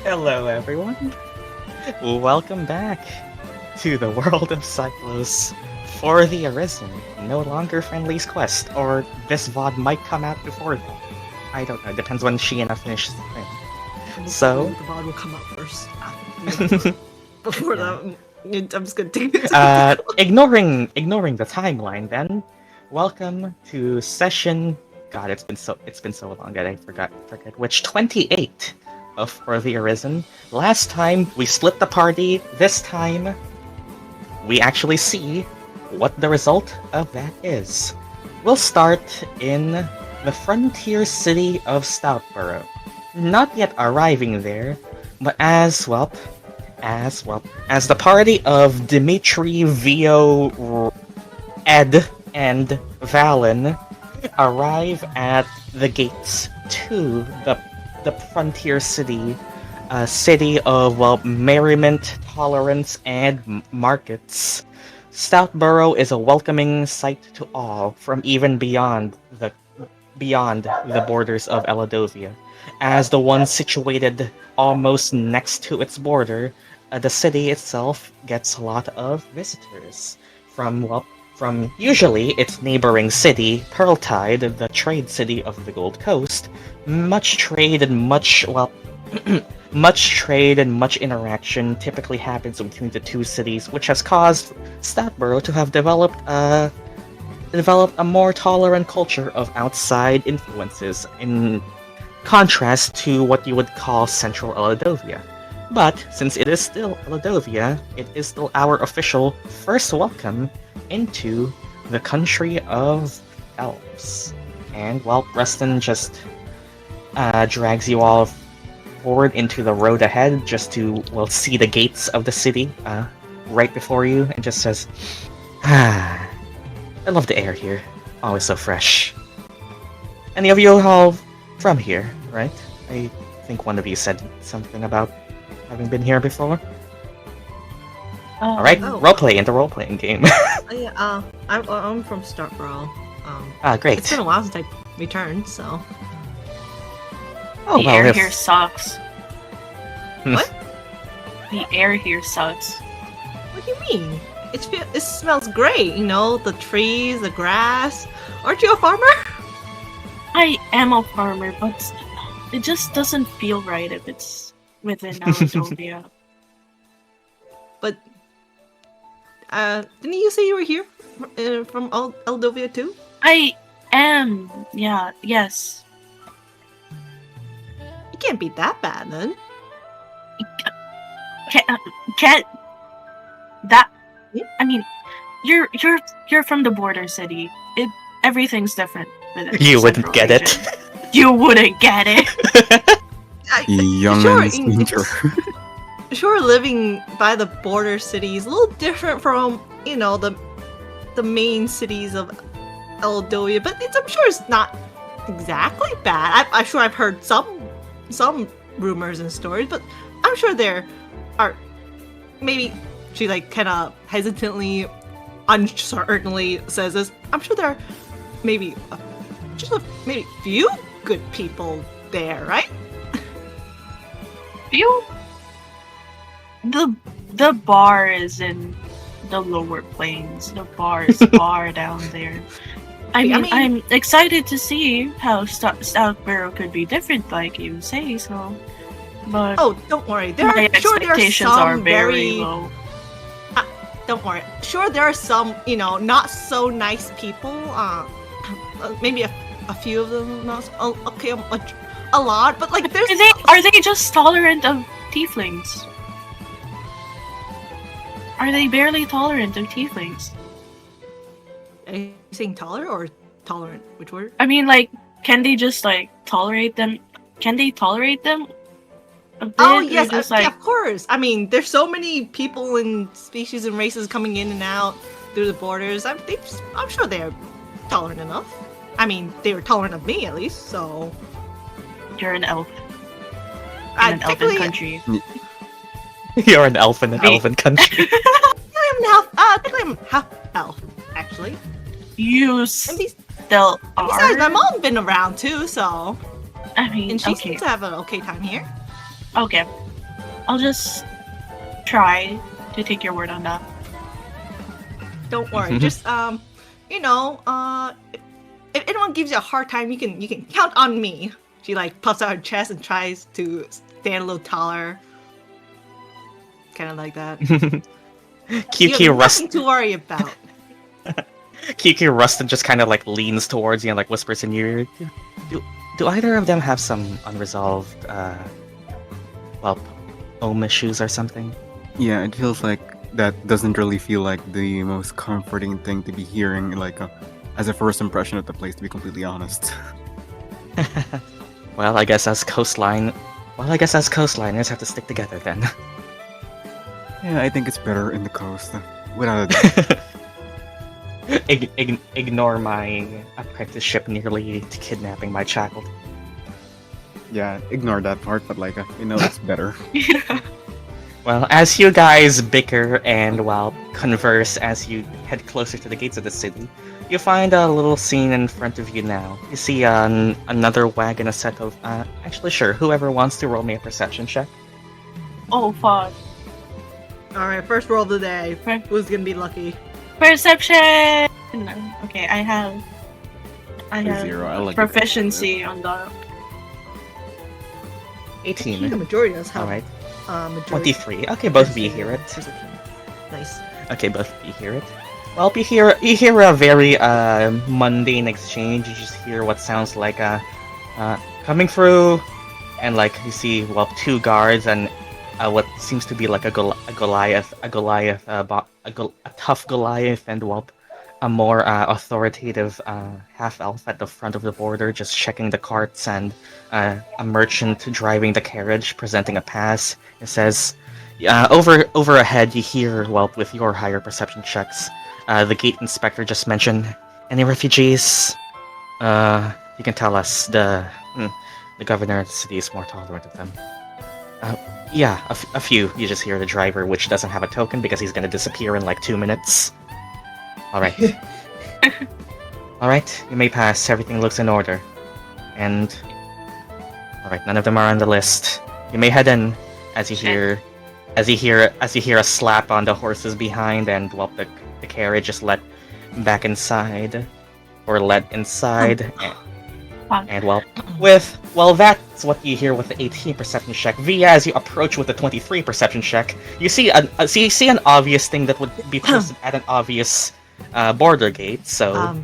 Hello, everyone. Welcome back to the world of Syklos for the ARISEN, no longer Friendly's quest, or this VOD might come out before that. I don't know, it depends when Shiena finishes the thing. So... the VOD will come out first. Before that, I'm just gonna take it. Ignoring the timeline then, welcome to session... God, it's been so long that I forget which 28 of For the ARISEN. Last time we split the party. This time we actually see what the result of that is. We'll start in the frontier city of Stoutborough. Not yet arriving there, but as the party of Dimitri, Vio, Ed, and Valen arrive at the gates to the frontier city, city of merriment, tolerance, and markets. Stoutborough is a welcoming sight to all from even beyond the borders of Eladovia. As the one situated almost next to its border, the city itself gets a lot of visitors from usually its neighboring city, Pearltide, the trade city of the Gold Coast. Much trade and much interaction typically happens between the two cities, which has caused Stoutborough to have developed a more tolerant culture of outside influences, in contrast to what you would call Central Eladovia. But since it is still Eladovia, it is still our official first welcome into the country of elves. And Reston just drags you all forward into the road ahead just to see the gates of the city right before you, and just says, I love the air here, always so fresh. Any of you all from here, right? I think one of you said something about having been here before. Alright, roleplay into role-playing game. I'm from Stoutborough. Great. It's been a while since I returned, so... The air here sucks. What? The air here sucks. What do you mean? It smells great, you know, the trees, the grass. Aren't you a farmer? I am a farmer, but it just doesn't feel right if it's within Eladovia. But, didn't you say you were here from Eldovia too? I am, yes. It can't be that bad then. Can't that? I mean, you're from the border city. Everything's different. You wouldn't get it. You wouldn't get it. Sure, living by the border city is a little different from, you know, the main cities of Eldovia, but I'm sure it's not exactly bad. I'm sure I've heard some rumors and stories, but I'm sure there are, maybe she kind of hesitantly, uncertainly says this, I'm sure there are maybe maybe few good people there, right? Few? The bar is in the lower plains. The bar is far down there. I mean, I'm excited to see how Stoutborough could be different, like you say, so... But don't worry. My expectations are very low. Don't worry. Sure, there are some, you know, not so nice people. Maybe a few of them, not okay, a lot, but there's... Are they just tolerant of Tieflings? Are they barely tolerant of Tieflings? Are you saying tolerant or tolerant? Which word? I mean, can they just, tolerate them? Can they tolerate them a bit? Oh, yes, of course. I mean, there's so many people and species and races coming in and out through the borders. I'm sure they're tolerant enough. I mean, they were tolerant of me, at least, so... You're an elf. In an elfin country. You're an elf in an elfin country. I'm half elf, actually. You still are? Besides, my mom's been around too, so... I mean, and she seems to have an okay time here. Okay. I'll just try to take your word on that. Don't worry. Just you know, if anyone gives you a hard time, you can count on me. She like puffs out her chest and tries to stand a little taller. Kind of like that. Kiki nothing to worry about. Kiki Rustin just kind of like leans towards you and like whispers in your ear. Do either of them have some unresolved, home issues or something? Yeah, it feels like that doesn't really feel like the most comforting thing to be hearing, like as a first impression of the place, to be completely honest. Well, I guess as coastliners have to stick together then. Yeah, I think it's better in the coast, without a doubt. Ignore my apprenticeship nearly to kidnapping my child. Yeah, ignore that part, but like, it's better. Well, as you guys bicker and converse as you head closer to the gates of the city, you find a little scene in front of you now. You see another wagon, a set of... actually, sure, whoever wants to roll me a perception check. Oh, fuck. Alright, first roll of the day. Who's gonna be lucky? Perception! Okay, I have 0. I like proficiency on the... 18. The majority of us have Alright. majority. 23. Okay, both of you hear it. Nice. Okay, both of you hear it. Well, you hear a very mundane exchange. You just hear what sounds like coming through, and like you see two guards and what seems to be like a tough Goliath, and a more authoritative half-elf at the front of the border, just checking the carts, and a merchant driving the carriage, presenting a pass. It says, over ahead, you hear, with your higher perception checks, the gate inspector just mentioned, any refugees? You can tell us the governor of the city is more tolerant of them. Yeah, a few. You just hear the driver, which doesn't have a token because he's gonna disappear in like 2 minutes. Alright. Alright, you may pass. Everything looks in order. And... Alright, none of them are on the list. You may head in as you hear a slap on the horses behind, and the carriage is let back inside. Or let inside. And that's what you hear with the 18 perception check. Via, as you approach with the 23 perception check, you see an obvious thing that would be posted at an obvious border gate. So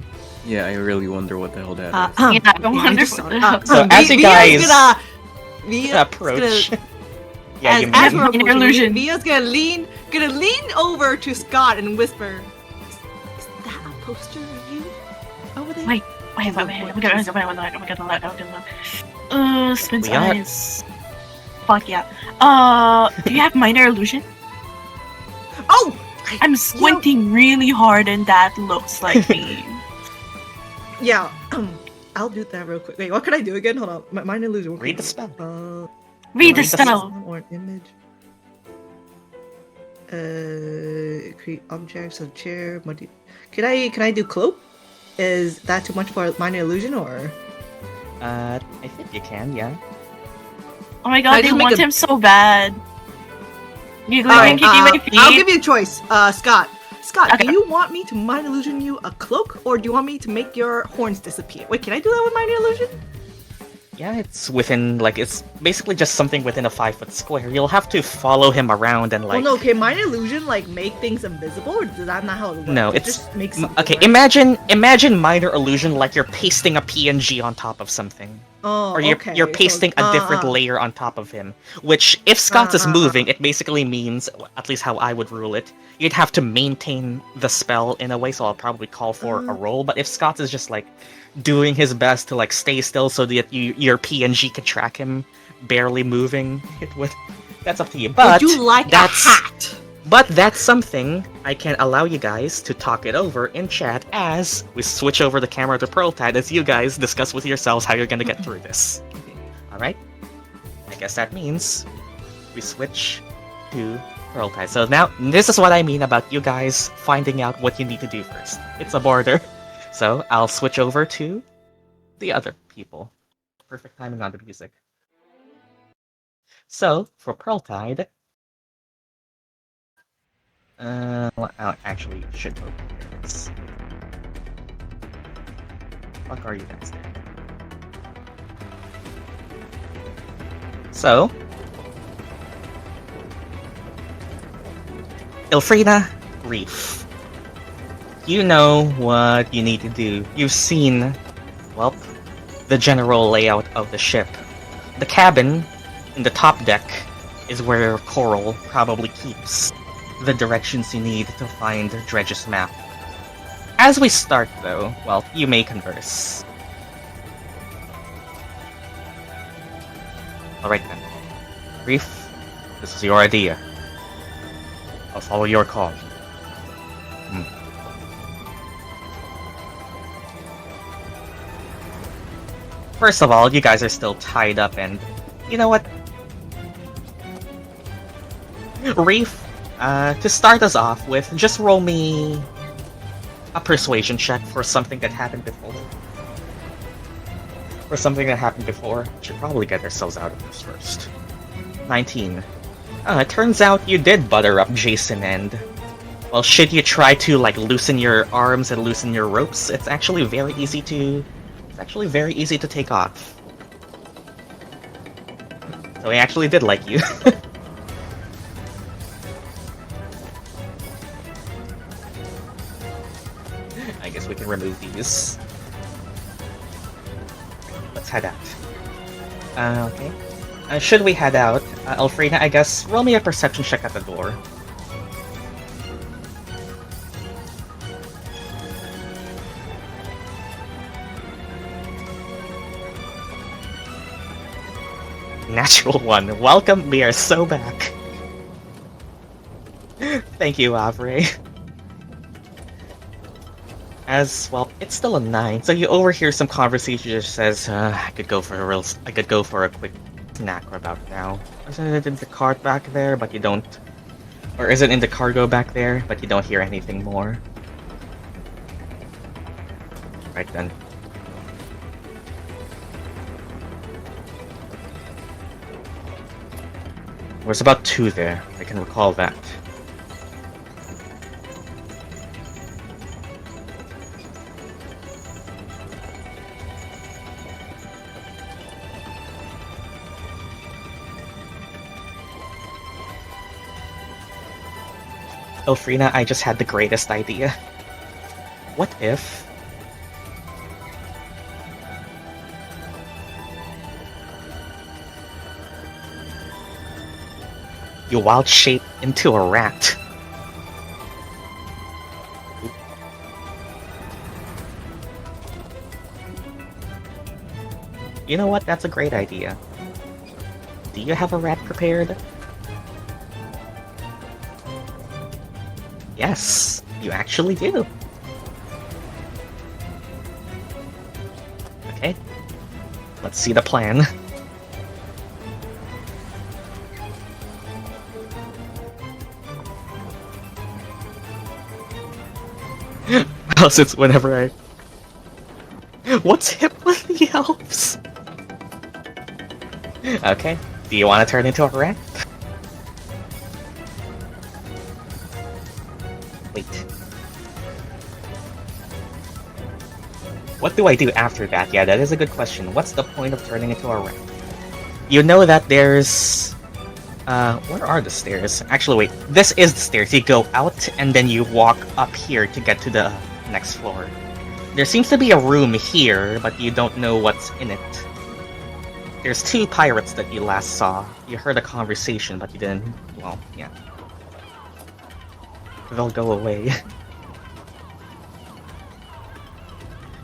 yeah, I really wonder what the hell that is. Yeah, I wonder what the hell. So as you guys approach, yeah, you as we're Minor illusion. Via's gonna lean over to Scott and whisper, "Is that a poster of you over there?" Wait. Spins We are- eyes. Fuck yeah. Do you have minor illusion? Oh! I'm squinting really hard and that looks like me. Yeah, I'll do that real quick. Wait, what can I do again? Hold on. Mine illusion. Read the spell. Read the the spell. Or an image. Create objects of chair. Can I do cloak? Is that too much for minor illusion, or? I think you can, yeah. Oh my god, I they just make want a- him so bad. You Alright, can kick my feet. I'll give you a choice. Scott. Scott, Okay. do you want me to minor illusion you a cloak, or do you want me to make your horns disappear? Wait, can I do that with minor illusion? Yeah, it's it's basically just something within a 5-foot square. You'll have to follow him around and Well, no, can minor illusion make things invisible, or is that not how it works? No, It it's just makes okay. something, right? Imagine minor illusion like you're pasting a PNG on top of something, Oh, or you're okay. you're pasting a different layer on top of him. Which, if Scots is moving, it basically means, at least how I would rule it, you'd have to maintain the spell in a way. So I'll probably call for a roll. But if Scots is just doing his best to stay still so that your PNG could track him barely moving, it would. That's up to you. But would you like a hat? But that's something I can allow you guys to talk it over in chat as we switch over the camera to Pearltide as you guys discuss with yourselves how you're gonna get through this. Alright? I guess that means we switch to Pearltide. So now, this is what I mean about you guys finding out what you need to do first. It's a border. So I'll switch over to the other people. Perfect timing on the music. So, for Pearltide, Well, actually, should open this. Fuck are you guys doing? So, Ilphriina, Reef. You know what you need to do. You've seen, well, the general layout of the ship. The cabin in the top deck is where Coral probably keeps the directions you need to find Dredge's map. As we start, though, well, you may converse. Alright then. Reef, this is your idea. I'll follow your call. First of all, you guys are still tied up and... You know what? Reef, to start us off with, just roll me a persuasion check for something that happened before. For something that happened before. Should probably get ourselves out of this first. 19. It turns out you did butter up Jason and... Well, should you try to, like, loosen your arms and loosen your ropes, it's actually very easy to... It's actually very easy to take off. So he actually did like you. I guess we can remove these. Let's head out. Okay. Should we head out, Ilphriina, I guess, roll me a perception check at the door. Natural one. Welcome, we are so back. Thank you, Avre. As well, it's still a 9, so you overhear some conversation that says, I could go for a quick snack about now. Isn't it in the cart back there, but you don't... Or is it in the cargo back there, but you don't hear anything more? Right then. There's about 2 there, I can recall that. Ilphriina, I just had the greatest idea. What if... you wild shape into a rat? You know what? That's a great idea. Do you have a rat prepared? Yes, you actually do. Okay. Let's see the plan. Since whenever I... What's hip with the elves? Okay, do you want to turn into a rat? Wait. What do I do after that? Yeah, that is a good question. What's the point of turning into a rat? You know that there's... where are the stairs? Actually, wait. This is the stairs. You go out, and then you walk up here to get to the next floor. There seems to be a room here, but you don't know what's in it. There's 2 pirates that you last saw. You heard a conversation, but you didn't... Well, yeah. They'll go away.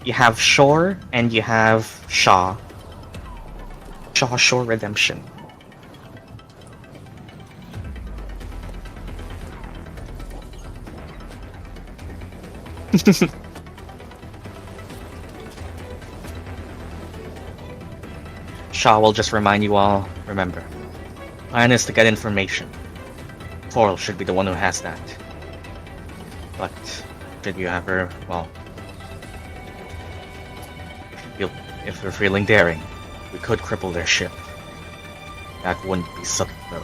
You have Shore, and you have Shaw. Shaw Shore Redemption. Shaw will just remind you all, remember, plan is to get information. Coral should be the one who has that. But, should you ever, well... If you're feeling daring, we could cripple their ship. That wouldn't be subtle, though.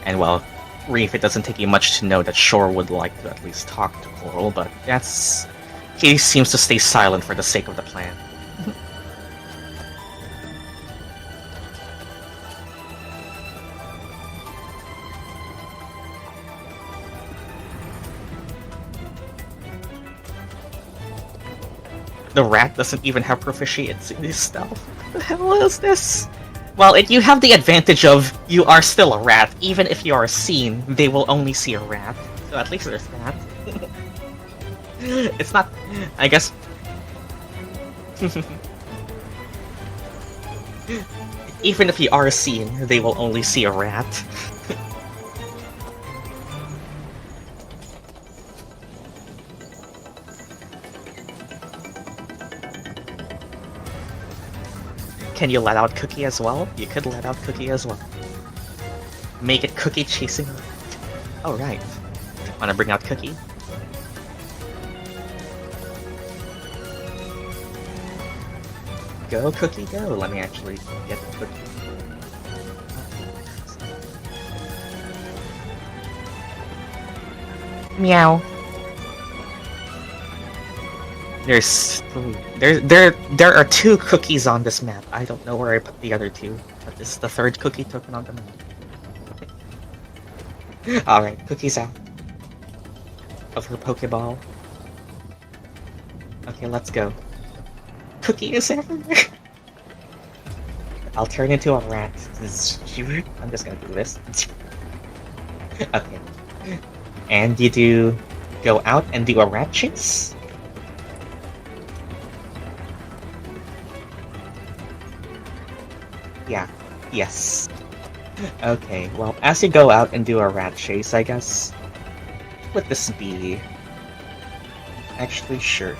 And well, Reef, it doesn't take you much to know that Shore would like to at least talk to Coral, but he seems to stay silent for the sake of the plan. The rat doesn't even have proficiency in stealth. What the hell is this? Well, you have the advantage of you are still a rat. Even if you are seen, they will only see a rat. So at least there's that. It's not... I guess... Even if you are seen, they will only see a rat. Can you let out Cookie as well? You could let out Cookie as well. Make it Cookie chasing a rat. Oh, right. Wanna bring out Cookie? Go, Cookie, go! Let me actually get the Cookie. Meow. There are 2 cookies on this map. I don't know where I put the other 2, but this is the 3rd cookie token on the map. Alright, Cookie's out of her Pokeball. Okay, let's go. Cookie is everywhere. I'll turn into a rat. I'm just gonna do this. Okay. And you go out and do a rat chase? Yeah. Yes. Okay, well, as you go out and do a rat chase, I guess... Would this be... Actually, sure.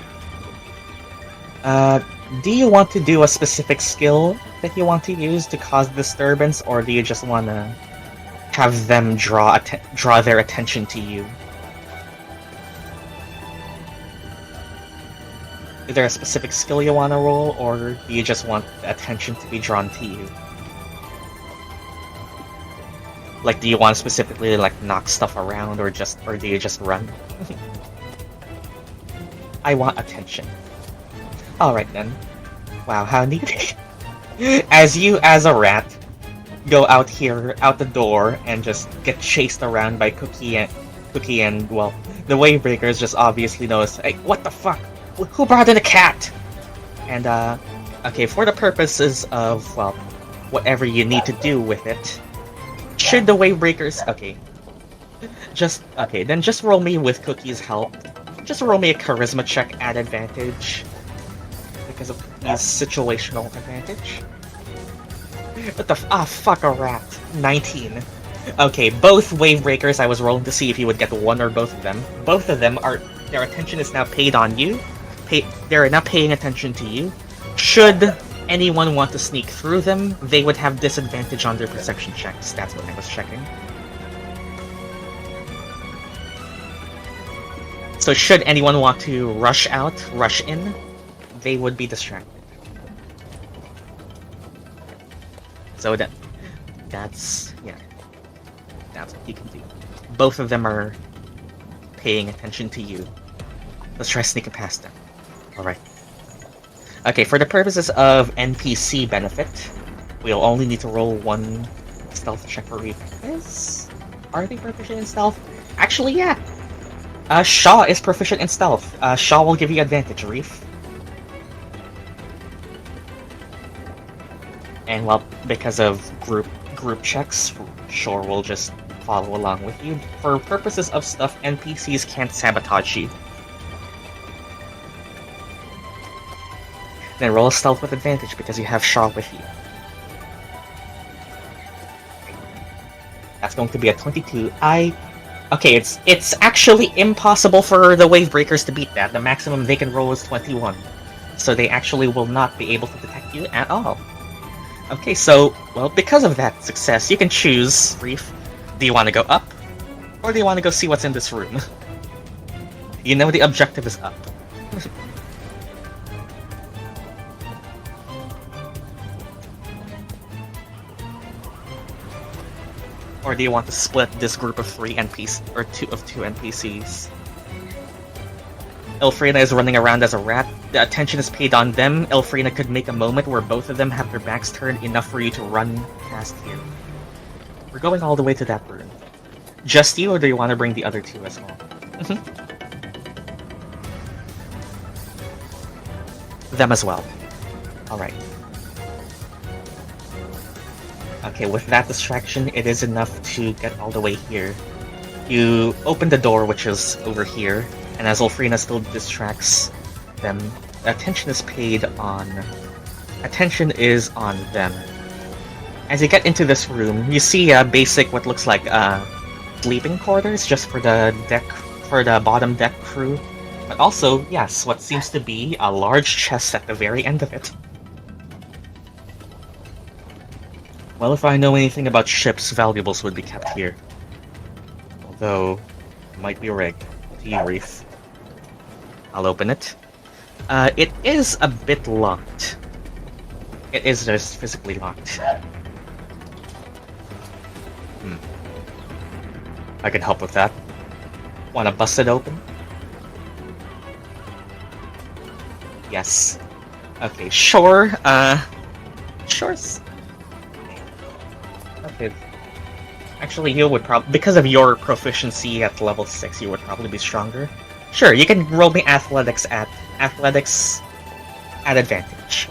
Do you want to do a specific skill that you want to use to cause disturbance, or do you just want to have them draw their attention to you? Is there a specific skill you want to roll, or do you just want the attention to be drawn to you? Like, do you want to specifically like knock stuff around, or do you just run? I want attention. Alright then. Wow, how neat. As a rat, go out the door, and just get chased around by Cookie and well, the Wavebreakers just obviously knows, hey, what the fuck? Who brought in a cat? And, okay, for the purposes of, well, whatever you need to do with it, should the Wavebreakers... Okay. Then just roll me with Cookie's help. Just roll me a Charisma check at advantage. Because of his situational advantage. What the fuck a rat. 19. Okay, both Wavebreakers I was rolling to see if you would get one or both of them. Both of them their attention is now paid on you. They're now paying attention to you. Should anyone want to sneak through them, they would have disadvantage on their perception checks. That's what I was checking. So should anyone want to rush in, they would be distracted. So that's what you can do. Both of them are paying attention to you. Let's try sneaking past them. Alright. Okay, for the purposes of NPC benefit, we'll only need to roll 1 stealth check for Reef. Are they proficient in stealth? Actually, yeah! Shaw is proficient in stealth. Shaw will give you advantage, Reef. And well, because of group checks, Shore will just follow along with you. For purposes of stuff, NPCs can't sabotage you. Then roll a stealth with advantage because you have Shaw with you. That's going to be a 22. Okay, it's actually impossible for the Wavebreakers to beat that. The maximum they can roll is 21. So they actually will not be able to detect you at all. Okay, so, well, because of that success, you can choose, Reef. Do you want to go up? Or do you want to go see what's in this room? You know the objective is up. Or do you want to split this group of 3 NPCs, or two NPCs? Ilphriina is running around as a rat. The attention is paid on them. Ilphriina could make a moment where both of them have their backs turned, enough for you to run past here. We're going all the way to that room. Just you, or do you want to bring the other 2 as well? Them as well. Alright. Okay, with that distraction, it is enough to get all the way here. You open the door, which is over here, and as Ilphriina still distracts them, attention is on them. As you get into this room, you see a basic, what looks like sleeping quarters, just for the bottom deck crew. But also, yes, what seems to be a large chest at the very end of it. Well, if I know anything about ships, valuables would be kept here. Although, it might be rigged. To you, Reef. I'll open it. It is a bit locked. It is just physically locked. I can help with that. Wanna bust it open? Yes. Okay, sure. Sure. Okay. Actually, you would probably, because of your proficiency at level 6, you would probably be stronger. Sure, you can roll me athletics at advantage.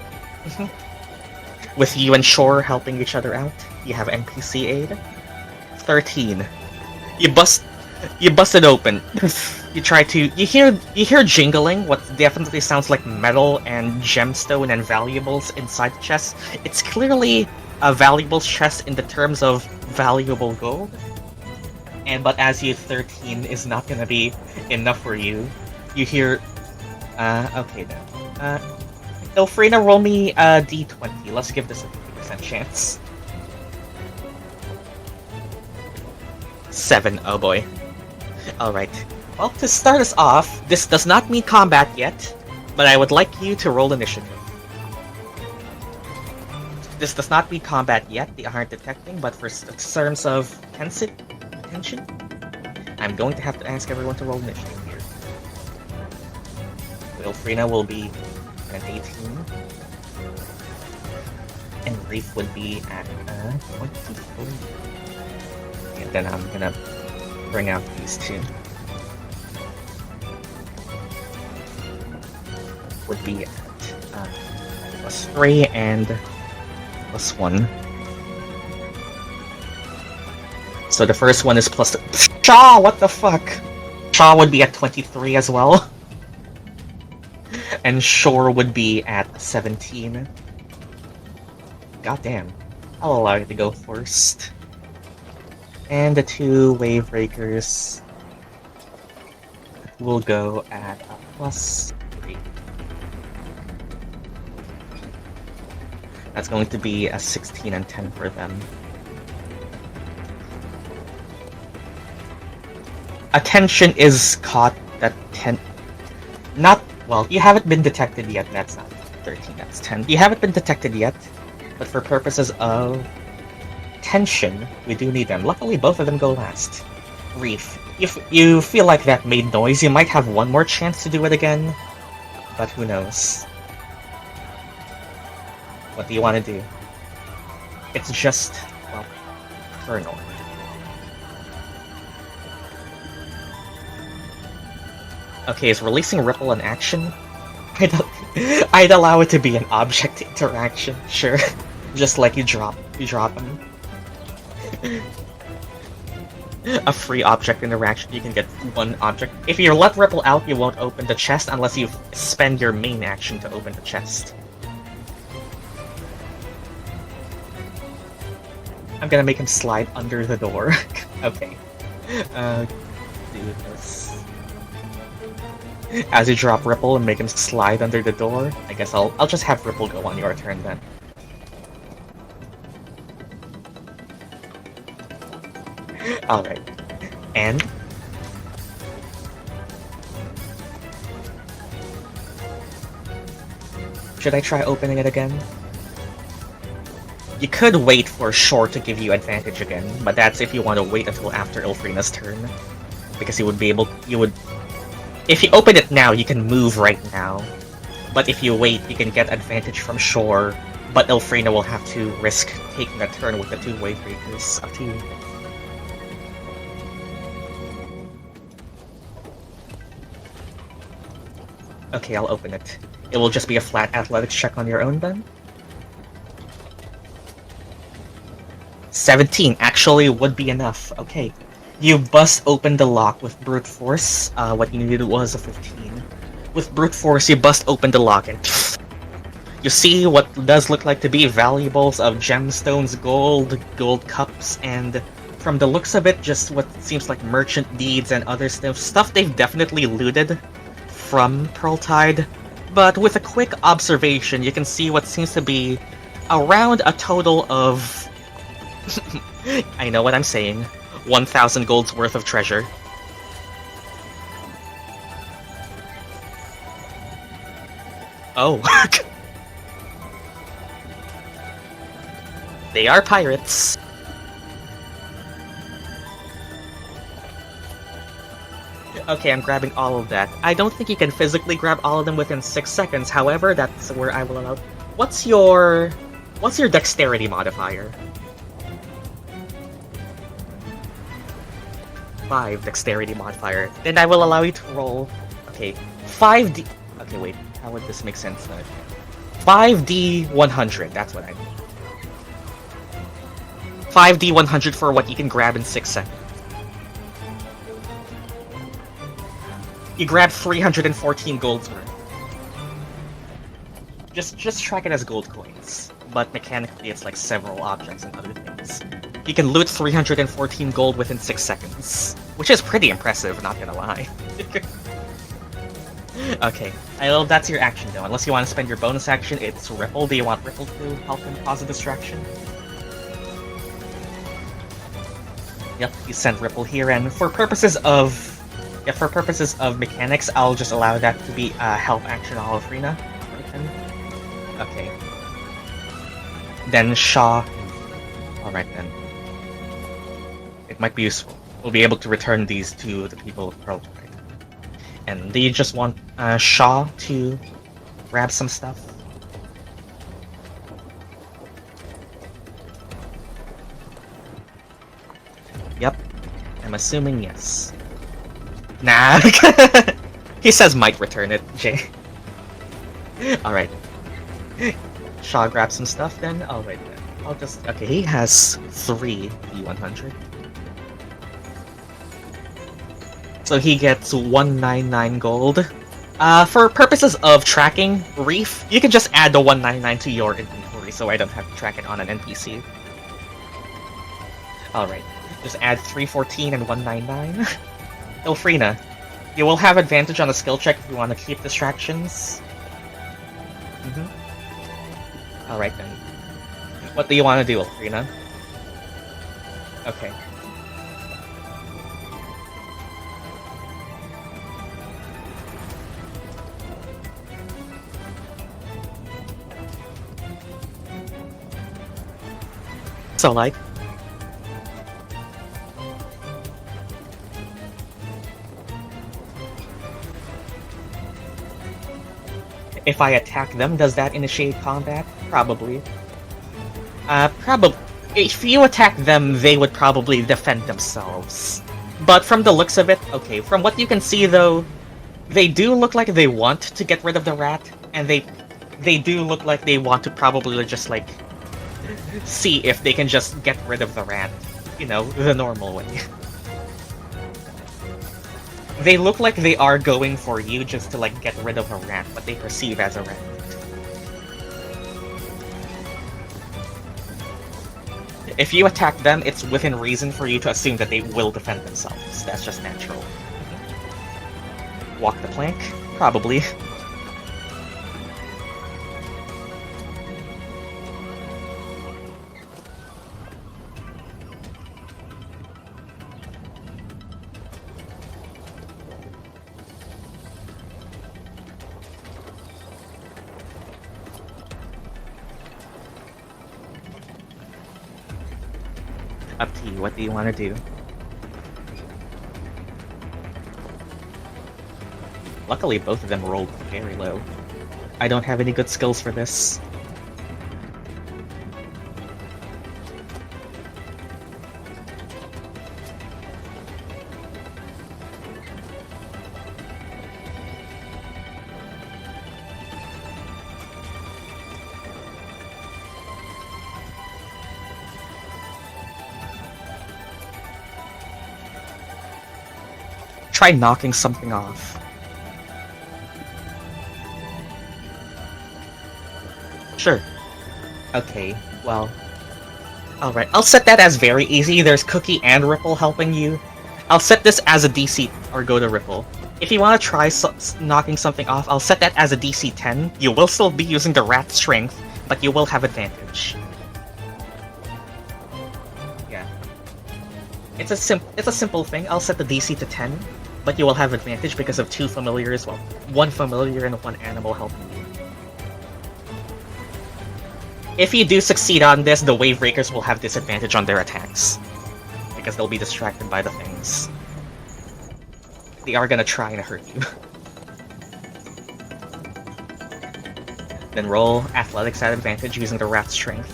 With you and Shore helping each other out, you have NPC aid. 13. You bust it open. You hear jingling, what definitely sounds like metal and gemstone and valuables inside the chest. It's clearly a valuables chest in the terms of valuable gold. But as you 13 is not gonna be enough for you, you hear okay then. Ilphriina, roll me a d20. Let's give this a 50% chance. 7, oh boy. Alright. Well, to start us off, this does not mean combat yet, but I would like you to roll initiative. This does not mean combat yet, they aren't detecting, but for terms of attention, I'm going to have to ask everyone to roll initiative here. Ilphriina will be at 18, and Reef would be at 23. And then I'm gonna bring out these 2. Would be at +3 and +1. So the first one is plus. Shaw, what the fuck? Shaw would be at 23 as well. And Shore would be at 17. Goddamn. I'll allow you to go first. And the 2 wave breakers will go at a +3. That's going to be a 16 and 10 for them. Attention is caught at 10. Not, well, you haven't been detected yet. That's not 13, that's 10. You haven't been detected yet, but for purposes of tension, we do need them. Luckily, both of them go last. Reef, if you feel like that made noise, you might have one more chance to do it again, but who knows. What do you want to do? It's just, well, Colonel. Okay, is releasing Ripple an action? I'd allow it to be an object interaction, sure. Just like you drop them. A free object interaction, you can get 1 object. If you let Ripple out, you won't open the chest unless you spend your main action to open the chest. I'm gonna make him slide under the door. Okay. Do this. As you drop Ripple and make him slide under the door, I guess I'll just have Ripple go on your turn then. Alright. And? Should I try opening it again? You could wait for Shore to give you advantage again, but that's if you want to wait until after Ilphriina's turn. Because you would be able... If you open it now, you can move right now. But if you wait, you can get advantage from Shore, but Ilphriina will have to risk taking a turn with the two wave breakers. Up to you. Okay, I'll open it. It will just be a flat athletics check on your own then. 17 actually would be enough. Okay. You bust open the lock with brute force. What you needed was a 15. With brute force, you bust open the lock and you see what does look like to be valuables of gemstones, gold cups, and from the looks of it, just what seems like merchant deeds and other stuff they've definitely looted from Pearltide. But with a quick observation, you can see what seems to be around a total of I know what I'm saying. 1,000 gold's worth of treasure. Oh. They are pirates. Okay, I'm grabbing all of that. I don't think you can physically grab all of them within 6 seconds, however, that's where I will allow... What's your dexterity modifier? 5 dexterity modifier. Then I will allow you to roll... Okay, 5d... Okay, wait, how would this make sense then? 5d 100, that's what I mean. 5d 100 for what you can grab in 6 seconds. You grab 314 gold's worth. Just track it as gold coins, but mechanically it's like several objects and other things. You can loot 314 gold within 6 seconds, which is pretty impressive, not gonna lie. Okay, well, that's your action though. Unless you want to spend your bonus action, it's Ripple. Do you want Ripple to help him cause a distraction? Yep, you send Ripple here, and for purposes of mechanics, I'll just allow that to be a help action on Ilphriina. Okay. Then Shaw. Alright then. It might be useful. We'll be able to return these to the people of Pearltide. And do you just want Shaw to grab some stuff? Yep. I'm assuming yes. Nah. He says might return it, Jay. Alright. Shaw grab some stuff then? Oh wait, I'll just... Okay, he has 3 D100. So he gets 199 gold. For purposes of tracking Reef, you can just add the 199 to your inventory so I don't have to track it on an NPC. Alright, just add 314 and 199. Ilphriina, you will have advantage on a skill check if you want to keep distractions. Alright then. What do you want to do, Ilphriina? Okay. So, like... If I attack them, does that initiate combat? Probably. Probably. If you attack them, they would probably defend themselves. But from the looks of it, okay, from what you can see though, they do look like they want to get rid of the rat, and they do look like they want to probably just like see if they can just get rid of the rat, you know, the normal way. They look like they are going for you just to like get rid of a rat, what they perceive as a rat. If you attack them, it's within reason for you to assume that they will defend themselves. That's just natural. Walk the plank? Probably. Up to you. What do you want to do? Luckily, both of them rolled very low. I don't have any good skills for this. Try knocking something off. Sure. Okay, well... Alright, I'll set that as very easy. There's Cookie and Ripple helping you. I'll set this as a DC, or go to Ripple. If you want to try knocking something off, I'll set that as a DC 10. You will still be using the Rat Strength, but you will have advantage. Yeah. It's a simple thing. I'll set the DC to 10, but you will have advantage because of 2 familiars, well, 1 familiar and 1 animal helping you. If you do succeed on this, the Wave Breakers will have disadvantage on their attacks. Because they'll be distracted by the things. They are gonna try and hurt you. Then roll Athletics at advantage using the Rat Strength.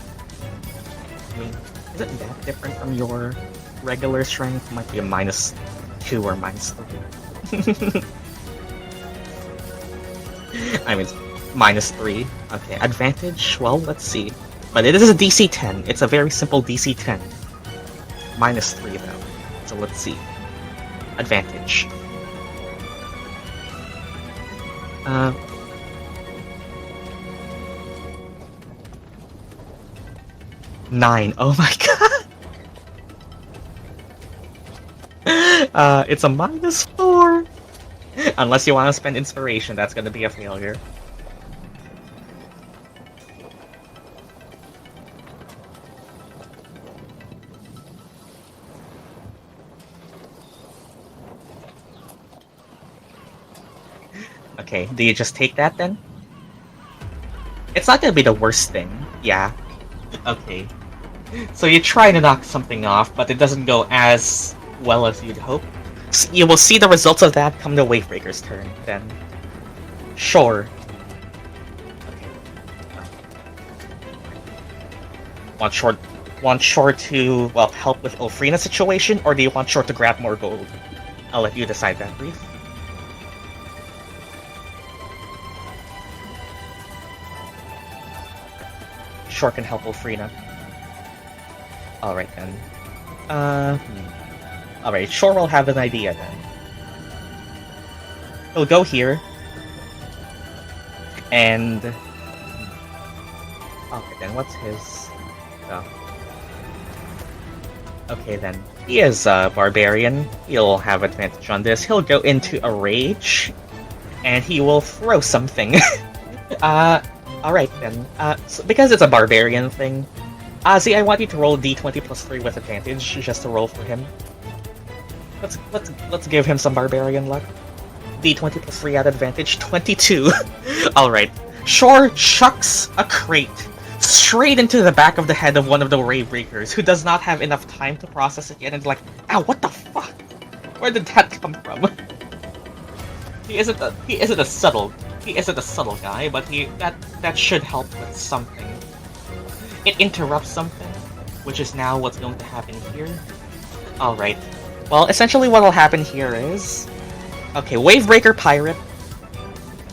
I mean, is it that different from your regular strength? It might be a -2 or -3. I mean, -3. Okay, advantage? Well, let's see. But it is a DC 10. It's a very simple DC 10. -3 though. So let's see. Advantage. 9. Oh my god! It's a -4! Unless you want to spend inspiration, that's gonna be a failure. Okay, do you just take that then? It's not gonna be the worst thing, yeah. Okay. So you try to knock something off, but it doesn't go as well as you'd hope. So you will see the results of that come the Wavebreaker's turn, then. Sure. Okay. Want Shore to, well, help with Ilphriina's situation, or do you want Shore to grab more gold? I'll let you decide that, Reef. Shore can help Ilphriina. Alright then. Alright, Shore will have an idea then. He'll go here. And... Okay then, what's his... Oh. Okay then. He is a Barbarian. He'll have advantage on this. He'll go into a rage. And he will throw something. Alright then. So because it's a Barbarian thing, Azii, I want you to roll D20 plus 3 with advantage, just to roll for him. Let's give him some Barbarian luck. D20 plus 3 at advantage, 22. Alright. Shore chucks a crate straight into the back of the head of one of the Wavebreakers, who does not have enough time to process it yet, and is like, ow, what the fuck? Where did that come from? He isn't a subtle guy, but that should help with something. It interrupts something, which is now what's going to happen here. Alright. Well, essentially what will happen here is... Okay, Wavebreaker Pirate.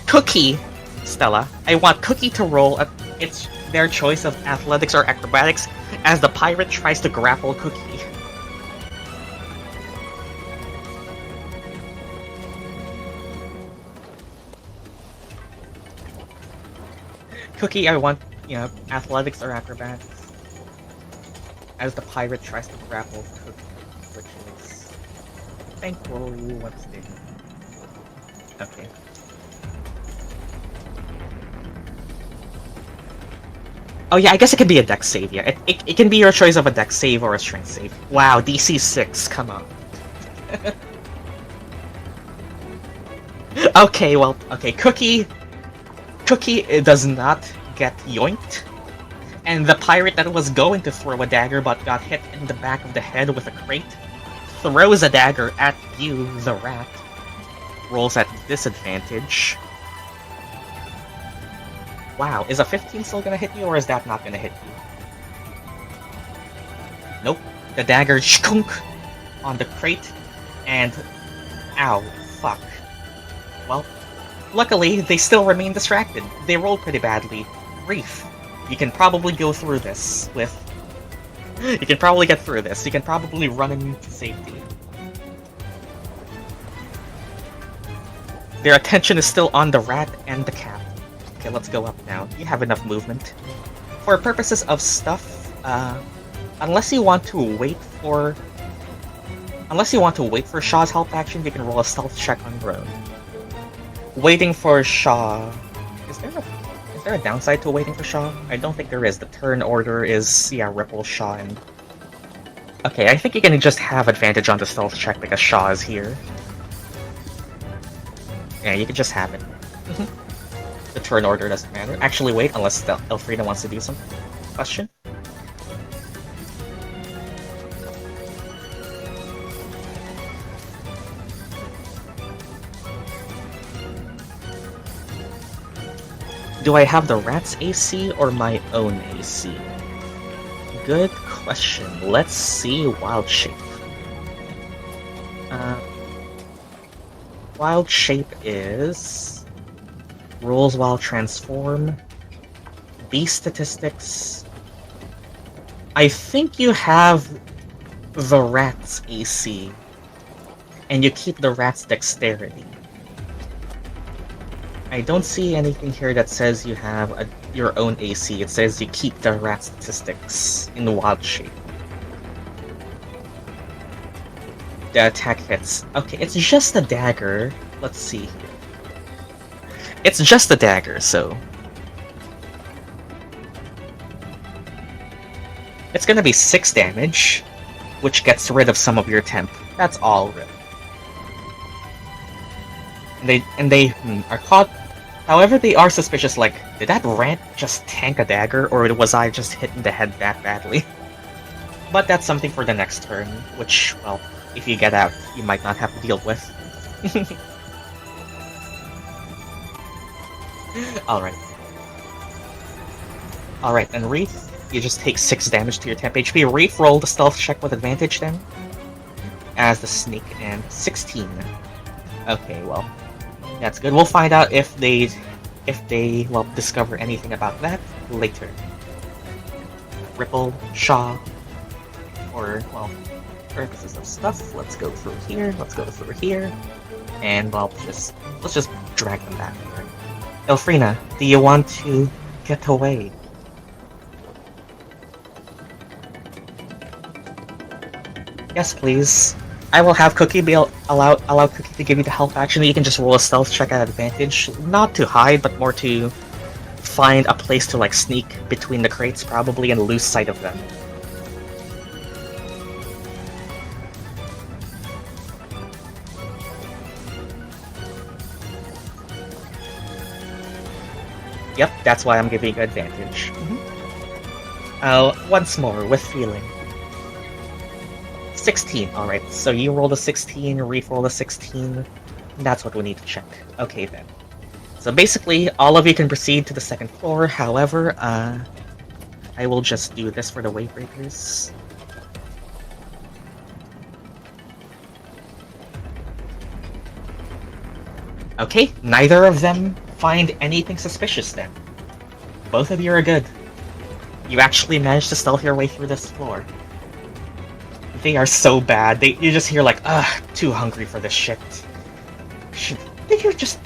Cookie, Stella. I want Cookie to roll it's their choice of athletics or acrobatics as the pirate tries to grapple Cookie. Cookie, I want, athletics or acrobatics. As the pirate tries to grapple Cookie, which is... Thankfully, what's there? Okay. Oh yeah, I guess it can be a dex save, yeah. It can be your choice of a dex save or a strength save. Wow, DC 6, come on. Okay, well, okay, Cookie does not get yoinked, And the pirate that was going to throw a dagger but got hit in the back of the head with a crate throws a dagger at you, the rat. Rolls at disadvantage. Wow, is a 15 still gonna hit you, or is that not gonna hit you? Nope. The dagger shkunk on the crate, and ow, fuck. Well, luckily, they still remain distracted. They roll pretty badly. Reef, you can probably go through this with... You can probably get through this. You can probably run into safety. Their attention is still on the rat and the cat. Okay, let's go up now. You have enough movement. For purposes of stuff, unless you want to wait for Shaw's help action, you can roll a stealth check on your own. Waiting for Shaw... Is there a downside to waiting for Shaw? I don't think there is. The turn order is, yeah, Ripple, Shaw, and... Okay, I think you can just have advantage on the stealth check because Shaw is here. Yeah, you can just have it. The turn order doesn't matter. Actually, wait, unless Ilphriina wants to do something. Question? Do I have the rat's AC or my own AC? Good question. Let's see Wild Shape. Wild Shape is... Rules while transform. Beast statistics. I think you have the rat's AC. And you keep the rat's dexterity. I don't see anything here that says you have your own AC. It says you keep the rat statistics in the Wild Shape. The attack hits. Okay, it's just a dagger. Let's see here. It's just a dagger, so... It's gonna be 6 damage, which gets rid of some of your temp. That's all, really. And they are caught. However, they are suspicious, like, did that rat just tank a dagger, or was I just hit in the head that badly? But that's something for the next turn, which, well, if you get out, you might not have to deal with. Alright. Alright, and Reef, you just take 6 damage to your temp HP. Reef, roll the stealth check with advantage then. As the sneak, and 16. Okay, well, that's good. We'll find out if they well, discover anything about that later. Ripple, Shaw, or, well, purposes of stuff. Let's go through here, and, well, let's just drag them back here. Ilphriina, do you want to get away? Yes, please. I will have Cookie allow Cookie to give you the help action. You can just roll a stealth check at advantage. Not to hide, but more to find a place to, like, sneak between the crates, probably, and lose sight of them. Yep, that's why I'm giving you advantage. Once more, with feeling. 16, alright, so you rolled a 16, Reef rolled a 16. That's what we need to check. Okay then. So basically, all of you can proceed to the second floor, however, I will just do this for the Waybreakers. Okay, neither of them find anything suspicious then. Both of you are good. You actually managed to stealth your way through this floor. They are so bad. You just hear like, ugh, too hungry for this shit. Did you just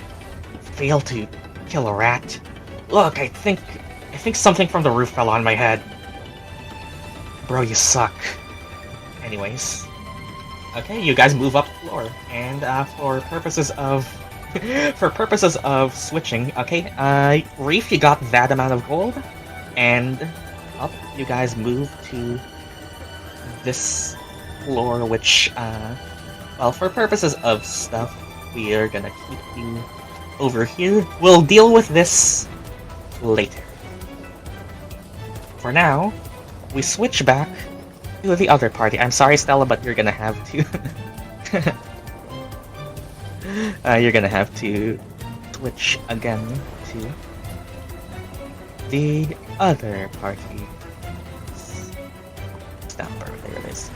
fail to kill a rat? Look, I think something from the roof fell on my head. Bro, you suck. Anyways. Okay, you guys move up the floor. And for purposes of switching, okay, Reef, you got that amount of gold. And up, you guys move to this floor, which, well, for purposes of stuff, we are gonna keep you over here. We'll deal with this later. for now, we switch back to the other party. I'm sorry, Stella, but you're gonna have to. You're gonna have to switch again to the other party. Stoutborough, there it is.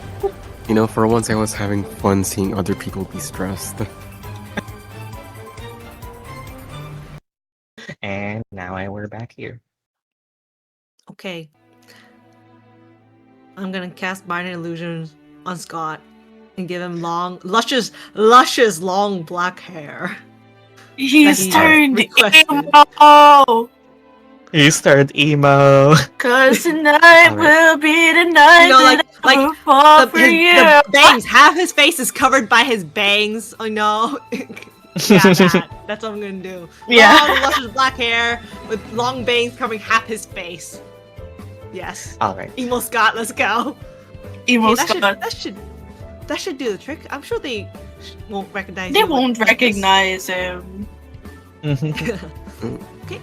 You know, for once I was having fun seeing other people be stressed. And now we're back here. Okay. I'm gonna cast Minor Illusions on Scott and give him luscious, long black hair. He's he turned requested. emo! He's turned emo. Cause tonight Alright. will be the night You know, that like I will fall for the you! bangs. Half his face is covered by his bangs. Oh no. Yeah, that's what I'm gonna do. Yeah. Long, luscious black hair with long bangs covering half his face. Yes. Alright. Emo Scott, let's go. Emo Okay, Scott. that should do the trick. I'm sure they won't recognize They you won't like this. recognize him. Okay.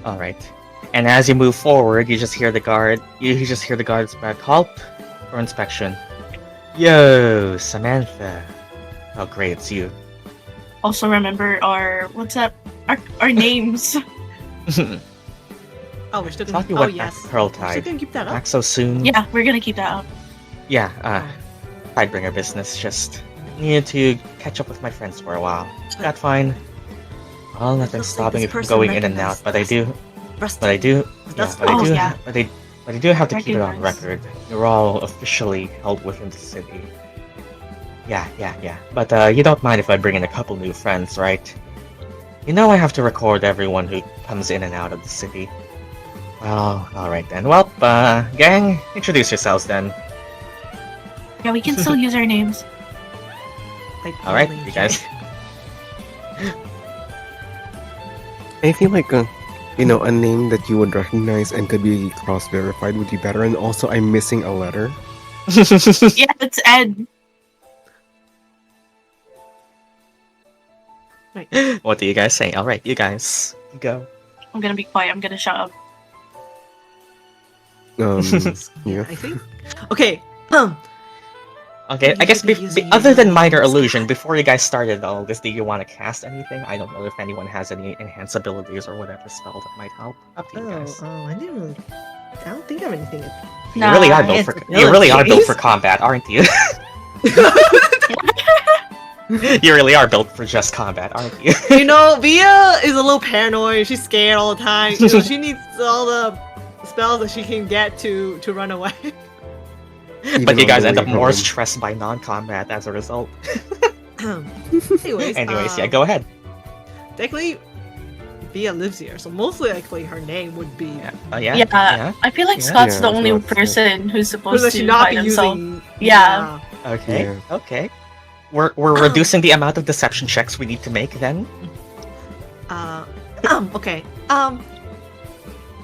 Alright. And as you move forward, you just hear the guard. You just hear the guards back. Halt for inspection. Yo, Samantha. Oh, great, it's you. Also remember our our names. Oh, we're still Thought gonna. you Oh went yes. back to We're still Pearltide. gonna keep that up. Back so soon. Yeah, we're gonna keep that up. Yeah, Tidebringer business. Just needed to catch up with my friends for a while. Got fine. Well, nothing's Looks like stopping this me from person going in and out, recognized but I us. do. Rusty. But I do. That's But I fine. do. Oh, yeah. But I do have to keep it on Recognize. record. You're all officially held within the city. Yeah. But you don't mind if I bring in a couple new friends, right? You know I have to record everyone who comes in and out of the city. Well, alright then. Well, gang, introduce yourselves then. Yeah, we can still use our names. Like, Alright, really you guys. I feel like a name that you would recognize and could be cross-verified would be better. And also, I'm missing a letter. Yeah, it's Ed. What do you guys say? Alright, you guys, go. I'm gonna be quiet. I'm gonna shut up. Yeah. I think. Okay. Okay, You I guess should be using other than your minor names. illusion, before you guys started all this, do you want to cast anything? I don't know if anyone has any enhance abilities or whatever spell that might help. Up to you guys. I didn't really. I don't think I have anything. You really are built Enhance for abilities. combat, aren't you? You really are built for just combat, aren't you? You know, Via is a little paranoid. She's scared all the time. You know, she needs all the spells that she can get to run away. But you on guys the end way up more home. stressed by non-combat as a result. Anyways, Yeah, go ahead. technically, Via lives here, so most likely her name would be. Yeah. I feel like Yeah. Scott's the Yeah, only Scott's- person who's Who supposed should to not hide be himself. using. Yeah. Okay. Yeah. Okay. We're reducing the amount of deception checks we need to make then. Okay.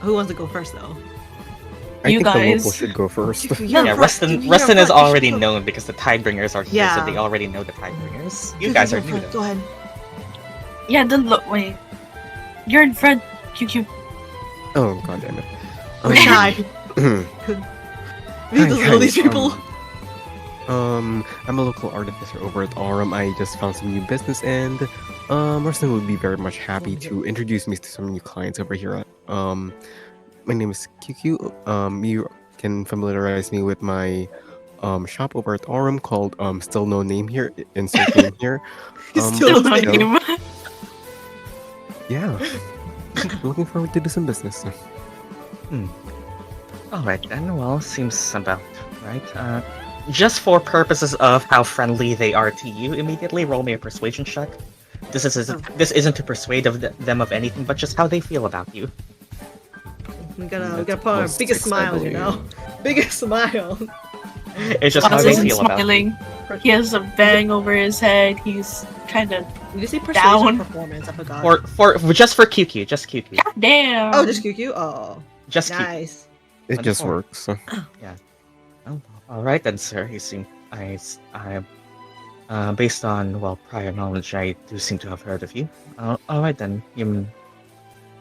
Who wants to go first though? I You think the guys. local should go first. Yeah, Rustin is already known because the Tidebringers are here, so Yeah. they already know the Tidebringers. You guys are new. Go ahead. Yeah, wait. You're in front, QQ. Oh, god damn it. Hi. These Hi, are these hi, people. I'm a local artificer over at Aurum. I just found some new business, and Rustin would be very much happy to introduce me to some new clients over here. My name is QQ. You can familiarize me with my shop over at Aurum called Still No Name here. Insert name here. Still No no name. Yeah. Looking forward to do some business. Alright then, well, seems about right. Just for purposes of how friendly they are to you, immediately roll me a persuasion check. This isn't to persuade them of anything, but just how they feel about you. We gotta That's put our plus biggest 6, I smile, you know? Biggest smile. It's just how Scott they isn't feel about you. smiling. He has a bang over his head. He's kind of Did you say persuasion Down. performance? I forgot. Just for QQ, just QQ. damn. Oh, just QQ? Oh, Just QQ. nice. It just Wonderful. works. So. Oh, alright then, sir. You seem based on prior knowledge, I do seem to have heard of you. Alright then,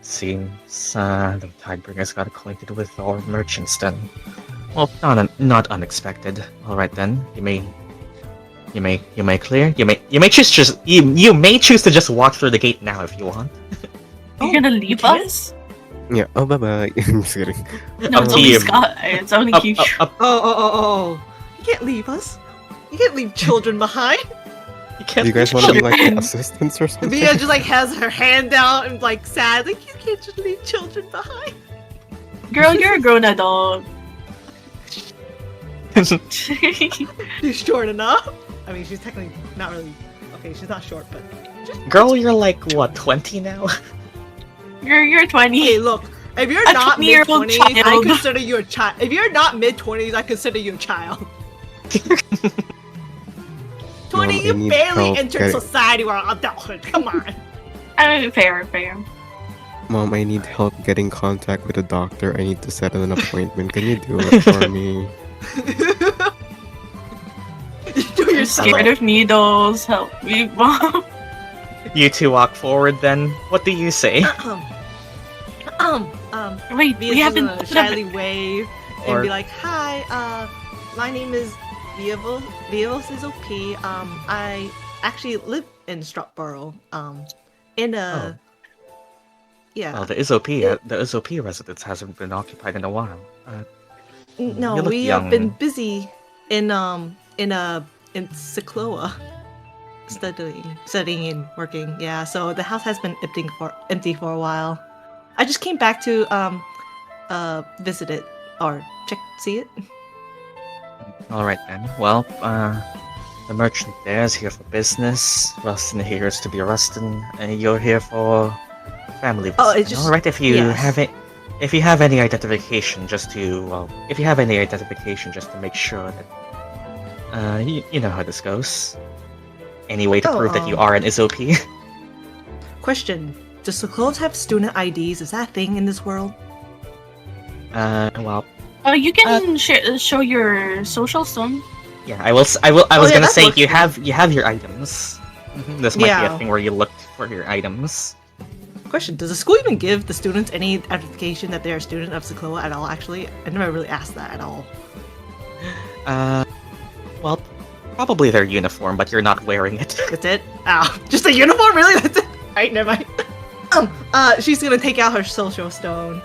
Seems the Tidebringers got acquainted with our merchants then. Well, not unexpected. All right then, you may clear. You may choose to just walk through the gate now if you want. You're gonna leave us? Yeah. Oh, bye bye. I'm just kidding. No, Up it's to only you. Scott. It's only Up, you. up. Oh! You can't leave us. You can't leave children behind. You can't Do you guys want to be like assistants or something? Via just like has her hand out and like sad, like you can't just leave children behind. Girl, you're a grown adult. She's short enough. I mean, she's technically not really. Okay, she's not short, but. Girl, you're like what, 20 now? You're 20. Hey, look. If you're A not 20-year-old mid-20s, I child. consider you a child. If you're not mid-20s, I consider you a child. 20, I you need barely help entered getting- society or adulthood. Come on. Fair. Mom, I need help getting contact with a doctor. I need to set an appointment. Can you do it for me? You do I'm yourself. scared of needles. Help me, Mom. You two walk forward then. What do you say? Wait, Via's we haven't gonna put up- shyly wave and Or- be like, "Hi, my name is Viavos. Iz'opii. I actually live in Stoutborough. In a yeah. Well, the Iz'opii residence hasn't been occupied in a while. No, you look we have young. been busy in Sichloa, studying and working. Yeah, so the house has been empty for a while. I just came back to visit it or see it. All right then. Well, the merchant there is here for business. Rustin here is to be Rustin, and you're here for family visit. Oh, it's just- all right. If you yes. have any identification, just to make sure that you know how this goes. Any way to Oh, prove that you are an Iz'opii? Question: does Syklos have student IDs? Is that a thing in this world? Well, Oh, you can show your social stone. yeah. I was yeah, gonna that say works you then. have your items. This might be Yeah. a thing where you looked for your items. Question: does the school even give the students any identification that they're a student of Sichloa at all? Actually, I never really asked that at all. Well, probably their uniform, but you're not wearing it. That's it. Ow, just a uniform? Really? That's it. Alright, never mind. She's gonna take out her social stone.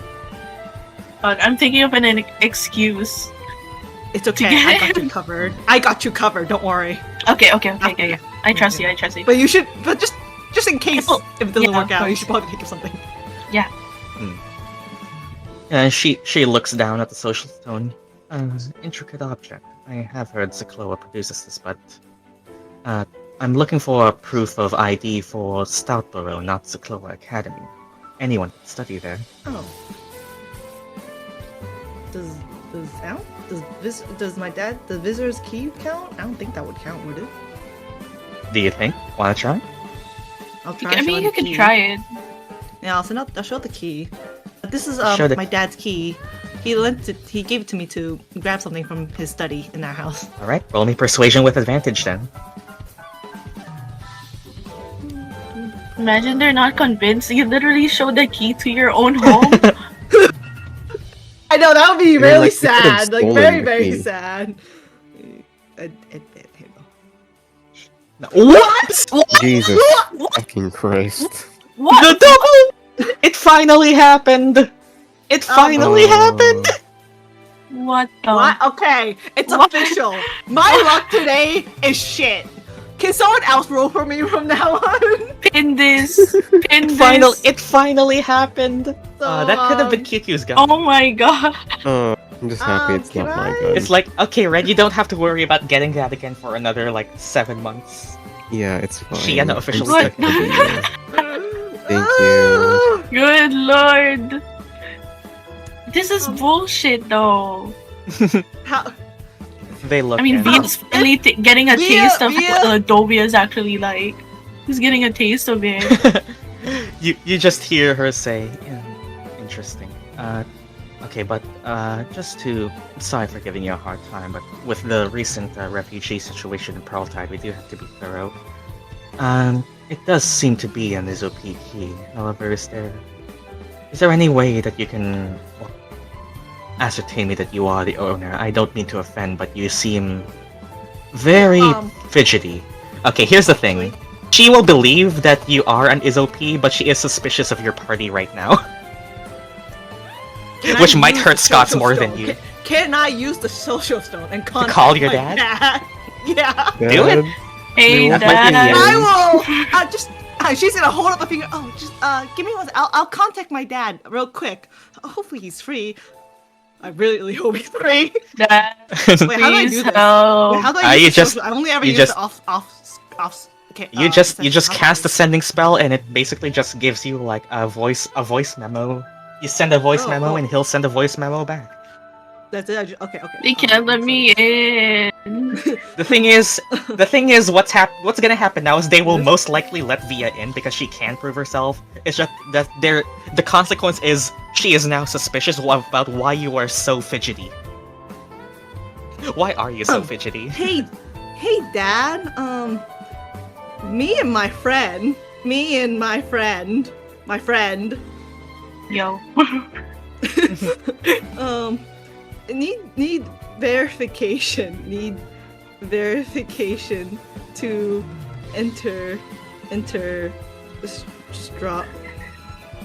I'm thinking of an excuse. It's okay. I got you covered. I got you covered. Don't worry. Okay. I trust you. But you should. But just in case Oh, if it doesn't yeah, work out, of you should probably think of something. And she looks down at the social stone. Intricate object. I have heard Sichloa produces this, but I'm looking for a proof of ID for Stoutborough, not Sichloa Academy. Anyone can study there. Oh. Does my dad the visitor's key count? I don't think that would count, would it? Do you think? Wanna try? I'll try. I mean, showing you the can key. try it. Yeah, I'll show the key. But this is Show the- my dad's key. He gave it to me to grab something from his study in our house. Alright, roll me persuasion with advantage then. Imagine they're not convinced. You literally showed the key to your own home. I know that would be You're really like, you could've sad. Like stolen very, the very key. sad. What? Jesus What? fucking Christ. What? The double! It finally happened! It finally happened! What the? What? Okay, it's What? official. My luck today is shit. Can someone else roll for me from now on? Pin this. Pin this. It finally happened! That could have been Kikyu's gun. Oh my god. I'm just happy it's can not my I- gun. It's like, okay, Red, you don't have to worry about getting that again for another, 7 months. Yeah, it's fine. Shiena I'm officially just took happy to it. be here. Thank you. Good lord. This is bullshit though. How? They look I mean, at Via's finally getting a Via- taste of Via- what Adobe is actually like. He's getting a taste of it. you just hear her say, interesting. Okay, but just to, sorry for giving you a hard time, but with the recent refugee situation in Pearltide, we do have to be thorough. It does seem to be an Iz'opii key. However, is there Is there any way that you can ascertain me that you are the owner? I don't mean to offend, but you seem very fidgety. Okay, here's the thing. She will believe that you are an Iz'opii, but she is suspicious of your party right now. Which might hurt Scots more than you. Can I use the social stone and call your my dad? Yeah. Do it. Hey, That might be Dad. weird. I will just. She's gonna hold up a finger. Oh, just give me 1 second. I'll contact my dad real quick. Hopefully he's free. I really hope he's free. Dad, Wait, how do I do please this? help. Wait, how do I use you the just- social? I only ever you use just- it off. Okay. You just how do I cast a use it? sending spell, and it basically just gives you like a voice memo. You send a voice memo, and he'll send a voice memo back. That's it. Okay. They can't let me in. The thing is, what's gonna happen now is they will most likely let Via in because she can prove herself. It's just that the consequence is she is now suspicious about why you are so fidgety. Why are you so fidgety? Hey, Dad. Me and my friend. Yo. Need verification. Need verification to enter Straw.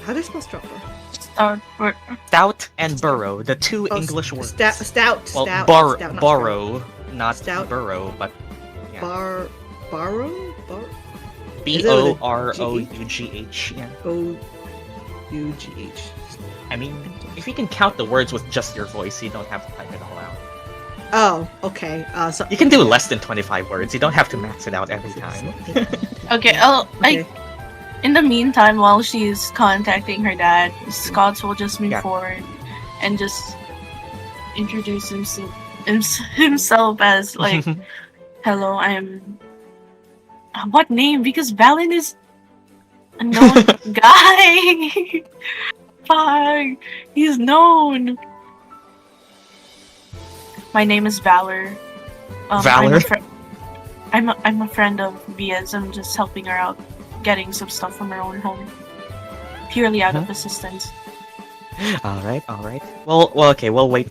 How do I spell Stoutborough? Stout and burrow, the two English words. Stout. Well, Stout. Not borrow, not Stout. burrow, but Bar. Borrow. Boroughh. Yeah. O-U-G-H. I mean, if you can count the words with just your voice, you don't have to type it all out. Oh, okay. So You can do less than 25 words. You don't have to max it out every time. Okay, Okay. in the meantime, while she's contacting her dad, Scots will just move forward and just introduce himself as like, hello, I am. What name? Because Valen is a known guy. Fuck, he's known. My name is Valor. Valor? I'm a friend of Via's. I'm just helping her out, getting some stuff from her own home, purely out of assistance. All right. Well, okay. We'll wait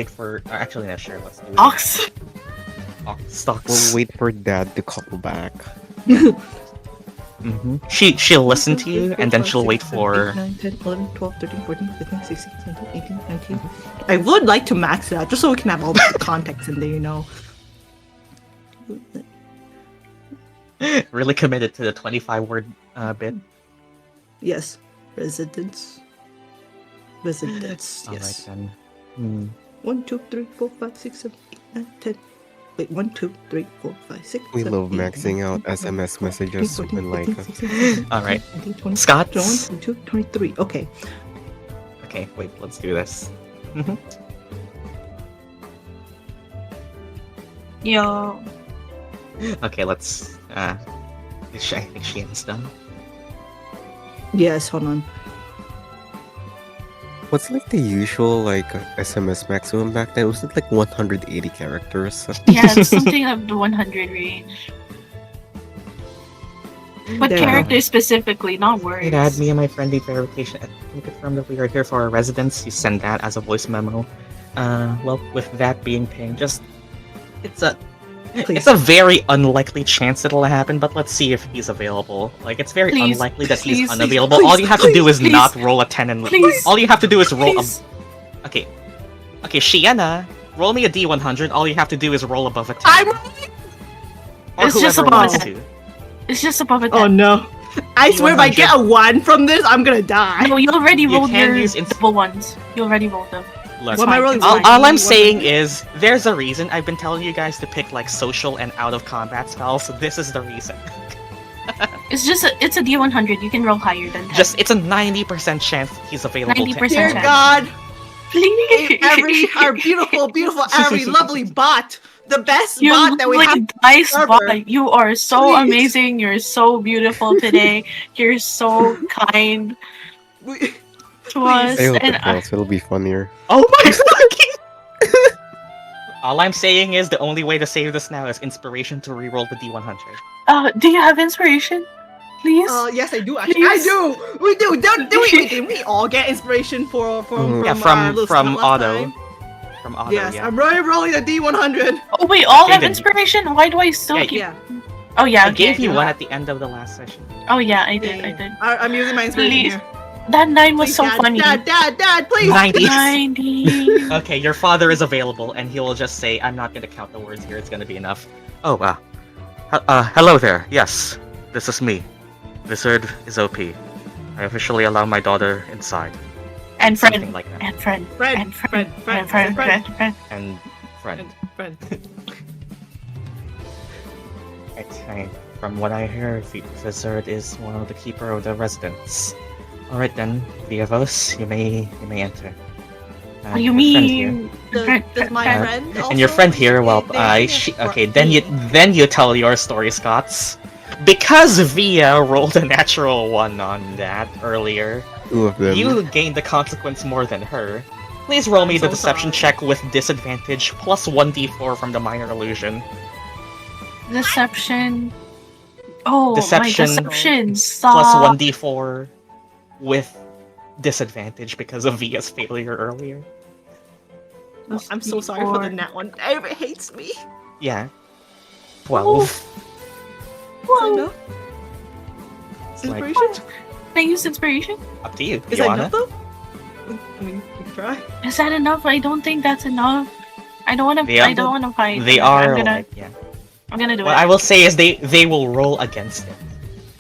for. Actually, no, sure. Let's do it. Ox. Stocks. We'll wait for Dad to call back. She'll listen to you, and then she'll wait for. 9, 10, 11, 12, 13, 14, 15, 16, 17, 18, 19. I would like to max it out just so we can have all the context in there, you know. Really committed to the 25-word bit. Yes. Residence. Yes. Alright then. 1, 2, 3, 4, 5, 6, 7, 8, 9, 10. Wait, 1, 2, 3, 4, 5, 6. We 7, love 8, maxing 9, out 10, SMS 11, 12, messages 13, when 14, like. 15, 16, 17, Alright. 18, 19, 20, Scots? 21, 22, 23. Okay. Okay, wait. Let's do this. Yo. Okay, let's. I think Shiena's done. Yes, hold on. What's like the usual like SMS maximum back then? Was it like 180 characters? Yeah, it's something of the 100 range. But There. characters specifically, not words. Hey Dad, me and my friend need verification. Can you confirm that we are here for our residence? You send that as a voice memo. Well, with that being pinged, just it's a very unlikely chance it'll happen, but let's see if he's available. Like, it's very Please, unlikely that he's please, unavailable. please, All you have to do is please, not roll a 10 and please, all you have to do is roll Please. Okay, Shiena, roll me a D100. All you have to do is roll above a 10. I'm. Or It's just whoever above wants a to. It's just above a 10. Oh no. I swear if I get a 1 from this, I'm gonna die. No, you already You rolled can your use double ones. You already rolled them. Look, What am I fine, rolling? it's all, fine. all I'm saying is, there's a reason I've been telling you guys to pick like social and out of combat spells. So this is the reason. It's a D100. You can roll higher than 10. It's a 90% chance he's available. 90%. Dear chance. God, Please. our beautiful Avery, lovely bot, the best You bot that we have. nice ever. bot. You are so Please. amazing. You're so beautiful today. You're so kind We- to us. I hope And it helps. It'll be funnier. Oh my fucking! All I'm saying is the only way to save this now is inspiration to reroll the D100. do you have inspiration? Please. Yes, I do actually. Please. I do. We do. Didn't we all get inspiration from Yeah, our little from spot last Otto. time? From Otto, Yes, yeah. I'm rolling a D100. Oh wait, all have Jaden. inspiration? Why do I still Yeah, keep... Yeah. Oh yeah, I okay, gave you do one that. at the end of the last session. Oh yeah, I did, I did. I'm using my inspiration Please. here. That 9 was Please, so Dad, funny. Dad, please. 90. 90. Okay, your father is available, and he will just say, I'm not going to count the words here, it's going to be enough. Oh, hello there. Yes, this is me, Wizard Iz'opii. I officially allow my daughter inside. And Something friend. like that. And friend. Friend, And friend, friend. friend, And friend, friend. And friend. friend. Okay. From what I hear, the Wizard is one of the keeper of the residence. Alright then, Viavos, you may enter. What do you your friend here- mean? Does my Uh, friend also? And your friend here, well, okay, then you tell your story, Scots. Because Via rolled a natural 1 on that earlier, 2 of them. you gained the consequence more than her. Please roll me I'm the so deception sorry. check with disadvantage plus 1d4 from the minor illusion. Deception. Oh, Deception my deception Plus sucks. 1d4 with disadvantage because of Via's failure earlier. I'm so sorry for the nat one. Everybody hates me. Yeah. 12. Whoa. It's like, Inspiration? Can I use inspiration? up to you. Is You that wanna? enough though? I mean, we can try. Is that enough? I don't think that's enough. I don't want to. They I are- don't want to fight. They I'm are gonna. like, yeah. I'm gonna do What it. I will say is they will roll against it.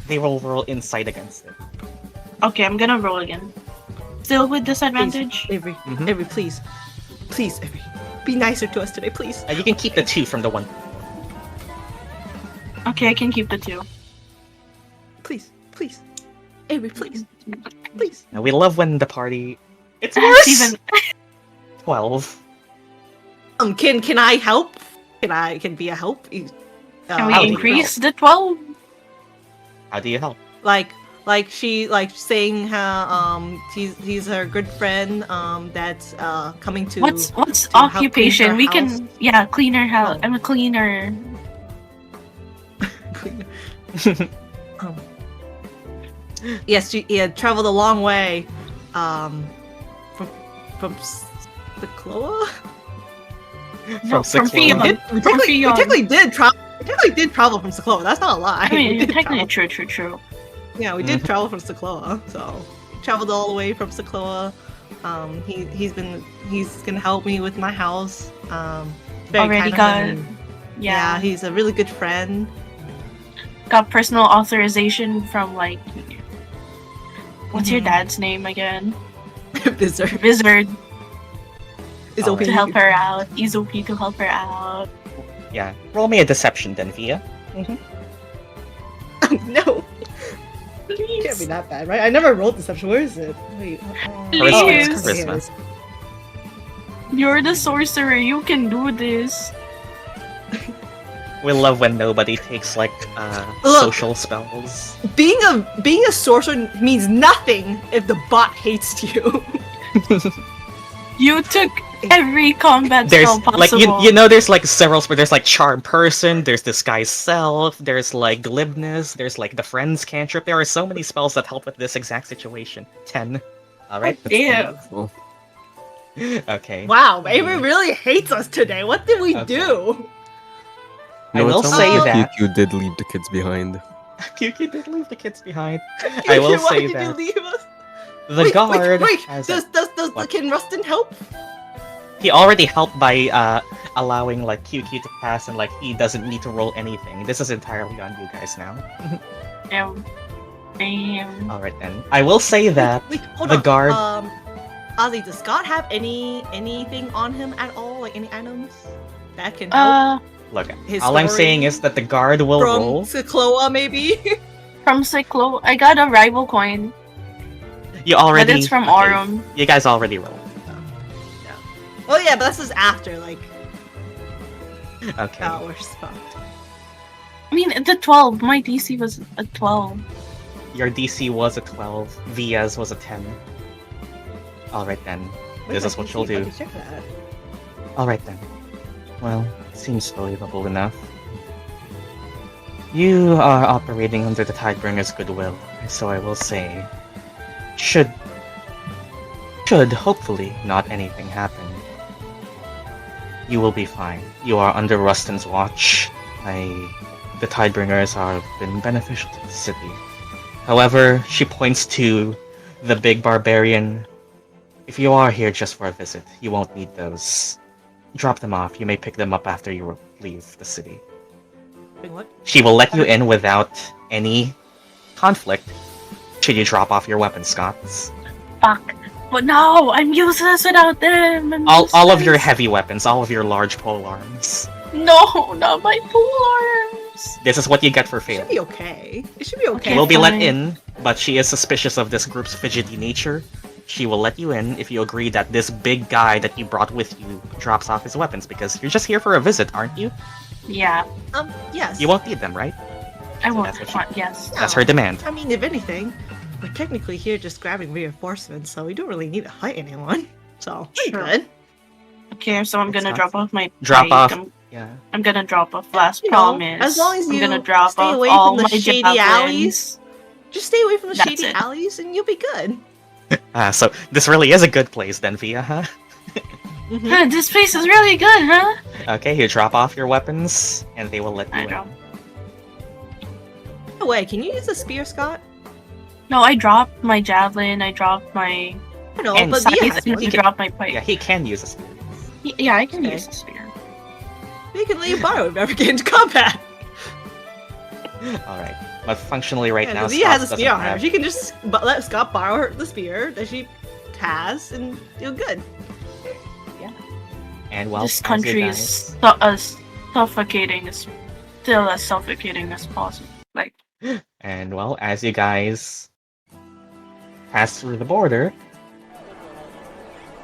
They will roll insight against it. Okay, I'm gonna roll again. Still with disadvantage. Avery, Mhm. Avery, please. Please, Avery. Be nicer to us today, please. You can keep the 2 from the 1. Okay, I can keep the 2. Please, please. Avery, please. Please. Now, we love when the party... It's That's worse! even. 12. Can I help? Can be a help? Can how we do you increase the 12? How do you help? Like she saying how he's her good friend that's coming to What's to help occupation? clean We her can clean her house. Oh. I'm a cleaner. um, yes, she traveled a long way from Sichloa. No, from Sichloa. Feormehām. We From technically did travel from Sichloa. That's not a lie. I We mean, did technically, travel. true. Yeah, we did travel from Sichloa, so traveled all the way from Sichloa. He's gonna help me with my house. Very Already kind of got. him. Yeah, He's a really good friend. got personal authorization from like. What's your Mhm. dad's name again? Wizard. Wizard Is Oh, OP. to help her out. Iz'opii to help her out. Yeah. Roll me a deception then, Via. No, it can't be Please. that bad, right? I never rolled deception. Where is it? Wait. Please. Charisma. You're the sorcerer. You can do this. We love when nobody takes, like, Look. social spells. Being a sorcerer means nothing if the bot hates you. You took every combat There's, spell like, possible. you know, there's, like, several spells. There's, like, Charm Person, there's Disguise Self, there's, like, Glibness, there's, like, the Friends Cantrip. There are so many spells that help with this exact situation. 10. Alright? Yeah. Well, Okay. Wow, Avery really hates us today. What did we Okay. do? I will it's say almost like that. QQ did leave the kids behind. QQ did leave the kids behind. I will Why say did you that. leave us? The Wait, guard wait. has Does What? can Rustin help? he already helped by allowing like QQ to pass, and like he doesn't need to roll anything. This is entirely on you guys now. Damn. All right then. I will say that Wait, hold the on. guard. Ozzy, does Scott have anything on him at all? Like any items that can help? Look, his all I'm story saying is that the guard will From roll. Sichloa, maybe? From Syklos, I got a rival coin. You already. But it's from okay, Aurum. You guys already rolled. Oh yeah, but this is after, like, Okay. our stuff. I mean, the 12. My DC was a 12. Your DC was a 12. Via's was a 10. All right then. This is what you'll do. Check that. All right then. Well, seems believable enough. You are operating under the Tidebringer's goodwill, so I will say, should hopefully not anything happen, you will be fine. You are under Rustin's watch. The Tidebringers have been beneficial to the city. However, she points to the big barbarian. If you are here just for a visit, you won't need those. Drop them off. You may pick them up after you leave the city. What? She will let you in without any conflict. Should you drop off your weapons, Scots? Fuck. But no, I'm useless without them. All of your heavy weapons, all of your large pole arms. No, not my pole arms. This is what you get for It should failing. be okay. It should be okay. You will be let fine. in, but she is suspicious of this group's fidgety nature. She will let you in if you agree that this big guy that you brought with you drops off his weapons, because you're just here for a visit, aren't you? Yeah, Yes. You won't need them, right? I won't. that's what Yes. That's her demand. I mean, if anything, we're technically here just grabbing reinforcements, so we don't really need to fight anyone. So, we're Sure. good. Okay, so I'm gonna It's drop off my Drop bike. off. Yeah. I'm gonna drop off last You know, promise. as long as I'm you gonna drop stay off away all from the my shady javelins. alleys. Just stay away from the That's shady it. alleys and you'll be good. So this really is a good place then, Via, huh? Mhm. Huh, this place is really good, huh? Okay, you drop off your weapons, and they will let you I in. drop. By the way, can you use a spear, Scott? No, I dropped my javelin. I dropped my. I know, And but besides, Via has you one. I can- dropped my pipe. Yeah, he can use a spear. Yeah, I can Okay. use the spear. We can let you borrow it if we ever get into combat. Alright. But functionally right Yeah, now, 'cause Via has a Scots spear doesn't on her. have... She can just let Scott borrow her the spear that she has, and you're good. And well, This as you country guys- is as suffocating as still as suffocating as possible. Like, And well, as you guys pass through the border,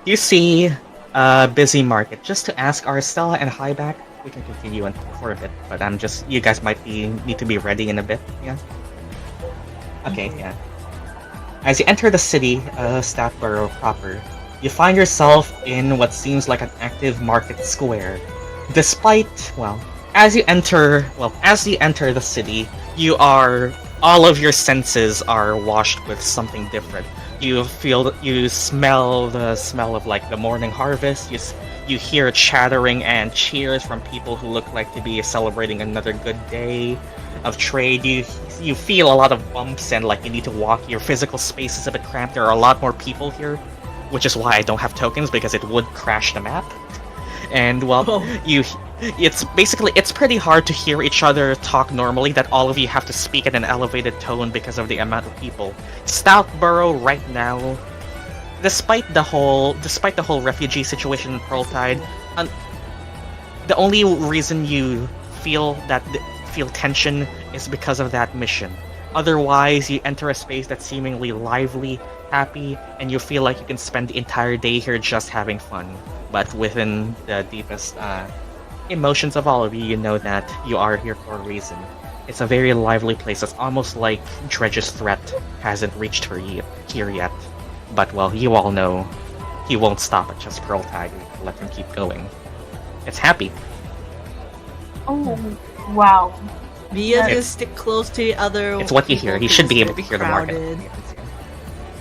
you see a busy market. Just to ask, are Stella and Highback? We can continue for a bit, but you guys might need to be ready in a bit, yeah? Okay, yeah. As you enter the city, Stoutborough proper, you find yourself in what seems like an active market square. Despite, as you enter the city, all of your senses are washed with something different. You smell the smell of like the morning harvest. You hear chattering and cheers from people who look like to be celebrating another good day of trade. You feel a lot of bumps and like you need to walk. Your physical space is a bit cramped. There are a lot more people here, which is why I don't have tokens, because it would crash the map. And it's pretty hard to hear each other talk normally, that all of you have to speak at an elevated tone because of the amount of people. Stoutborough right now, despite the whole refugee situation in Pearltide, the only reason you feel tension is because of that mission. Otherwise, you enter a space that's seemingly lively, happy, and you feel like you can spend the entire day here just having fun. But within the deepest emotions of all of you, you know that you are here for a reason. It's a very lively place. It's almost like Dredge's threat hasn't reached here yet. But you all know he won't stop at just Pearltide. Let him keep going. It's happy. oh, wow. Via's gonna It's- stick close to the other. It's what you hear. people He 'cause should it's be able gonna to hear the market. crowded.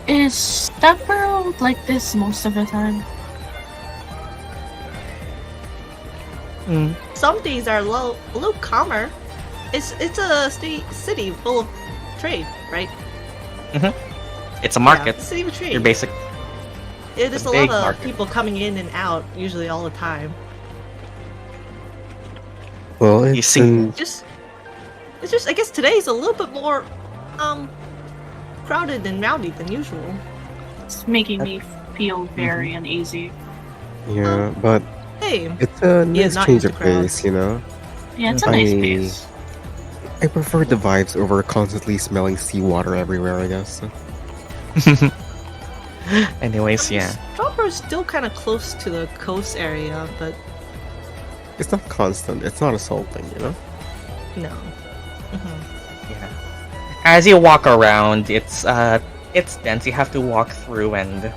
Is Stoutborough like this most of the time? Some days are a little calmer. It's a city full of trade, right? It's a market. Yeah, city of trade. Your basic. Yeah, there's a a big lot of market. people coming in and out, usually all the time. Well, You it's see- It's just I guess today's a little bit more crowded and rowdy than usual. It's making me feel very uneasy. yeah, but Hey, it's a nice not change used of to crowds. pace, you know. Yeah, it's a nice I- place. I prefer the vibes over constantly smelling seawater everywhere, I guess. Anyways, yeah. Stoutborough's still kind of close to the coast area, but It's not constant. It's not assaulting, you know. no. Mhm. Yeah. As you walk around, it's dense. You have to walk through and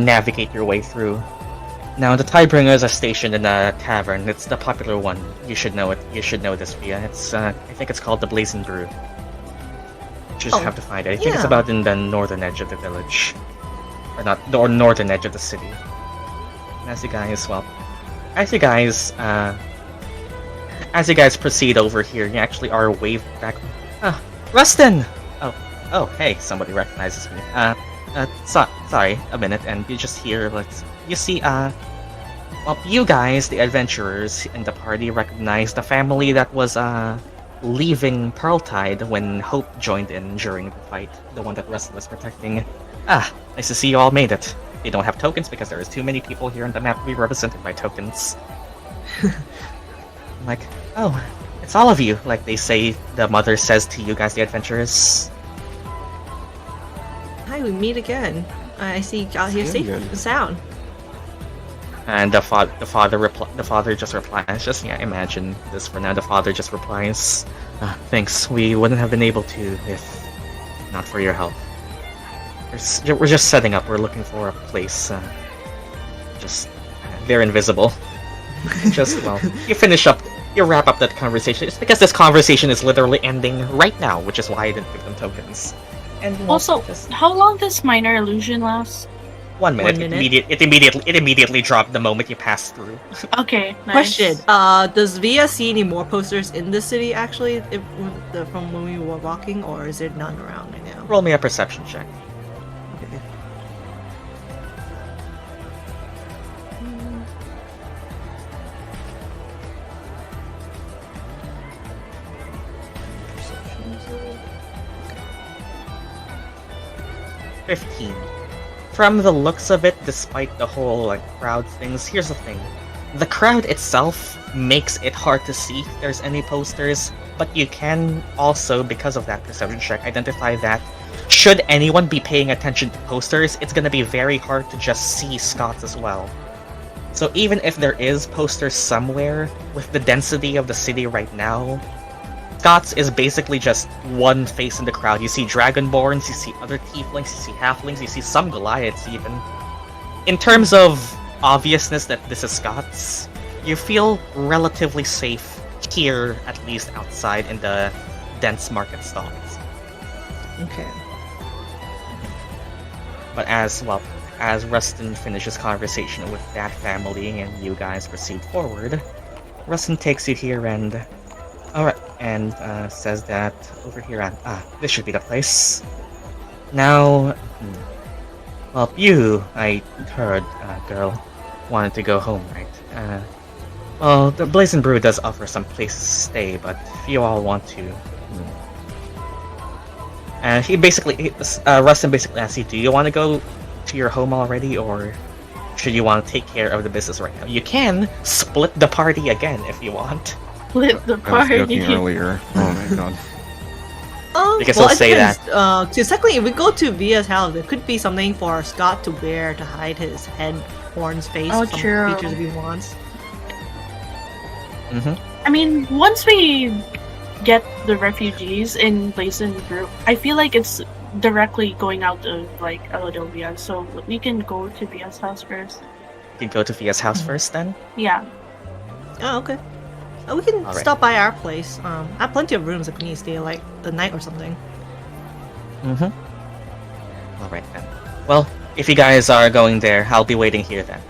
navigate your way through. Now the Tidebringers are stationed in a tavern. It's the popular one. You should know it. You should know this, Via. It's I think it's called the Blazing Brew. You just have to find it. I think it's about in the northern edge of the village, or not, or northern edge of the city. And as you guys proceed over here, you actually are waved back. Rustin! Oh, hey, somebody recognizes me. Sorry, a minute, and you just hear, you see, well, you guys, the adventurers in the party, recognize the family that was, leaving Pearltide when Hope joined in during the fight, the one that Rustin was protecting. Nice to see you all made it. They don't have tokens because there is too many people here on the map to be represented by tokens. I'm like, oh, it's all of you, like they say, the mother says to you guys, the adventurers. Hi, we meet again. I see you got here safe and sound. And the father just replies, imagine this for now. The father just replies, thanks, we wouldn't have been able to if not for your help. We're just setting up, we're looking for a place, they're invisible. You wrap up that conversation. It's because this conversation is literally ending right now, which is why I didn't give them tokens. And also, how long does minor illusion last? 1 minute. 1 minute. It immediately dropped the moment you pass through. Okay, nice. Question: does Via see any more posters in the city actually, from when we were walking, or is there none around right now? Roll me a perception check. Okay. Perception. 15. From the looks of it, despite the whole crowd things, here's the thing. The crowd itself makes it hard to see if there's any posters, but you can also, because of that perception check, identify that should anyone be paying attention to posters, it's gonna be very hard to just see Scots as well. So even if there is posters somewhere, with the density of the city right now, Scots is basically just one face in the crowd. You see Dragonborns, you see other Tieflings, you see Halflings, you see some Goliaths even. In terms of obviousness that this is Scots, you feel relatively safe here, at least outside in the dense market stalls. Okay. But as Rustin finishes conversation with that family and you guys proceed forward, Rustin takes you here and says that over here this should be the place. Now, well, you, I heard, girl, wanted to go home, right? Well, the Blazing Brew does offer some places to stay, but if you all want to... Rustin basically asks you, do you want to go to your home already, or should you want to take care of the business right now? You can split the party again if you want. Split the I was joking party. earlier. Oh my god. Because he'll say that. Because technically, if we go to Via's house, there could be something for Scott to wear to hide his head, horns, face, Oh, some true. features if he wants. I mean, once we get the refugees in Blazing Group, I feel like it's directly going out of Eladovia, so we can go to Via's house first. You can go to Via's house first then? Yeah. Oh, okay. We can Alright. stop by our place. I have plenty of rooms if we need to stay the night or something. Alright then. Well, if you guys are going there, I'll be waiting here then.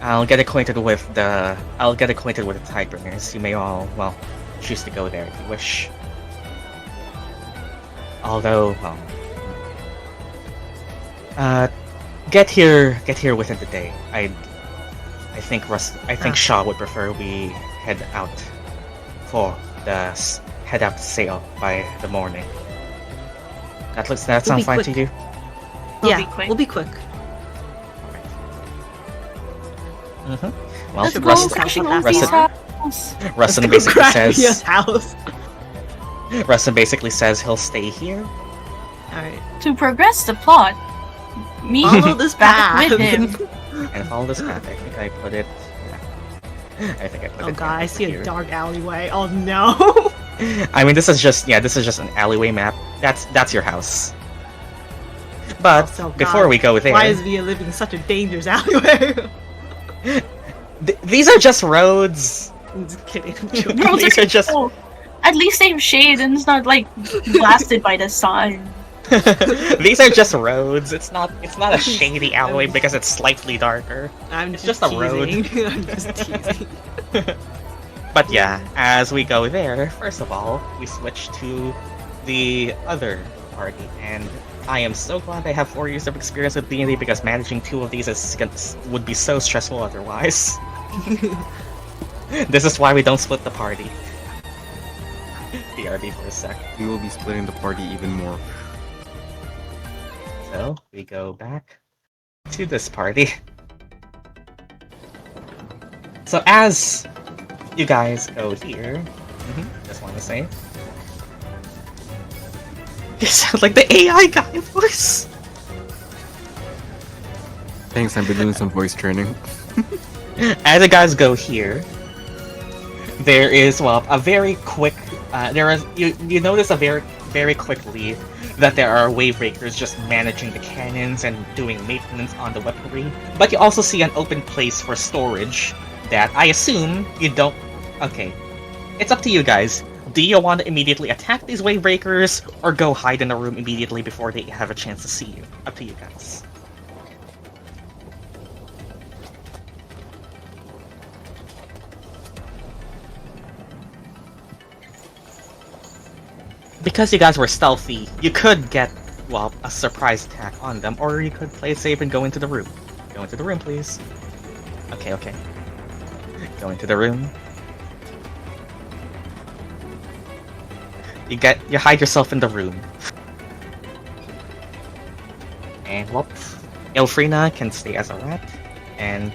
I'll get acquainted with the Tidebringers. You may all, well, choose to go there if you wish. Although, well, get here within the day. I think Shaw would prefer we head out to sail by the morning. That sound be fine quick. to you? We'll be quick. We'll be quick. Well, Let's go Rustin- crashing Rustin- Luffy's Rustin- house. Rustin Let's go basically crash says Via's house. Rustin basically says he'll stay here. Alright. To progress the plot, me Follow this back path. with him. And follow this path. I think I put it. Yeah. I think I put it. Oh god, I see here. a dark alleyway. Oh no. I mean, this is just an alleyway map. That's your house. But Oh, God. before we go there, Why is Via living in such a dangerous alleyway? These are just roads. I'm just kidding. These are just. Oh, at least they have shade and it's not like blasted by the sun. These are just roads. It's not a shady alleyway because it's slightly darker. It's just a road. I'm just teasing. But yeah, as we go there, first of all, we switch to the other party, and I am so glad I have 4 years of experience with D&D because managing 2 of these would be so stressful otherwise. This is why we don't split the party. BRB for a sec. We will be splitting the party even more. So, we go back to this party. So as you guys go here, just want to say, you sound like the AI guy voice. Thanks, I've been doing some voice training. As you guys go here, there is a very quick. You notice a very quickly that there are wave breakers just managing the cannons and doing maintenance on the weaponry. But you also see an open place for storage that I assume you don't. Okay, it's up to you guys. Do you want to immediately attack these wave breakers or go hide in a room immediately before they have a chance to see you? Up to you guys. Because you guys were stealthy, you could get, a surprise attack on them, or you could play it safe and go into the room. Go into the room, please. Okay. Go into the room. You hide yourself in the room. And, Ilphriina can stay as a rat, and,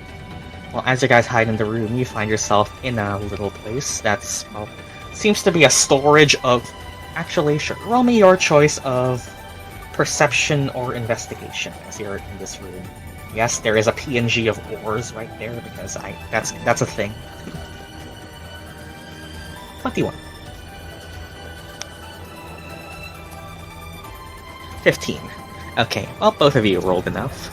as you guys hide in the room, you find yourself in a little place that's, seems to be a storage of. Actually, sure. Roll me your choice of perception or investigation as you're in this room. Yes, there is a PNG of ores right there because that's a thing. 21. 15. Okay, both of you rolled enough.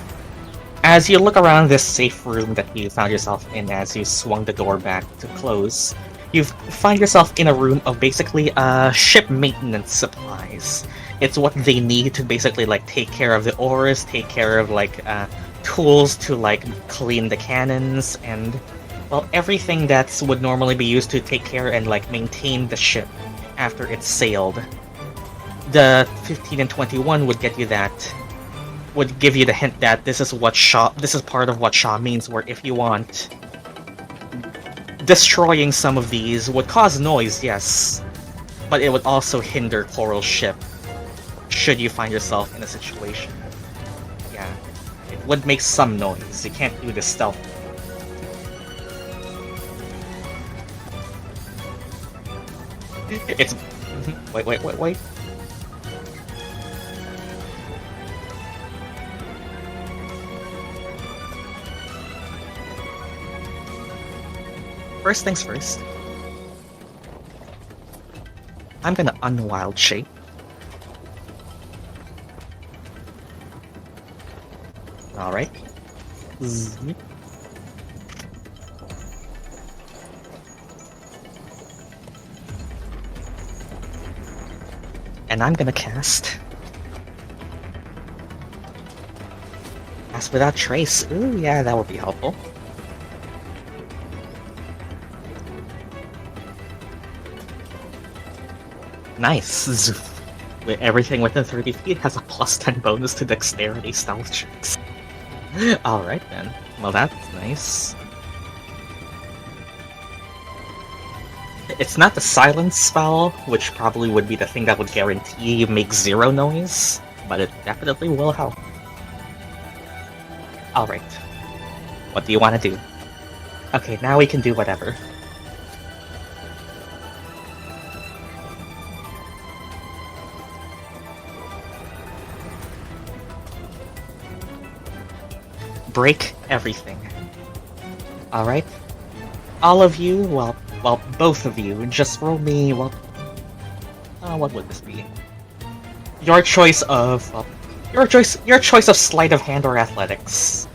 As you look around this safe room that you found yourself in as you swung the door back to close, you find yourself in a room of basically ship maintenance supplies. It's what they need to basically take care of the ores, take care of tools to clean the cannons, and everything that would normally be used to take care and maintain the ship after it's sailed. The 15 and 21 would get you that. Would give you the hint that this is part of what Shaw means, where if you want. Destroying some of these would cause noise, yes, but it would also hinder Coral's ship, should you find yourself in a situation. Yeah, it would make some noise. You can't do this stealth. It's... Wait. First things first, I'm gonna unwild shape. Alright. And I'm gonna cast Without Trace. Ooh, yeah, that would be helpful. Nice. Everything within 30 feet has a +10 bonus to dexterity stealth checks. Alright then. Well, that's nice. It's not the silence spell, which probably would be the thing that would guarantee you make 0 noise, but it definitely will help. Alright. What do you want to do? Okay, now we can do whatever. Break everything. Alright? All of you, well, both of you, just roll me, what would this be? Your choice of, your choice of sleight of hand or athletics.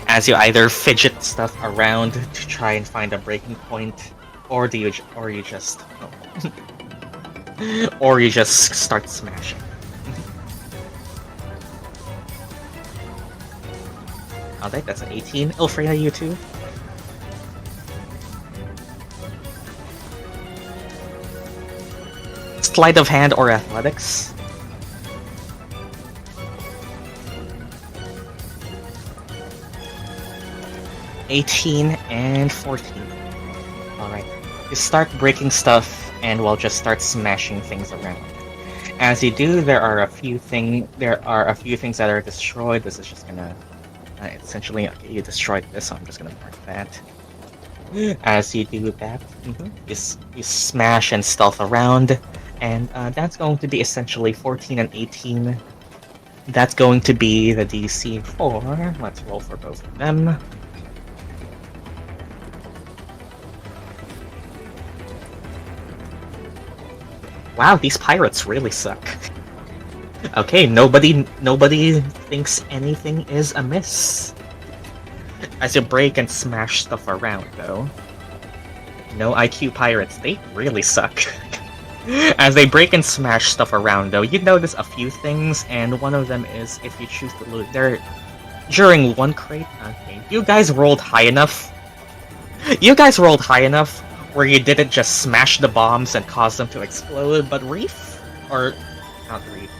As you either fidget stuff around to try and find a breaking point, or you just or you just start smashing. Alright, that's an 18. Ilphriina, you too. Sleight of hand or athletics. (18) and 14. Alright. You start breaking stuff and we'll just start smashing things around. As you do, there are a few things that are destroyed. This is just gonna essentially, okay, you destroyed this, so I'm just gonna mark that. As you do that, you smash and stealth around, and that's going to be essentially 14 and 18. That's going to be the DC for. Let's roll for both of them. Wow, these pirates really suck. Okay, nobody thinks anything is amiss. As you break and smash stuff around, though. No IQ pirates, they really suck. As they break and smash stuff around, though, you notice a few things, and one of them is if you choose to loot. During one crate, okay, you guys rolled high enough. You guys rolled high enough where you didn't just smash the bombs and cause them to explode, but Reef, or not Reef.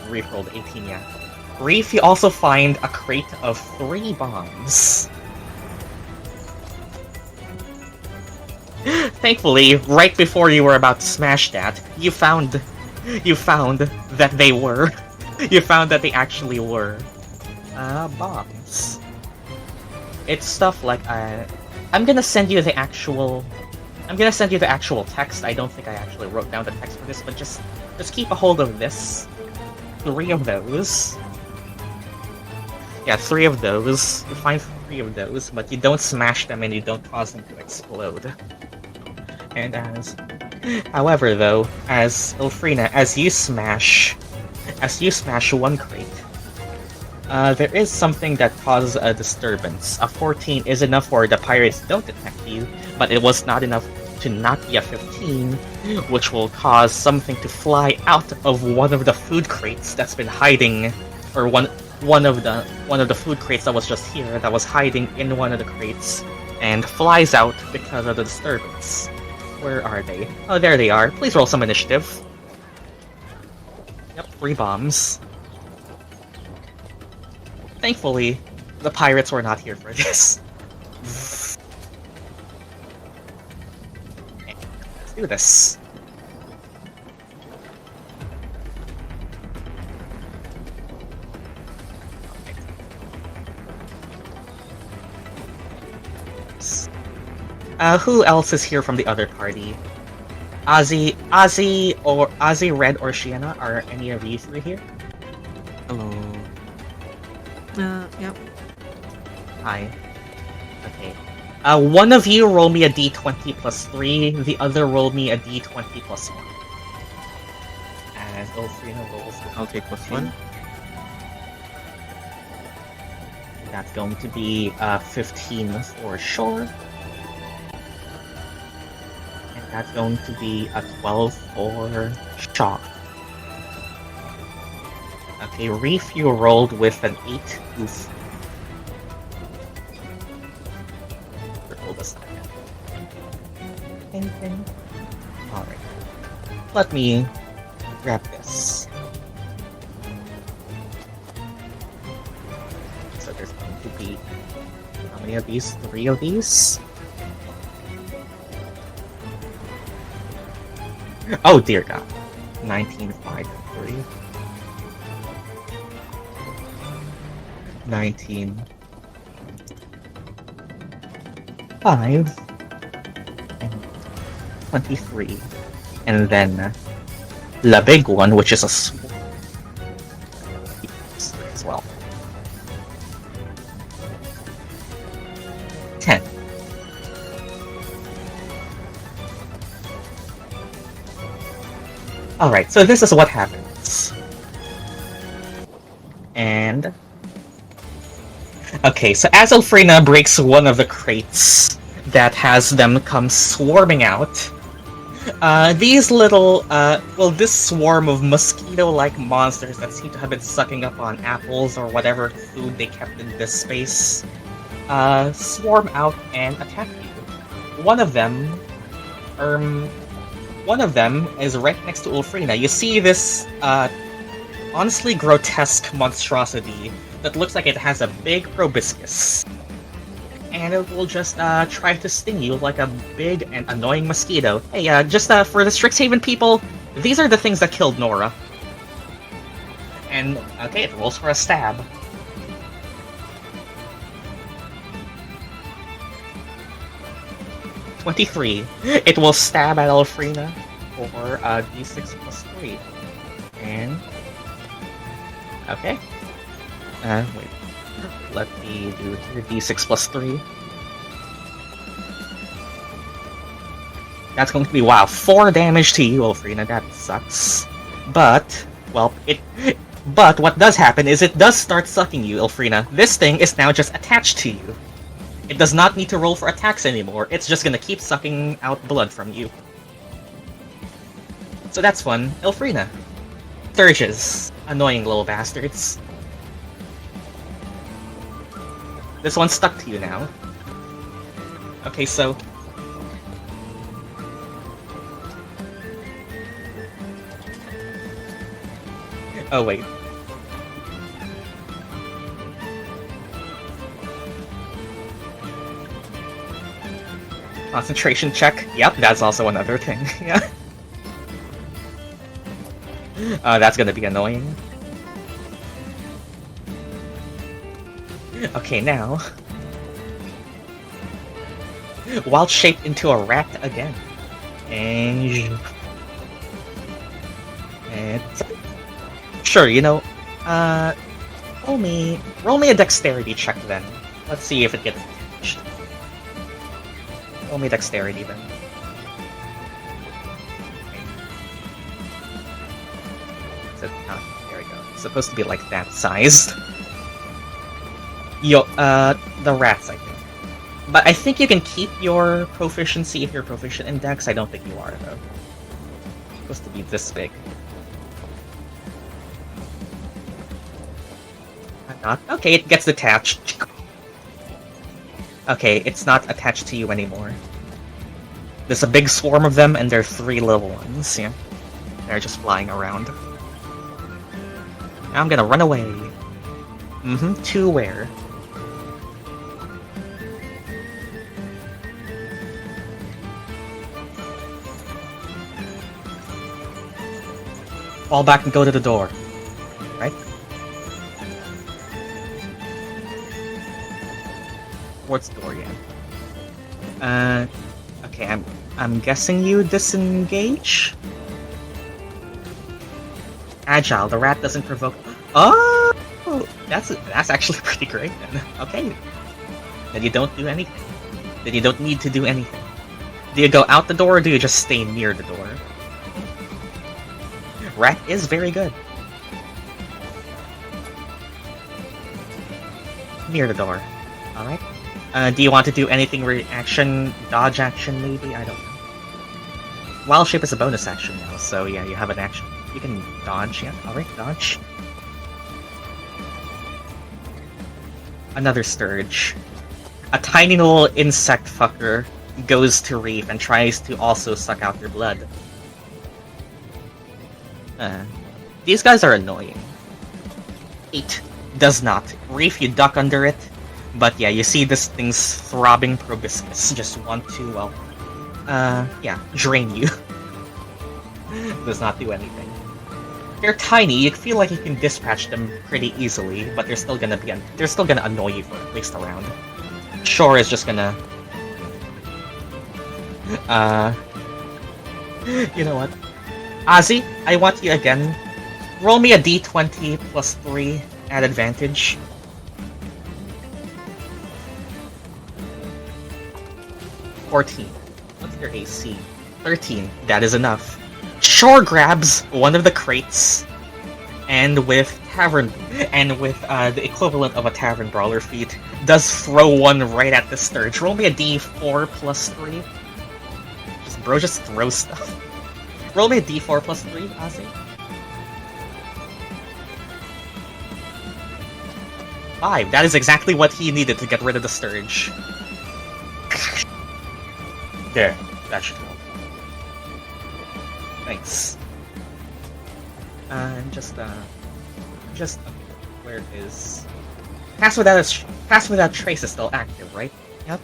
Reef rolled 18, yeah. Reef, you also find a crate of 3 bombs. Thankfully, right before you were about to smash that, you found that they were. You found that they actually were bombs. It's stuff like I'm gonna send you the actual text. I don't think I actually wrote down the text for this, but just keep a hold of this. 3 of those. Yeah, 3 of those. You find 3 of those, but you don't smash them and you don't cause them to explode. And however, though, as Ilphriina, as you smash one crate, there is something that causes a disturbance. A 14 is enough for the pirates don't detect you, but it was not enough to not be a 15, which will cause something to fly out of one of the food crates that's been hiding, or one of the food crates that was just here, that was hiding in one of the crates, and flies out because of the disturbance. Where are they? Oh, there they are. Please roll some initiative. Yep, 3 bombs. Thankfully, the pirates were not here for this. Okay, let's do this. Who else is here from the other party? Azii, Red, or Shiena? Are any of you 3 here? Hello. Yep. Hi. Okay. One of you roll me a d20 plus 3, the other roll me a d20 plus 1. As Ilphriina rolls the I'll take plus 1. That's going to be 15 for sure. And that's going to be a 12 for shock. Okay, Reef, you rolled with an 8. Oof. Hold a second. Alright. Let me grab this. So there's going to be how many of these? 3 of these? Oh dear God. 19, 5, 3. 19, 5, and 23, and then the big one, which is a sword as well. 10. Alright, so this is what happens. And Okay, so as Ilphriina breaks one of the crates that has them come swarming out, these little, this swarm of mosquito-like monsters that seem to have been sucking up on apples or whatever food they kept in this space, swarm out and attack you. One of them is right next to Ilphriina. You see this, honestly grotesque monstrosity that looks like it has a big proboscis. And it will just try to sting you like a big and annoying mosquito. Hey, just for the Strixhaven people, these are the things that killed Nora. And, okay, it rolls for a stab. $23. It will stab at Ilphriina for d6 plus 3. And... okay. Wait. Let me do d6 plus 3. That's going to be, wow, 4 damage to you, Ilphriina. That sucks. But, well, but what does happen is it does start sucking you, Ilphriina. This thing is now just attached to you. It does not need to roll for attacks anymore. It's just gonna keep sucking out blood from you. So that's fun. Ilphriina. Surges. Annoying little bastards. This one's stuck to you now. Okay, so... oh, wait. Concentration check. Yep, that's also another thing. Yeah. That's gonna be annoying. Okay, now... wild shaped into a rat again. And... sure, you know, roll me a dexterity check then. Let's see if it gets attached. Roll me dexterity then. Is it not? There we go. It's supposed to be like that sized. Yo, the rats, I think. But I think you can keep your proficiency if you're proficient in dex. I don't think you are, though. It's supposed to be this big. Not. Okay, it gets detached. Okay, it's not attached to you anymore. There's a big swarm of them, and there are 3 little ones. Yeah, they're just flying around. Now I'm gonna run away. To where? Fall back and go to the door. Right? Towards the door, yeah. Okay, I'm guessing you disengage? Agile, the rat doesn't provoke... oh! That's actually pretty great then. Okay. Then you don't do anything. Then you don't need to do anything. Do you go out the door or do you just stay near the door? Rat is very good. Near the door. Alright. Do you want to do anything reaction, dodge action maybe? I don't know. Wild Shape is a bonus action now, so yeah, you have an action. You can dodge, yeah. Alright, dodge. Another Sturge. A tiny little insect fucker goes to Reef and tries to also suck out your blood. These guys are annoying. 8 does not. Reef, you duck under it. But yeah, you see this thing's throbbing proboscis just want to, well, yeah, drain you. Does not do anything. They're tiny, you feel like you can dispatch them pretty easily, but they're still gonna annoy you for at least a round. Shore is just gonna... you know what? Azii, I want you again. Roll me a d20 plus 3 at advantage. $14. What's your AC? 13. That is enough. Shore grabs one of the crates and with the equivalent of a tavern brawler feat, does throw one right at the Sturge. Roll me a d4 plus 3. Just throw stuff. Roll me a d4 plus 3, Azii. 5. That is exactly what he needed to get rid of the Sturge. There. That should help. Thanks. Where is... Pass Without Trace is still active, right? Yep.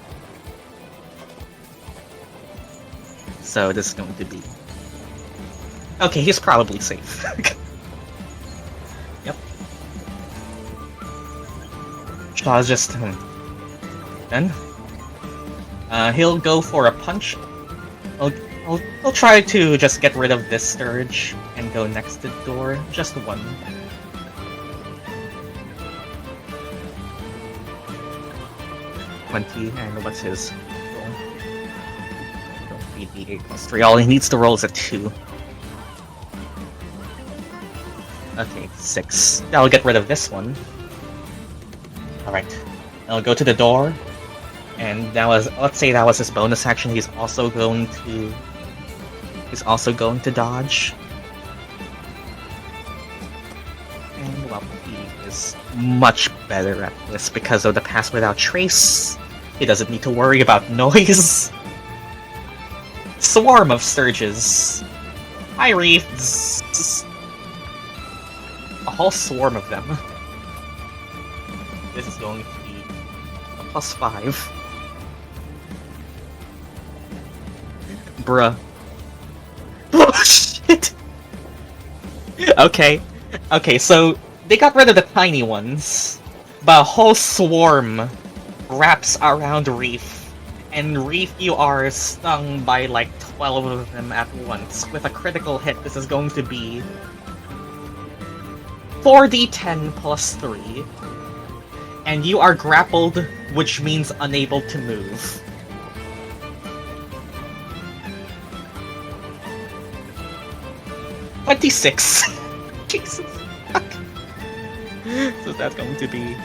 So this is going to be... Okay, he's probably safe. Yep. Shaw's just... Then... he'll go for a punch. He'll try to just get rid of this Sturge and go next to the door. Just one. And what's his roll? Don't beat the 8 plus 3. All he needs to roll is a 2. Okay, 6. That'll get rid of this one. Alright. I'll go to the door. And that was, let's say that was his bonus action. He's also going to dodge. And well, he is much better at this because of the Pass Without Trace. He doesn't need to worry about noise. Swarm of Sturges. Hi, Reef. A whole swarm of them. This is going to be a plus 5. Bruh. Oh, shit! Okay, so they got rid of the tiny ones, but a whole swarm wraps around Reef, and Reef, you are stung by like 12 of them at once. With a critical hit, this is going to be 4d10 plus 3, and you are grappled, which means unable to move. $26. Jesus fuck. So that's going to be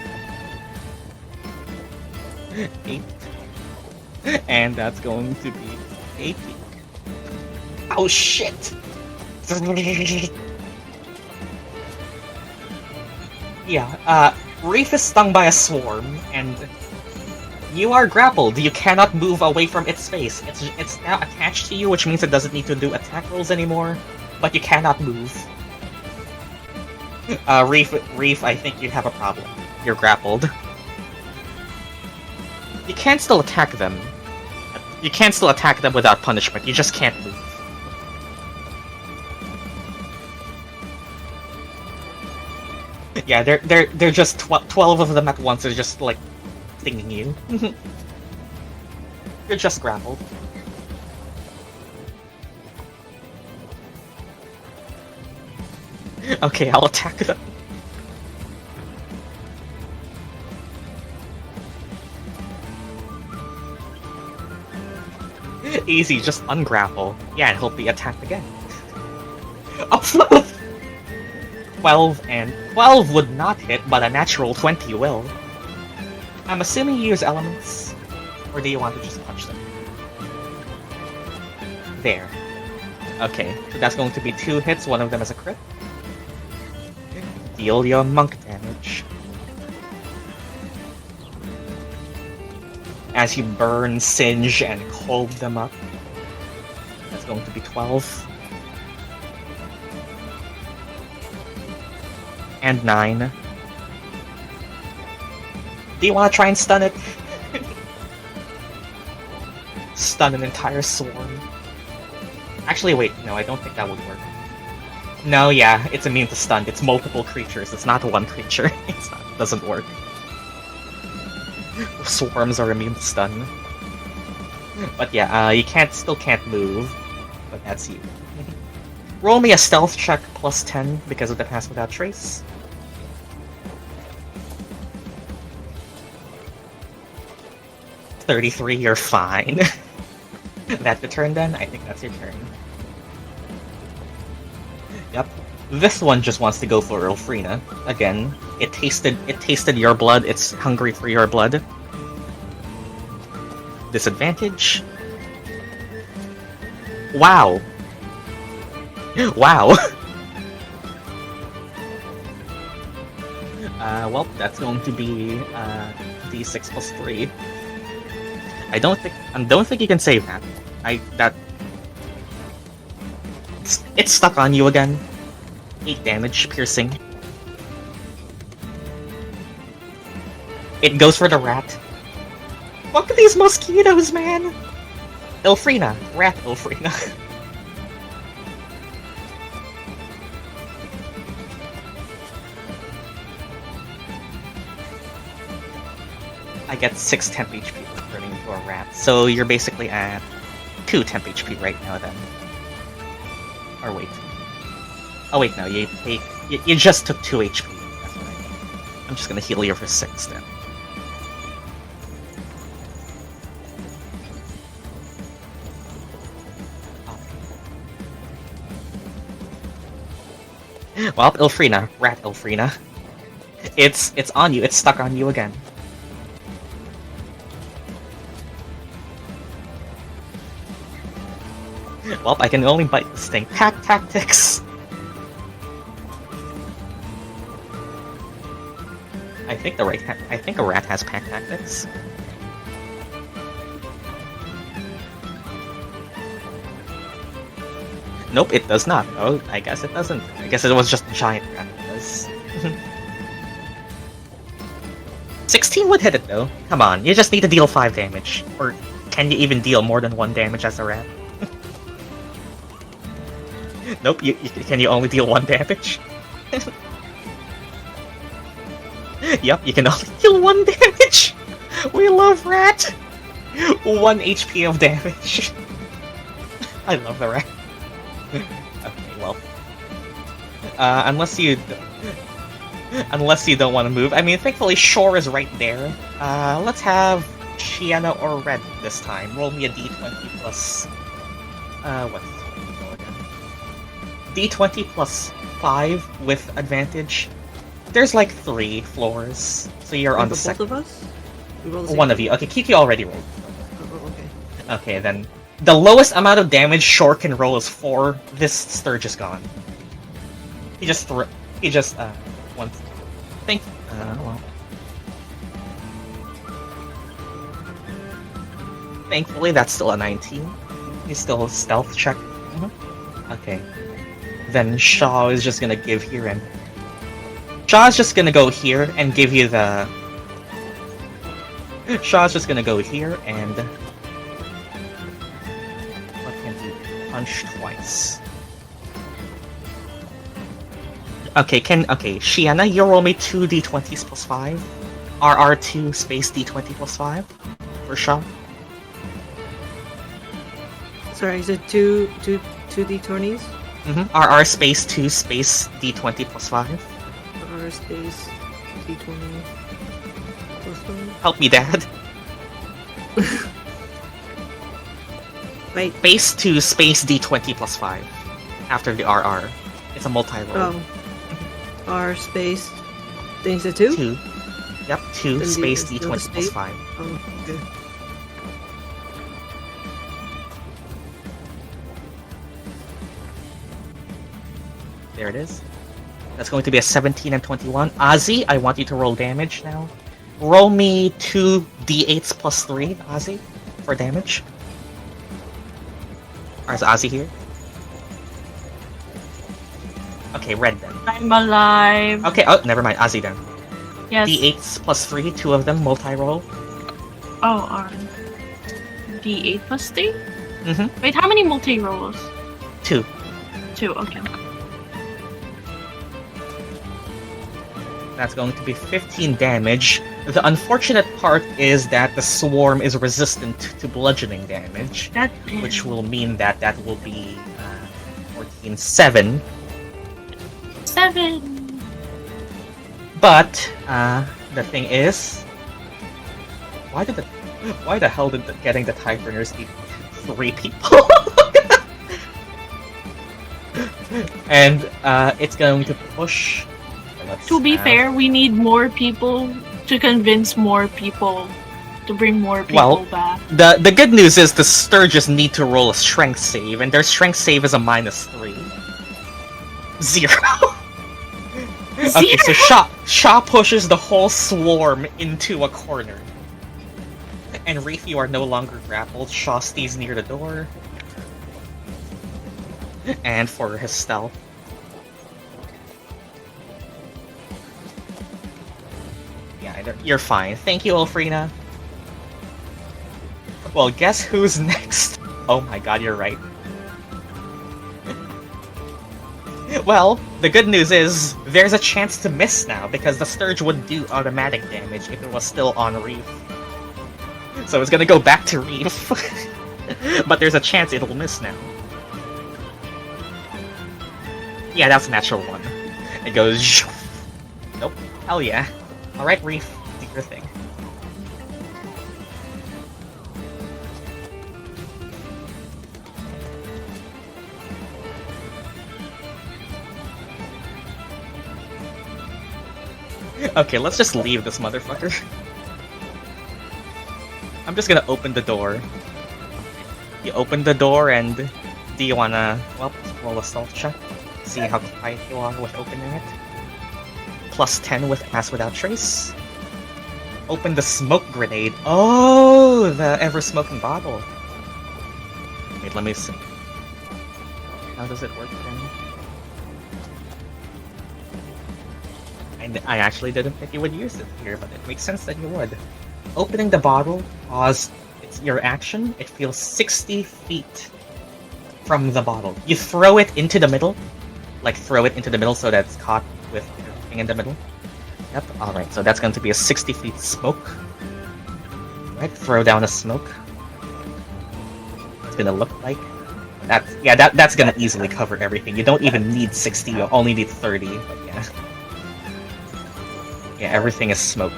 8. And that's going to be 18. Oh shit! Yeah, Reef is stung by a swarm, and you are grappled. You cannot move away from its face. It's now attached to you, which means it doesn't need to do attack rolls anymore. But you cannot move. Reef, I think you have a problem. You're grappled. You can still attack them. You can still attack them without punishment. You just can't move. Yeah, they're just 12 of them at once. They're just like stinging you. You're just grappled. Okay, I'll attack them. Easy, just ungrapple. Yeah, and he'll be attacked again. 12 and 12 would not hit, but a natural 20 will. I'm assuming you use elements, or do you want to just punch them? There. Okay, so that's going to be 2 hits, one of them is a crit. Deal your monk damage. As you burn, singe, and cold them up. That's going to be 12. And 9. Do you want to try and stun it? Stun an entire swarm. Actually, wait, no, I don't think that would work. No, yeah, it's immune to stun. It's multiple creatures. It's not one creature. It doesn't work. Swarms are immune to stun. But yeah, you still can't move. But that's you. Roll me a stealth check plus 10 because of the Pass Without Trace. $33, you're fine. That's the turn then? I think that's your turn. Yep. This one just wants to go for Ilphriina. Again, it tasted your blood, it's hungry for your blood. Disadvantage. Wow. Wow. Well, that's going to be d6 plus 3. I don't think you can save that. It's stuck on you again. 8 damage, piercing. It goes for the rat. Look at these mosquitoes, man! Ilphriina. Rat Ilphriina. I get 6 temp HP for turning into a rat. So you're basically at 2 temp HP right now then. Or wait. Oh wait, no, you just took 2 HP. That's right. I'm just gonna heal you for 6 then. Well, Ilphriina, rat Ilphriina. It's on you, it's stuck on you again. Well, I can only bite this thing. Pack tactics! I think a rat has pack tactics. Nope, it does not. Oh, I guess it doesn't. I guess it was just a giant rat. 16 would hit it though. Come on, you just need to deal 5 damage. Or can you even deal more than 1 damage as a rat? Nope, can you only deal 1 damage? Yep, you can only deal 1 damage! We love rat! 1 HP of damage. I love the rat. Okay, well. Unless you don't want to move. I mean, thankfully Shore is right there. Let's have Shiena or Red this time. Roll me a d20 plus... what's it again? D20 plus 5 with advantage. There's like 3 floors, so you're on the second. Both of us? One of you. Okay, Kiki already rolled. Oh, okay. Okay, then. The lowest amount of damage Shore can roll is 4. This Sturge is gone. He just wants... well. Thankfully, that's still a 19. He's still a stealth check. Okay. Then Shaw is just gonna give here and... Shaw's just gonna go here and give you the... Shaw's just gonna go here and... What can he do? Punch twice. Okay, Shiena, you roll me 2 d20s plus 5. RR2 space d20 plus 5 for Shaw. Sorry, is it two d20s? RR space 2 space d20 plus 5. RR space d20 plus 5. Help me, Dad. Wait. Space 2 space d20 plus 5 after the RR. It's a multi-roll. Oh. R space. Then is it 2? 2. Yep, 2 Then space the d20 space? plus 5. Oh, okay. There it is. That's going to be a 17 and 21. Azii, I want you to roll damage now. Roll me 2 d8s plus 3, Azii, for damage. Or is Azii here? Okay, Red then. I'm alive. Okay, oh, never mind. Azii then. Yes. D8s plus 3, 2 of them, multi-roll. Oh, Aurum. D8 plus 3? Mm-hmm. Wait, how many multi-rolls? 2. 2, okay. That's going to be 15 damage. The unfortunate part is that the swarm is resistant to bludgeoning damage, which will mean that will be 14, 7. 7! But, the thing is... Why the hell did getting the Tideburners need 3 people? And it's going to push. To be fair, we need more people to convince more people to bring more people back. The good news is the Sturges need to roll a strength save, and their strength save is a -3. 0. Okay, so Shaw pushes the whole swarm into a corner. And Reef, you are no longer grappled. Shaw stays near the door. And for his stealth. Yeah, you're fine. Thank you, Ilphriina. Well, guess who's next? Oh my god, you're right. Well, the good news is, there's a chance to miss now, because the Sturge would do automatic damage if it was still on Reef. So it's gonna go back to Reef. But there's a chance it'll miss now. Yeah, that's a natural one. It goes... Nope. Hell yeah. Alright, Reef, do your thing. Okay, let's just leave this motherfucker. I'm just gonna open the door. You open the door and... Do you wanna... Well, roll a stealth check. See how quiet you are with opening it. +10 with Pass Without Trace. Open the smoke grenade. Oh, the ever-smoking bottle. Wait, let me see. How does it work then? I actually didn't think you would use it here, but it makes sense that you would. Opening the bottle, pause. It's your action. It feels 60 feet from the bottle. You throw it into the middle. Like, throw it into the middle so that it's caught with everything in the middle. Yep, alright, so that's going to be a 60 feet smoke. Right, throw down a smoke. It's gonna look like... That's gonna easily cover everything. You don't even need 60, you only need 30, but yeah. Yeah, everything is smoke.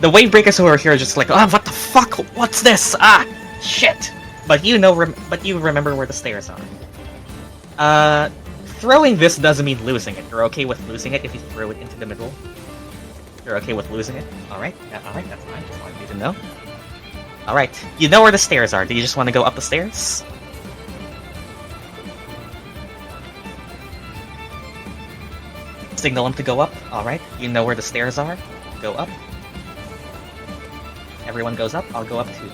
The Wavebreakers who are here are just like, what the fuck? What's this? Shit! But you remember where the stairs are. Throwing this doesn't mean losing it. You're okay with losing it if you throw it into the middle? You're okay with losing it? Alright, alright, that's fine. Just wanted you to know. Alright, you know where the stairs are. Do you just want to go up the stairs? Signal him to go up. Alright, you know where the stairs are. Go up. Everyone goes up. I'll go up too.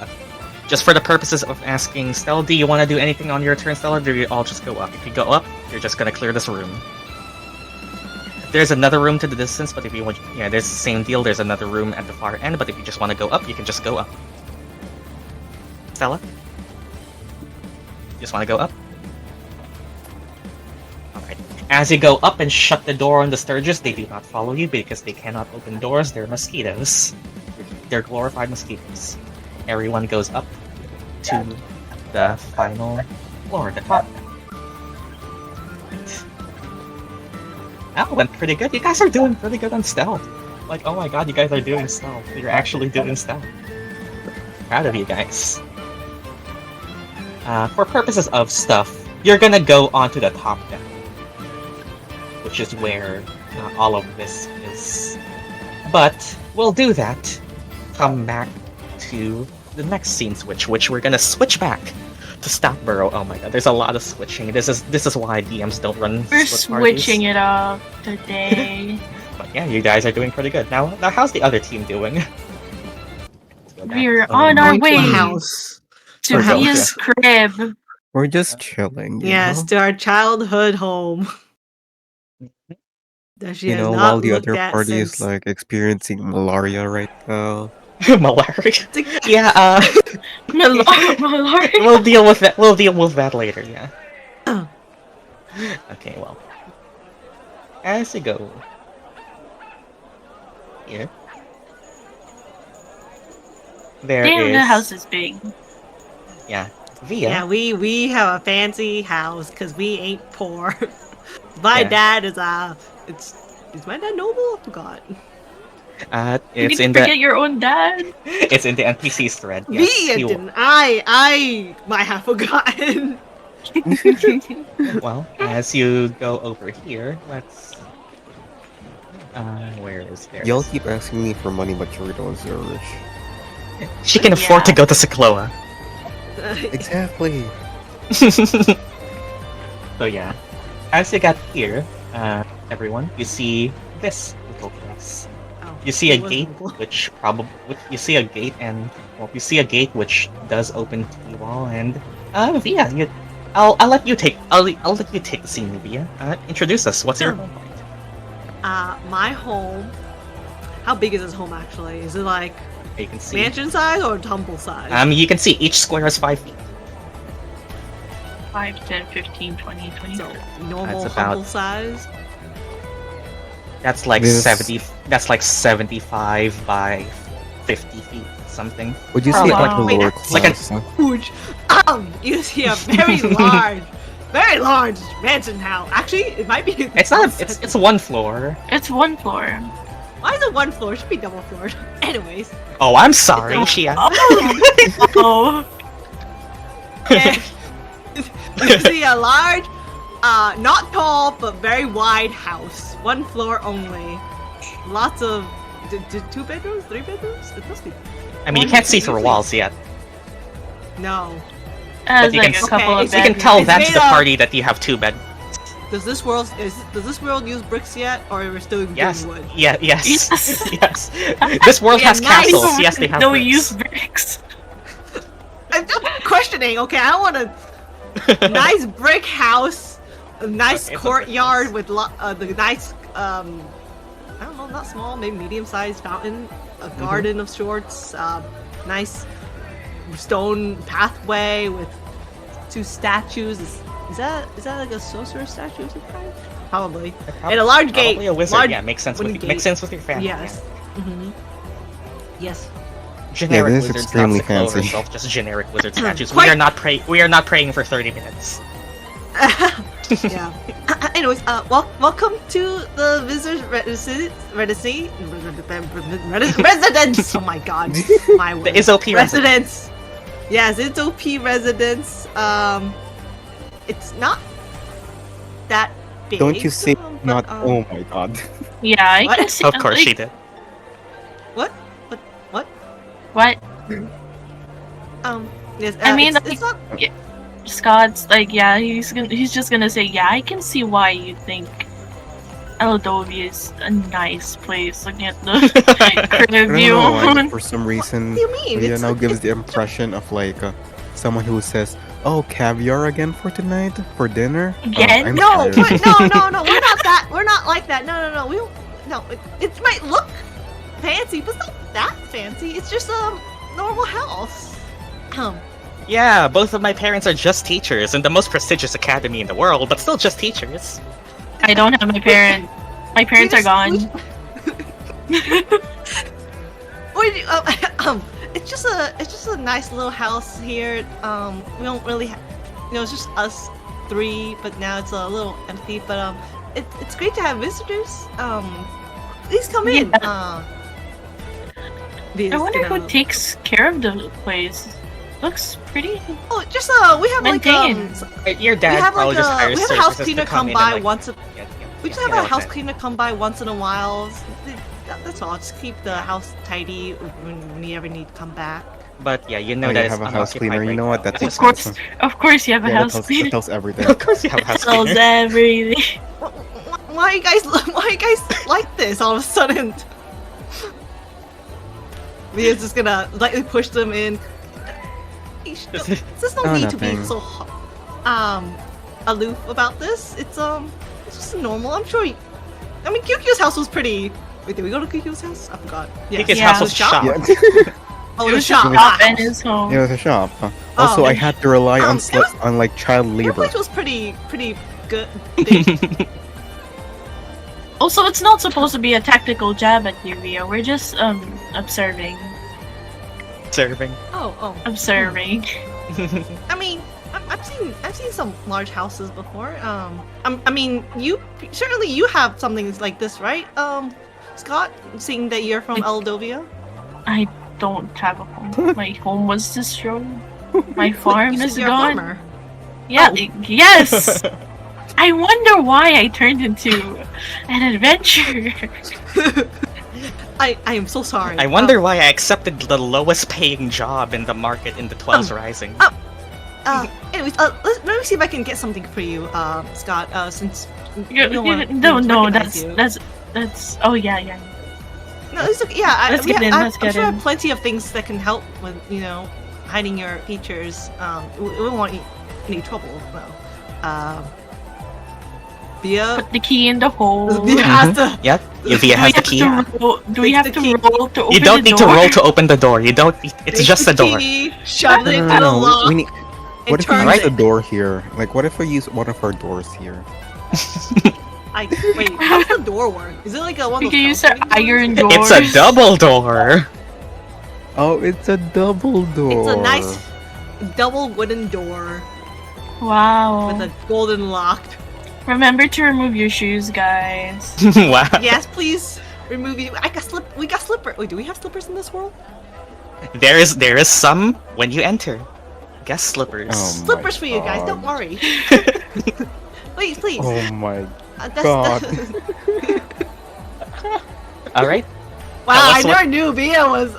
Just for the purposes of asking Stella, do you want to do anything on your turn, Stella, or do you all just go up? If you go up, you're just gonna clear this room. There's another room to the distance, but if you want... Yeah, there's the same deal. There's another room at the far end, but if you just want to go up, you can just go up. Stella? You just want to go up? Alright. As you go up and shut the door on the Sturges, they do not follow you because they cannot open doors. They're mosquitoes. They're glorified mosquitoes. Everyone goes up to the final floor, the top. That went pretty good. You guys are doing pretty good on stealth. Like, oh my god, you guys are doing stealth. You're actually doing stealth. Proud of you guys. For purposes of stuff, you're gonna go onto the top deck, which is where all of this is. But we'll do that. Come back to the next scene switch, which we're gonna switch back to Stoutborough. Oh my god, there's a lot of switching. This is why DMs don't run. We're switching it up today. But yeah, you guys are doing pretty good. Now how's the other team doing? We're on our way house. To Via's crib. We're just chilling. Yes, know? to our childhood home. That she You has know, not while the looked other at party since... is like experiencing malaria right now. Malaria. Yeah. Malaria. We'll deal with that. We'll deal with that later. Yeah. Oh. Okay. Well. As you go. Here. There Damn, is. the house is big. Yeah. Via. Yeah, we have a fancy house because we ain't poor. My Yeah. dad is is my dad noble? I forgot. It's you in forget the. your own dad. It's in the NPC's thread. Yes, Via he will. didn't. I might have forgotten. Well, as you go over here, let's. Where is there? Y'all keep asking me for money, but you're the ones that are rich. She can afford to go to Sichloa. Exactly. So yeah, as you got here, everyone, you see this little place. Oh, You see a it was gate, movable. which probably you see a gate, and well, you see a gate which does open to you all. And Via, I'll let you take I'll let you take the scene, Via. Introduce us. What's your Sure. home point? My home. How big is this home actually? Is it like You can see. mansion size or tumble size? You can see each square is 5 feet. 5, 10, 15, 20, 20. So normal That's about- humble size. That's like This- 70. That's like 75 by 50 feet, something. Would you Oh, say wow. like the Wait, lower that's like a- class? Huge. You see a very large mansion house. Actually, it might be. It's not. It's 1 floor. It's 1 floor. Why is it 1 floor? It should be double floored. Anyways, Oh, I'm sorry, It's Shia. Oh, and you see a large, not tall but very wide house. 1 floor only. Lots of 2 bedrooms, 3 bedrooms. It must be. I mean, you can't see through walls yet. No. has you like can- a couple okay, of so You can bedrooms. tell It's that's made the of- party that you have 2 bed. Does this world use bricks yet, or we're still using Yes. wood? Yeah. Yes. Yes. Yes. This world Yeah, has nice. castles. Yes, they have. No, we bricks. use bricks. I'm just questioning. Okay, I want a nice brick house, a nice Okay, it's a brick courtyard house. with the nice I don't know, not small, maybe medium-sized fountain, a garden of sorts, nice stone pathway with 2 statues. Is that like a sorcerer statue of some kind? Probably. And a large gate. Probably a wizard. Large Yeah, makes sense with wooden makes gate. sense with your family. Yes. Mm-hmm. Yes. Yeah. Generic this is wizards, extremely not Sichloa fancy. herself, just generic wizard statues. Quite- We are not praying for 30 minutes. Yeah. Anyways, welcome to the Wizard Residence. Oh my god, my The word. Iz'opii Residence. Residence. Yes, Iz'opii Residence. It's not that big. Don't you say but, not? Oh my god. Yeah, I What? can see. Of course like, she did. What? What? Yes. I mean, it's not. Scots, like, yeah, he's just gonna say, yeah, I can see why you think Eldovia is a nice place. Looking at the I crib don't you know why, own. for some reason, What do you mean? Leah It's now like- gives the impression of like someone who says, "Oh, caviar again for tonight for dinner." Again? I'm No, tired. but no. We're not that. We're not like that. No. We don't. No. It might look fancy, but it's not that fancy. It's just a normal house. Yeah, both of my parents are just teachers in the most prestigious academy in the world, but still just teachers. I don't have my parents. My parents are gone. It's just a nice little house here. We don't really, it's just us 3, but now it's a little empty. But it's great to have visitors. Please come in. I wonder who takes care of the place. Looks pretty. Oh, just we have like Maintained. Your dad we have probably like just hires we have a services house to cleaner come come in by and, like, once. We just have yeah, a house okay. cleaner come by once in a while. That's all. Just keep the house tidy when you ever need to come back. But yeah, you know Oh, that you it's have a house unoccupied cleaner. You right know what? now. That's Of course, expensive. of course, you have a Yeah, house that cleaner. tells everything. Of course you have a house Tells cleaner. everything. Why you guys like this all of a sudden? Leah's just gonna lightly push them in. There's no Oh, need to be nothing. so aloof about this. It's just normal. I'm sure. I mean, QQ's house was pretty. Wait, did we go to QQ's house? I forgot. Kiki's Yeah. house was Shop? shop. Yeah. Oh, It the was shop. shop Ah, and his home. It was a shop. Also, Oh. I had to rely on it was- on like child Your labor. place was pretty good. Big. Also, it's not supposed to be a tactical jab at you, Via. We're just observing. Serving. Oh. Observing. I mean, I've seen some large houses before. I mean, you have something like this, right? Scott, seeing that you're from Eldovia. I don't have a home. My home was destroyed. My farm You said is you're a gone. farmer. Yeah, Oh. yes! I wonder why I turned into an adventurer. I am so sorry. I wonder why I accepted the lowest paying job in the market in the 12's Rising. Anyways, let me see if I can get something for you, Scott. Since No, that's. Oh yeah. No, it's okay. Yeah, Let's get in, I'm let's get sure I in. have plenty of things that can help with hiding your features. We won't want any trouble though. Via. Put the key in the hole. Via has to. Yep, Via has the key. Do we have to roll to open You don't the need to door? roll to open the door. You don't. It's Take just the a door. key, shove it into the No, lock. we need. What if we turn use it. the door here? Like, what if we use one of our doors here? Wait, how does the door work? Is it like a one We of can those use the teleporting iron doors? door. It's a double door. Oh, it's a double door. It's a nice double wooden door Wow. with a golden lock. Remember to remove your shoes, guys. Wow. Yes, please remove you. We got slippers. Wait, do we have slippers in this world? There is some when you enter. Guest slippers. Oh my Slippers for you guys. Don't God. worry. Please. Oh my That's, God. All right. Wow, Tell I us never knew Via was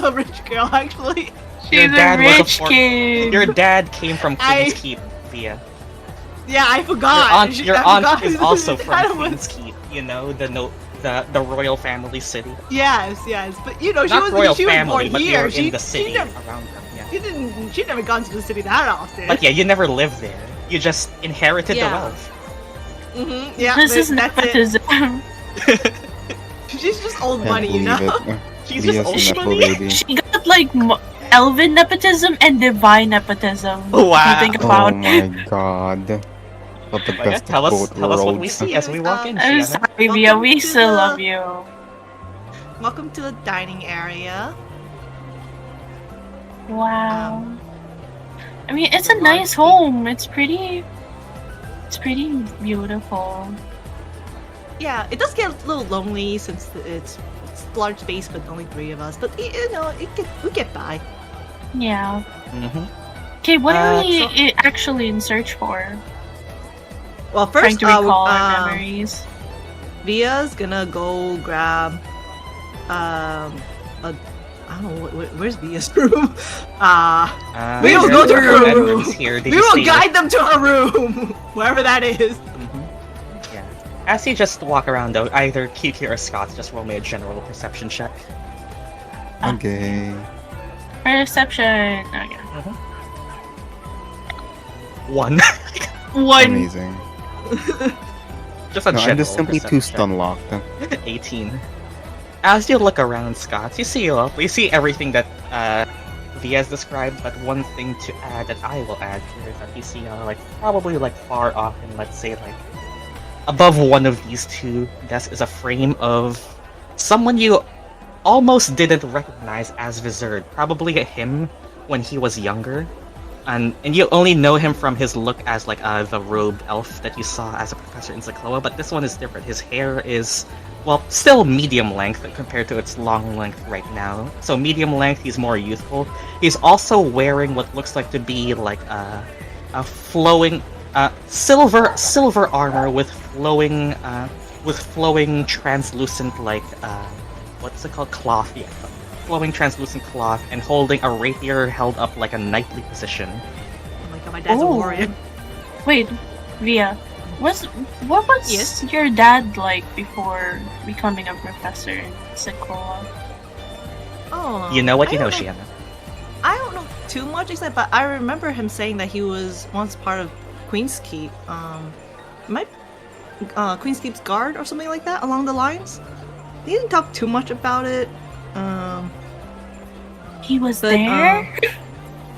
a rich girl. Actually, She's a dad was a rich for- kid. Your dad came from I- Queen's Keep, Via. yeah, I forgot. Your I aunt forgot is his also dad from was- Queen's Keep. You know the royal family city. Yes, but she Not royal was family, born but here. you're She in the city never, around them. Yeah. she never gone to the city that often. But yeah, you never lived there. You just inherited Yeah. the wealth. Yeah, This is that's nepotism. it. She's just old Can't money, you believe know. it. She's Via's just a old Nepo money. lady. She got like elven nepotism and divine nepotism. Wow. If you think Oh about my God. But the Okay, best tell of us both what we worlds. see as we walk in, I'm Shiena. sorry, Via. We Welcome to still the- love you. Welcome to the dining area. Wow. I mean, it's a nice home. It's pretty beautiful. Yeah, it does get a little lonely since it's a large space, but only 3 of us. But we get by. Yeah. Mhm. Okay, what are we so- actually in search for? Well, Trying first, to recall our memories. Via's gonna go grab, I don't know, where's Via's room? We will go to her room. Here. Did We you will see guide them to her room, wherever that is. Yeah. As you just walk around, though, either Kiki or Scott just roll me a general perception check. Okay. Perception. Okay. 1. One. Amazing. Just a No, general I'm just simply too perception stun locked. check. 18. As you look around, Scott, you see everything that Via's described, but one thing to add that I will add here is that you see probably far off and let's say above one of these 2 desks is a frame of someone you almost didn't recognize as Vizard. Probably him when he was younger. And you only know him from his look as the robed elf that you saw as a professor in Sichloa, but this one is different. His hair is, well, still medium length compared to its long length right now. So medium length, he's more youthful. He's also wearing what looks like to be a flowing silver armor with flowing translucent what's it called, cloth? Yeah, flowing translucent cloth, and holding a rapier held up like a knightly position. Oh my god, my dad's a Oh. warrior. Wait, Via. What was Yes? your dad like before becoming a professor in Sichloa? Oh. You know what I you know, don't Shiena. I don't know too much except, but I remember him saying that he was once part of Queen's Keep. Queen's Keep's guard or something like that along the lines. He didn't talk too much about it. He was But, there?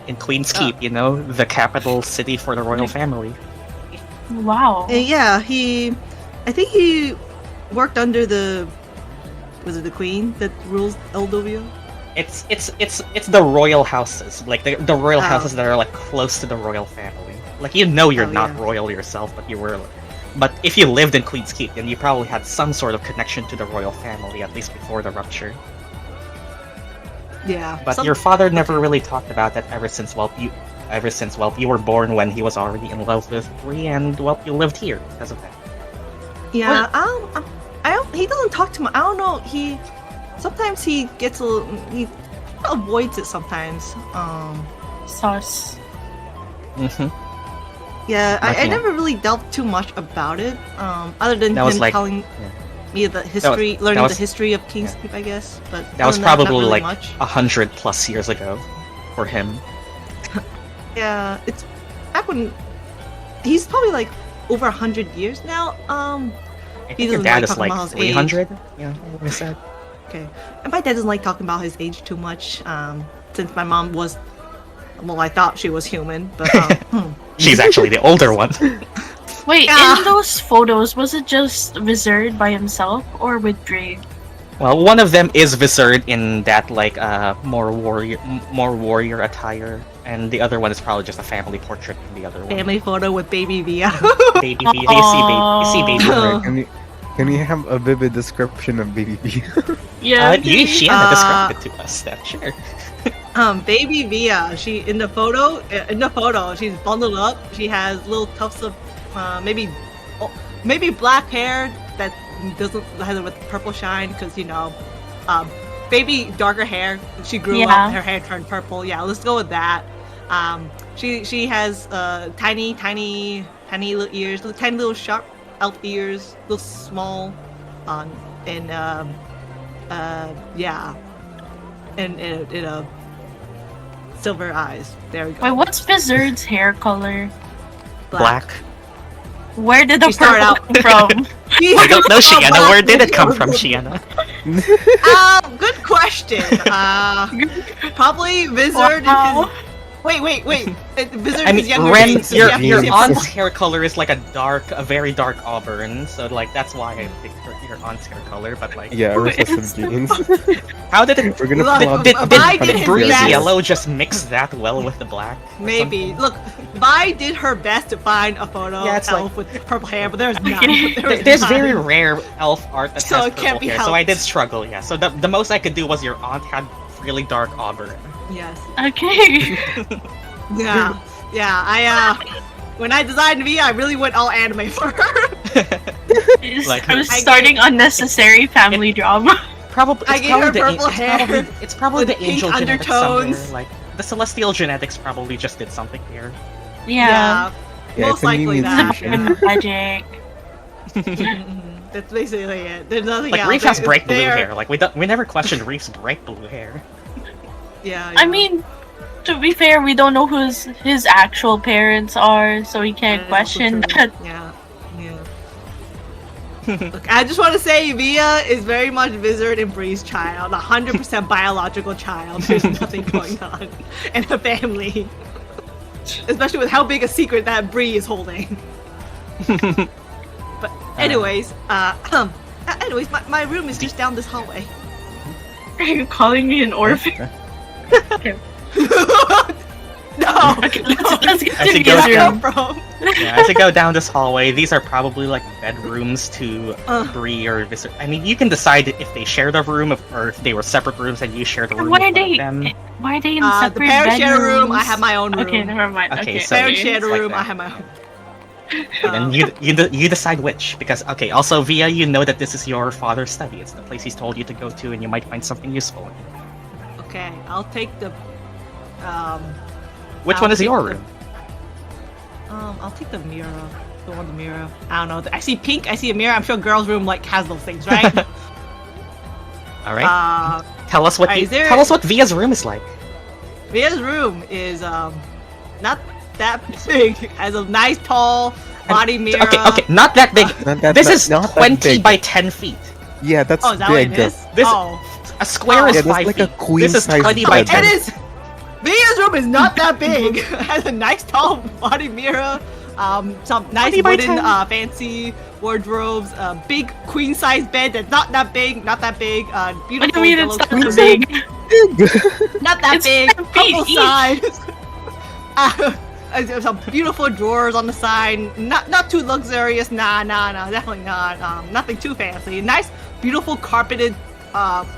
In Queen's Keep, the capital city for the royal family. Wow. Yeah, I think he worked under was it the Queen that rules Eldovia? It's the royal houses, the royal Oh. houses that are close to the royal family. You're Oh, not yeah. royal yourself, but you were. But if you lived in Queen's Keep, then you probably had some sort of connection to the royal family, at least before the rupture. Yeah. But your father never really talked about that ever since. Well, ever since, well, you were born when he was already in love with Bree, and, well, you lived here because of that. Yeah, he doesn't talk to me. I don't know. Sometimes he gets a little. He avoids it sometimes. Sus. Mm-hmm. Yeah, I Nothing. never really delved too much about it. Other than That was him like- telling yeah. me the history, that learning was- the history of King's yeah. Keep, I guess. But That was other than not probably really like much. 100+ years ago for him. Yeah, it's back when he's probably like over 100 years now. I He think your doesn't dad like is talking like about his 300. Yeah, what I said. Okay, and my dad doesn't like talking about his age too much. Since my mom was, well, I thought she was human, but She's actually the older one. Wait, Yeah. in those photos, was it just Wizard by himself or with Dre? Well, one of them is Visered in that like more warrior attire, and the other one is probably just a family portrait of the other one. family photo with baby Via. Baby V. You see baby Oh. Visered. Can you have a vivid description of Baby B? Yeah. Shiena described it to us. That sure. Baby Via. She in the photo, she's bundled up. She has little tufts of maybe black hair that doesn't has it with purple shine because baby darker hair. She grew Yeah. up, her hair turned purple. Yeah, let's go with that. She has tiny little ears, tiny little sharp elf ears, little small, and silver eyes. There we go. Wait, what's Wizard's hair color? Black. Where did the She started purple come from? I don't know, Shiena. Where did it come from, Shiena? Good question. Probably Wizard. Wow. Wait. Wizard I mean, is younger. Ren, so your yeah, your yeah. aunt's hair color is like a very dark auburn, so like that's why I picked your aunt's hair color. But like, Yeah, recessive genes. how did it? We're gonna Look, pull out Did, Vi did, did did his Bree's best. yellow just mix that well with the black? or Maybe. something? Look, Vi did her best to find a photo Yeah, of it's like- elf with purple hair, but there's none. Okay. There's very rare elf art that So has it can't purple be hair, so I helped. did struggle. Yeah, so the most I could do was your aunt had really dark auburn. Yes. Okay. Yeah. Yeah. When I designed V, I really went all anime for her. Like- I was I starting unnecessary family drama. Probably, I it's gave her probably purple hair it's probably with the angel pink genetics undertones. somewhere. Like the celestial genetics probably just did something here. Yeah. Yeah, Most it's a likely meme that. mutation. Magic. That's basically it. There's nothing Like else. Reef has It's bright blue there. hair. Like we never questioned Reef's bright blue hair. Yeah. I mean, to be fair, we don't know who his actual parents are, so we can't Yeah, question that's also that. true. Yeah. Look, I just want to say Via is very much Wizard and Bree's child, 100% biological child. There's nothing going on in the family, especially with how big a secret that Bree is holding. But anyways, my room is just down this hallway. Are you calling me an orphan? No. Okay, let's get I to think the those room. From. Yeah, as you go down this hallway, these are probably like bedrooms to Ugh. Bree or Viser. I mean, you can decide if they shared a room or if they were separate rooms and you shared a room Why are with one of they? them. Why are they in The separate parent share a room. I bedrooms? have my own room. Okay, never mind. Okay, Okay, so- Parent okay. shared a Like room. that. I have my own. And then you decide which, because okay, also Via, you know that this is your father's study. It's the place he's told you to go to, and you might find something useful. Okay, I'll take the. Which I'll one is take your the- room? I'll take the mirror. The one with the mirror. I don't know. I see pink. I see a mirror. I'm sure girls' room like has those things, right? All right. Tell us what alright, is there- tell us what Via's room is like. Via's room is not that big. Has a nice tall body mirror. Okay, not that big. Not that- This not- is not that 20 big. by 10 feet. Yeah, that's Oh, is that big. what it is? This- Oh, A square Oh. is Yeah, that's 5 like feet. a queen This is size 20 by bed. 10. it is. Via's room is not that big. It has a nice tall body mirror. Some nice 20 by wooden 10. fancy wardrobes. A big queen size bed that's not that big. Not that big. What do Beautiful you mean yellow it's not curtains. big? Not that It's big. 10 feet Couple each. sides. Some beautiful drawers on the side. Not too luxurious. Nah. Definitely not. Nothing too fancy. Nice, beautiful carpeted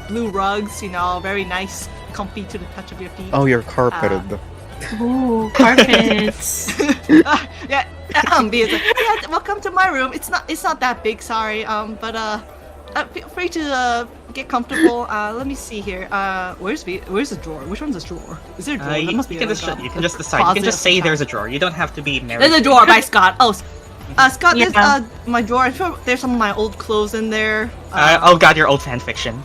blue rugs. You know, very nice, comfy to the touch of your feet. Oh, you're carpeted. Ooh, carpets. Yeah. Bia's like, yeah, welcome to my room. It's not that big, sorry. Feel free to get comfortable. Let me see here. Where's the drawer? Which one's the drawer? Is there a drawer? There must be you can just decide. You can just closet. say there's a drawer. You don't have to be married. There's a drawer by Scott. Oh, Scott, Yeah. there's my drawer. I'm sure there's some of my old clothes in there. Oh god, your old fanfiction.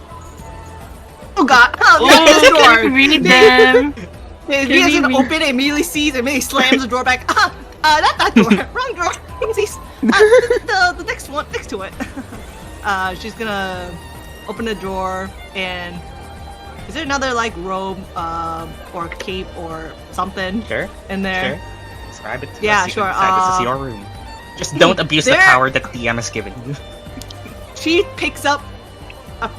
Oh god. Oh, Oh, this can drawer. we read them? He we doesn't read- open it, immediately sees it, immediately slams the drawer back. Not that door. Wrong drawer. The next one, next to it. She's gonna open the drawer and is there another like robe or cape or something Sure. in there? Sure. Describe it to Yeah, us. You sure, can decide this is your room. Just don't abuse the there- power that the DM has given you. She picks up a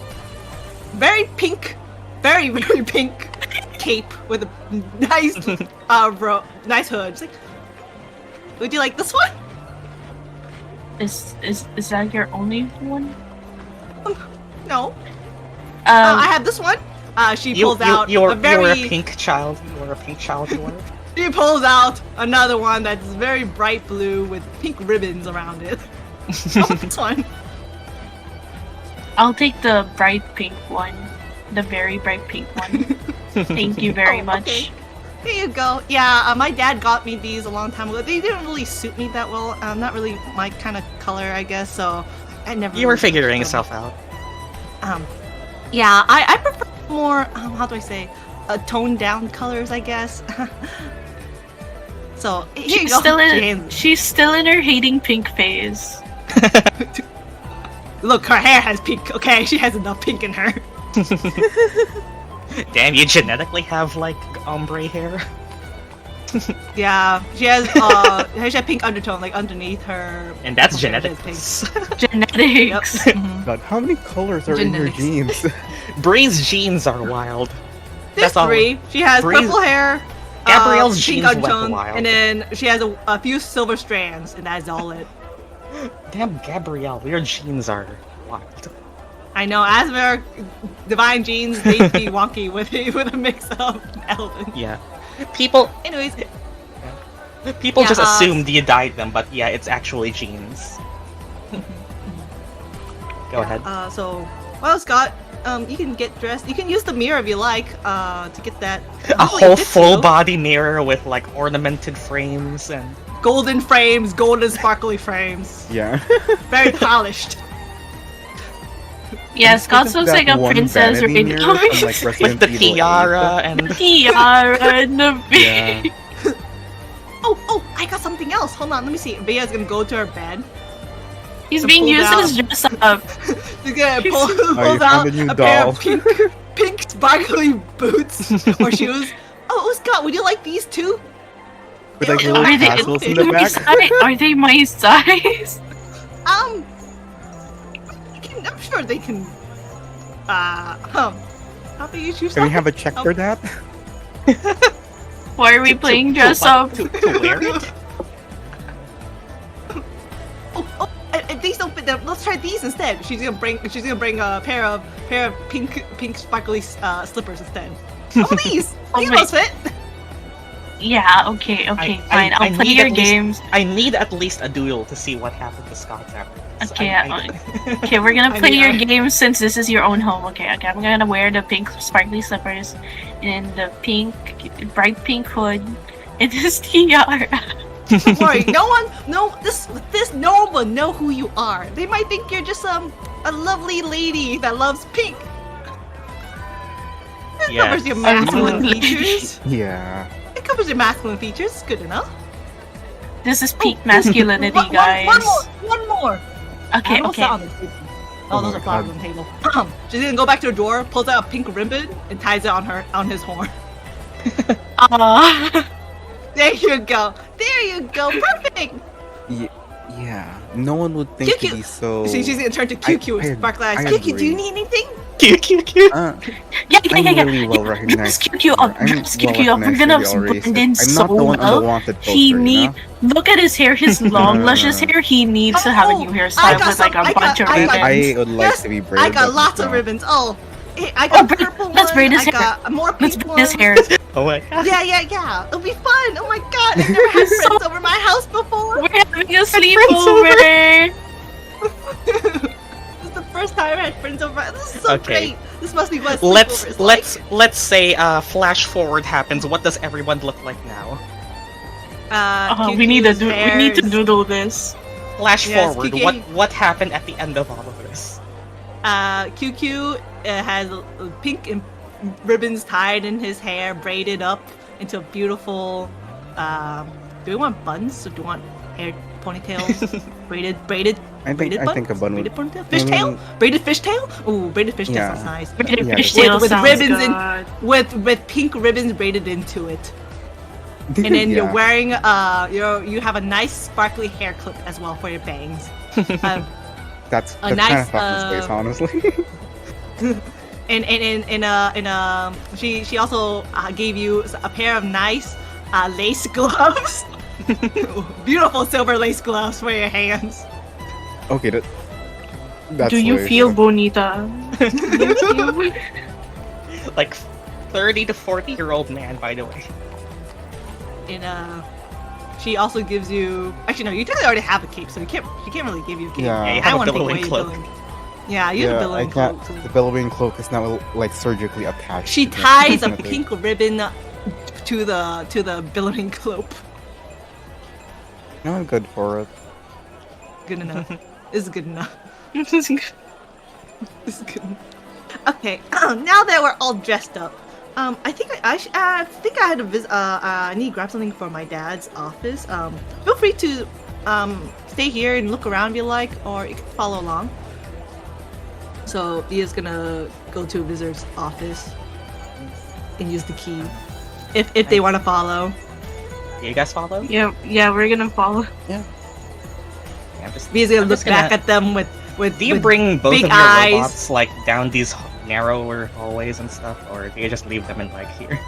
very pink, very pink cape with a nice nice hood. She's like, would you like this one? Is that your only one? No. I have this one. She pulls out you're a very. a pink child. You're a pink child. You are. She pulls out another one that's very bright blue with pink ribbons around it. Oh, this one. I'll take the bright pink one. The very bright pink one. Thank you very much. Okay. Here you go. Yeah, my dad got me these a long time ago. They didn't really suit me that well. Not really my kind of color, I guess. So I never. You were really figuring them. yourself out. Yeah, I prefer more. How do I say? Toned down colors, I guess. So here you go. She's still in her hating pink phase. Look, her hair has pink. Okay, she has enough pink in her. Damn, you genetically have like ombre hair. Yeah, she has pink undertone like underneath her. And that's hair genetic. is pink. Genetics. Mhm. God, how many colors are in your Genetics. jeans? Bree's genes are wild. There's That's all. three. She has Breeze- purple hair. Gabrielle's pink genes went undertone, wild. and then she has a few silver strands, and that's all it. Damn, Gabrielle, your genes are wild. I know, Aasimar divine genes may be wonky with a mix of elven. Yeah. People Anyways, just Yeah, assumed you dyed them, but yeah, it's actually genes. Go ahead. So, well, Scott, you can get dressed. You can use the mirror if you like to get that. A hopefully it whole fits full you. body mirror with like ornamented frames and Golden frames, golden sparkly frames, Yeah. very polished. Yeah, Scott looks like a That one princess vanity right mirror now. from, like, with Resident the Evil 8. tiara and Tiara and the Yeah. bee. Oh, I got something else. Hold on, let me see. Via's gonna go to her bed. He's To being pull used down. as dress up. She's gonna You pulls found out a new a pair doll. of pink sparkly boots or shoes. Oh, Scott, would you like these too? With like Ew, little Are they, tassels in the my back. size? Are they my size? I'm sure they can. How do you choose? Can we have a check for that? Why are we playing dress up? to wear it. Oh, and these don't fit them. Let's try these instead. She's gonna bring a pair of pink sparkly slippers instead. Oh, these Oh, must fit. Yeah, okay, fine. I'll play need your at least- games. I need at least a duel to see what happened to Scots after this. Okay, I- Okay, we're gonna I play mean, your games since this is your own home. Okay, I'm gonna wear the pink sparkly slippers and the bright pink hood and this tiara. Don't worry, no one will know who you are. They might think you're just a lovely lady that loves pink. This Yes. covers your masculine Lovely. features. Yeah. It covers your masculine features. It's good enough. This is peak masculinity, One- guys. One more. Okay, What's okay. that on the table? Oh, Oh those my are flowers God. on the table. She's gonna go back to her drawer, pulls out a pink ribbon, and ties it on his horn. Aw. There you go. There you go. Perfect. Yeah. No one would think Cute. to be so. She's gonna turn to QQ I and sparkle eyes. I QQ, do agree. you need anything? Cute. Yeah. I'm really well recognized. Dress QQ up. I'm Dress QQ up. We're well gonna recognized to blend be in all races. I'm so not the one on the well. wanted poster, He you need. know? Look at his hair, his long, No. luscious hair. He needs to have a new I hairstyle got with like some- a bunch of I got- ribbons. I would like Yes, to be brave. I got but lots of no. ribbons. Oh, Hey, I got braid- purple let's braid one. his I got a more Let's pink braid his one. hair. Oh my god. Yeah. It'll be fun. Oh my god, I've never had So- friends over my house before. We're having a sleepover. This is the first time I had friends over. This is so Okay. great. This must be what Let's sleepover is let's say flash forward happens. What does everyone look like now? like. We need to QQ's doodle this. Flash Yes, forward. Kiki. What happened at the end of all of this? QQ has pink ribbons tied in his hair, braided up into a beautiful. Do we want buns or do we want hair ponytails? braided. I Braided think a bun would. braided ponytail? Fishtail? Braided fishtail? Ooh, braided fishtail Yeah. sounds nice. Braided Yeah, fishtail with sounds ribbons in- good. With pink ribbons braided into it. And then you're Yeah. wearing you have a nice sparkly hair clip as well for your bangs. That's a kind nice, of fucking space, honestly. and she also gave you a pair of nice lace gloves. Beautiful silver lace gloves for your hands. Okay, that's. Do you way- feel bonita? Like 30 to 40-year-old man, by the way. And she also gives you. Actually, no, you technically already have a cape, so she can't really give you a cape. Yeah. Yeah, you I have a want to take billowing away your cloak. billowing. Yeah, you have a Yeah, I billowing can't. cloak. The billowing cloak is now like surgically attached. She to me, ties a unfortunately. pink ribbon to the billowing cloak. No, I'm good for it. Good enough. This is good enough. This is good enough. Okay, now that we're all dressed up, I think I had to visit. I need to grab something for my dad's office. Feel free to stay here and look around if you like, or you can follow along. So he is gonna go to a visitor's office and use the key, if they want to follow. Do you guys follow? Yeah, we're gonna follow. Yeah, I'm just, He's gonna I'm look just gonna- back at them with Do you with bring both big of your eyes. robots like down these narrower hallways and stuff, or do you just leave them in like here?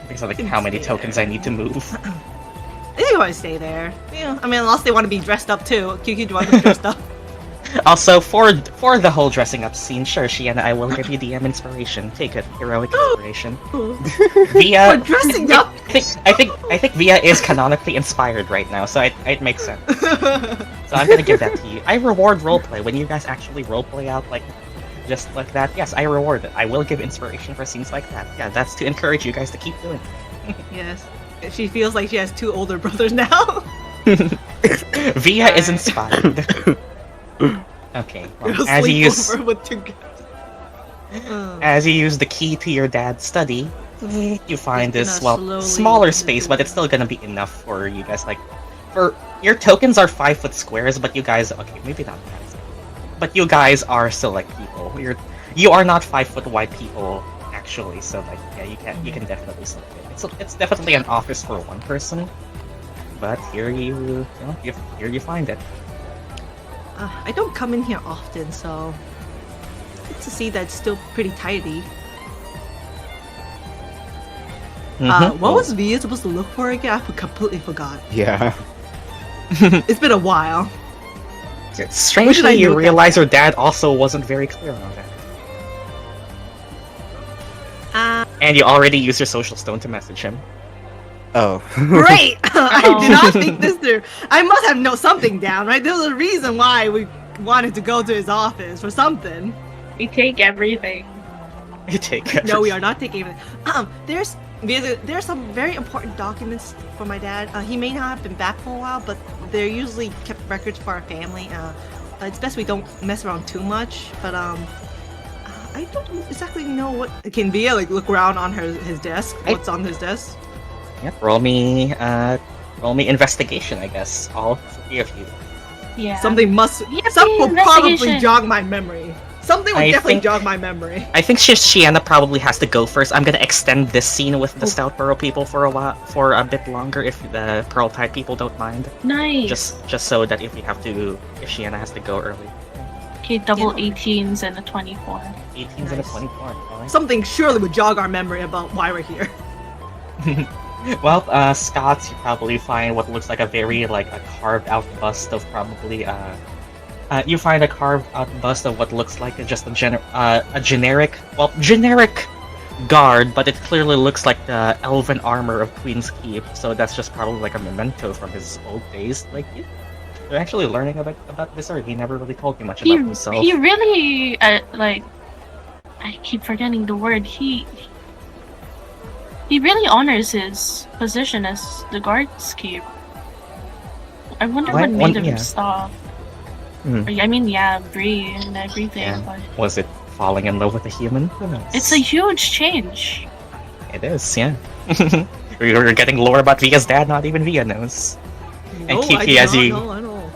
Because of like how many tokens I need to move. They want to stay there. Yeah, I mean, unless they want to be dressed up too. QQ, do you want to be dressed up? Also, for the whole dressing up scene, sure, Shiena, I will give you DM inspiration. Take it, heroic inspiration. Via, For dressing up. I think Via is canonically inspired right now, so it makes sense. So I'm gonna give that to you. I reward roleplay when you guys actually roleplay out like just like that. Yes, I reward it. I will give inspiration for scenes like that. Yeah, that's to encourage you guys to keep doing it. Yes. She feels like she has two older brothers now. Via is inspired. Okay, well, as you use Sleepover with two guys. as you use the key to your dad's study, you find Just this gonna well slowly smaller into space, the- but it's still gonna be enough for you guys. Like, for your tokens are 5-foot squares, but you guys okay, maybe not that. But you guys are still like people. You are not 5-foot wide people actually. So like, yeah, you can definitely slip in. It's definitely an office for one person. But here you find it. I don't come in here often, so good to see that it's still pretty tidy. What was Via supposed to look for again? I completely forgot. Yeah. It's been a while. Strangely, I you look at? realize your dad also wasn't very clear on that. And you already used your social stone to message him. Oh. Great! I did not think this through. I must have known something down, right? There was a reason why we wanted to go to his office for something. We take everything. You take it. No, we are not taking it. There's some very important documents for my dad. He may not have been back for a while, but they're usually kept records for our family. It's best we don't mess around too much. But I don't exactly know what. Can Via like look around on his desk? What's on his desk? Yep. Roll me investigation, I guess. All three of you. Yeah. Something must. Yeah, Something will probably investigation. jog my memory. Something will I definitely think- jog my memory. I think Shiena probably has to go first. I'm gonna extend this scene with the Stoutborough people for a bit longer, if the Pearltide people don't mind. Nice. Just so that if Shiena has to go early. Okay, double Yeah. 18s and a 24. 18s and a Nice. 24. Alright. Something surely would jog our memory about why we're here. Well, Scots, you probably find what looks like a very a carved out bust of probably You find a carved out bust of what looks like just a generic guard, but it clearly looks like the elven armor of Queen's Keep. So that's just probably like a memento from his old days. Like you're actually learning about this, or he never really told you much about himself. He really like, I keep forgetting the word. He really honors his position as the guard's keep. I wonder what made him stop. I mean, yeah, Bree and everything. Yeah. But Was it falling in love with a human? Who knows? it's a huge change. It is, yeah. We're getting lore about Via's dad, not even Via knows. No, And Kiki, I as you know.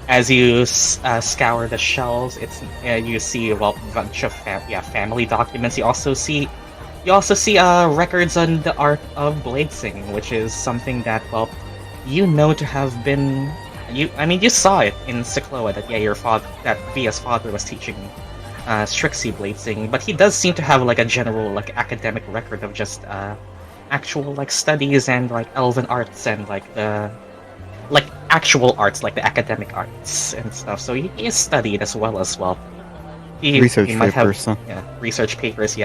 as you scour the shelves, you see a bunch of family documents. You also see records on the art of bladesing, which is something that you know to have been. You saw it in Sichloa that Via's father was teaching Strixie bladesing, but he does seem to have like a general like academic record of just actual like studies and like elven arts and like the actual arts, like the academic arts and stuff. So he is studied as well. Research he might papers, have research papers,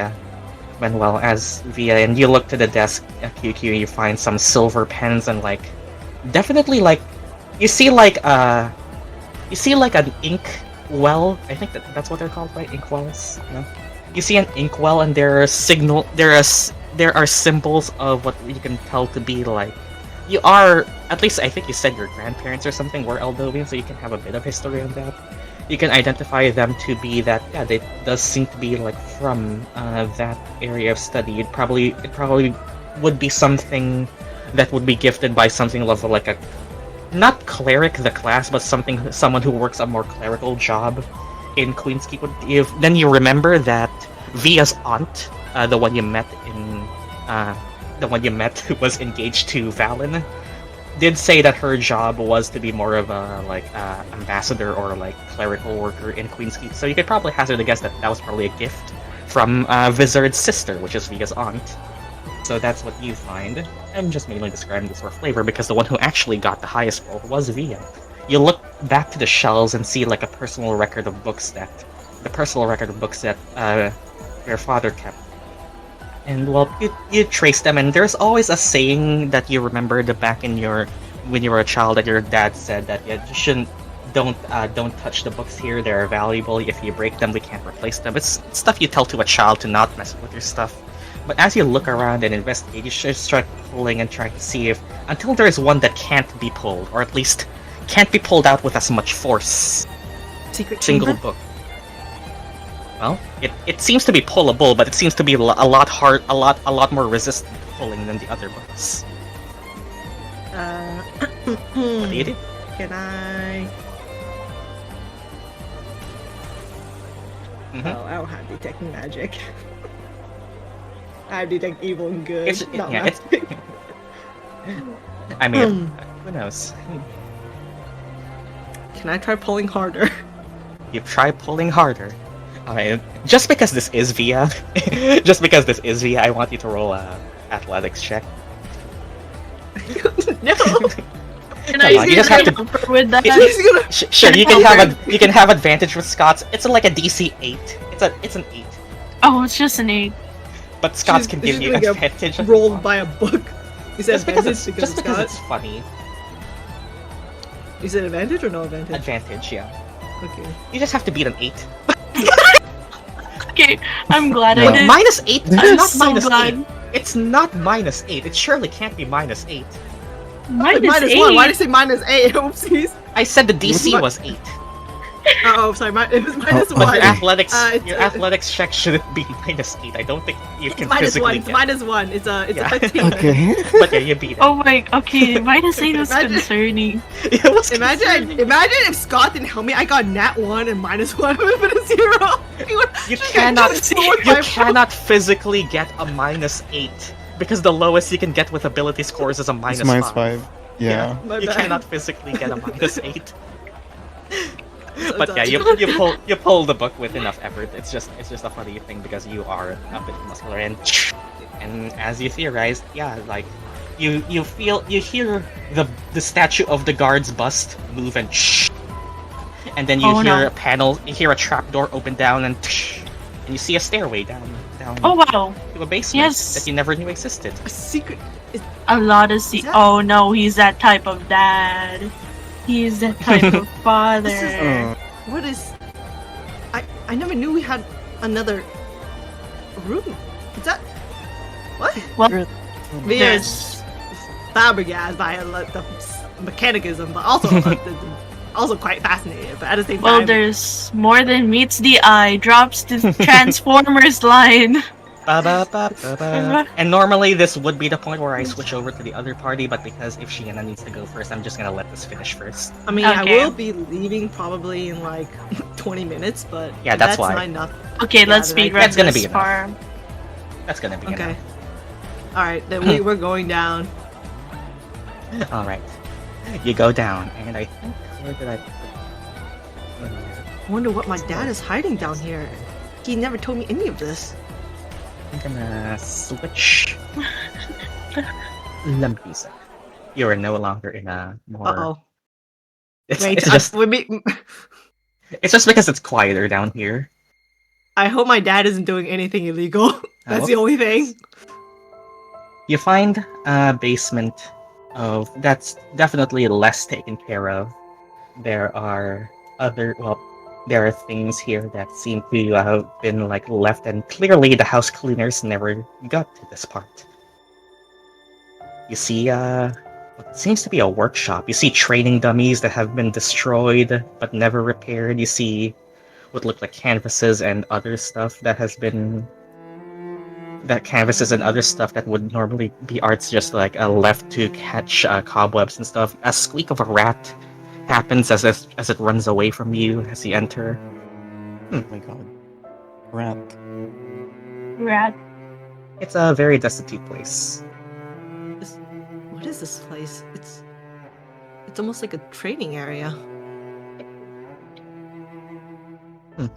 when well as Via, and you look to the desk at QQ, you find some silver pens and like definitely like you see like an ink well. I think that's what they're called, right? Ink wells. No? You see an ink well, and there are symbols of what you can tell to be like. You are, at least I think you said your grandparents or something were Eldovian, so you can have a bit of history on that. You can identify them to be that, they does seem to be like from that area of study. It probably would be something that would be gifted by something level like a, not cleric the class, but someone who works a more clerical job in Queen's Keep. Then you remember that Via's aunt, the one you met who was engaged to Valen, did say that her job was to be more of a ambassador or like clerical worker in Queen's Keep. So you could probably hazard a guess that was probably a gift from Vizard's sister, which is Via's aunt. So that's what you find. I'm just mainly describing this for flavor because the one who actually got the highest roll was Via. You look back to the shelves and see like a personal record of books that your father kept. And you trace them, and there's always a saying that you remembered back when you were a child that your dad said that you don't touch the books here. They're valuable. If you break them, we can't replace them. It's stuff you tell to a child to not mess with your stuff. But as you look around and investigate, you should start pulling and trying to see if until there is one that can't be pulled, or at least can't be pulled out with as much force. Single book. Well, it seems to be pullable, but it seems to be a lot more resistant to pulling than the other books. What do you do? Can I? Mm-hmm. Oh, I don't have detecting magic. I have detect evil and good. I mean, who knows? Can I try pulling harder? You try pulling harder. I mean, just because this is Via, I want you to roll a athletics check. No. You just have to. With that. Sure, you can have advantage with Scots. It's like a DC 8. It's an 8. Oh, it's just an 8. But Scots can give you advantage. Rolled by a book. Is that just because it's funny. Is it advantage or no advantage? Advantage, yeah. Okay. You just have to beat an 8. Okay, I'm glad I did. Minus 8? I'm not so minus glad. 8. It's not minus 8. It surely can't be minus 8. Minus 8? 1. Why did you say minus 8? Oopsies. I said the DC was 8. Oh, sorry. It was minus 1. But your athletics check shouldn't be minus 8. I don't think you can physically get it. Minus 1. It's a 15. Okay. But yeah, you beat it. Oh my, okay, minus 8 was concerning. Imagine if Scott didn't help me. I got nat 1 and minus 1 with a 0. You cannot physically get a minus 8 because the lowest you can get with ability scores is a minus 5. Minus 5. Yeah. You cannot physically get a minus 8. But yeah, you pull the book with enough effort. It's just a funny thing because you are a bit muscular, and as you theorized, like you hear the statue of the guard's bust move and and then you Oh, hear no. a panel, you hear a trapdoor open down, and you see a stairway down Oh wow, to a basement Yes. that you never knew existed. A secret. a lot of Is that- Oh no, he's that type of dad. He's that type of father. What is? I never knew we had another room. Is that what? Well, Via is flabbergasted by the mechanism, but also also quite fascinated. But at the same well, time, there's more than meets the eye. Drops the Transformers line. Ba-ba-ba-ba-ba. And normally this would be the point where I switch over to the other party, but because if Shiena needs to go first, I'm just gonna let this finish first. I mean, I Okay. will be leaving probably in like 20 minutes, but Yeah, if that's that's why. not enough. Okay, Yeah, let's then I- speed run That's gonna this be enough. far. That's gonna be Okay. All right, then we're going down. enough. Alright. You go down, and I think where did I put I wonder what my dad is hiding down here. He never told me any of this. I'm gonna switch. Let me be sec. You are no longer in a more. Uh-oh. It's, Wait, it's just I it's just because it's quieter down here. hope my dad isn't doing anything illegal. That's the only thing. You find a basement that's definitely less taken care of. There are there are things here that seem to have been like left, and clearly the house cleaners never got to this part. You see what seems to be a workshop. You see training dummies that have been destroyed but never repaired. You see what look like canvases and other stuff that has been canvases and other stuff that would normally be arts just like left to catch cobwebs and stuff. A squeak of a rat happens as it runs away from you as you enter. Oh my god. Rat. Rat. It's a very destitute place. What is this place? It's almost like a training area.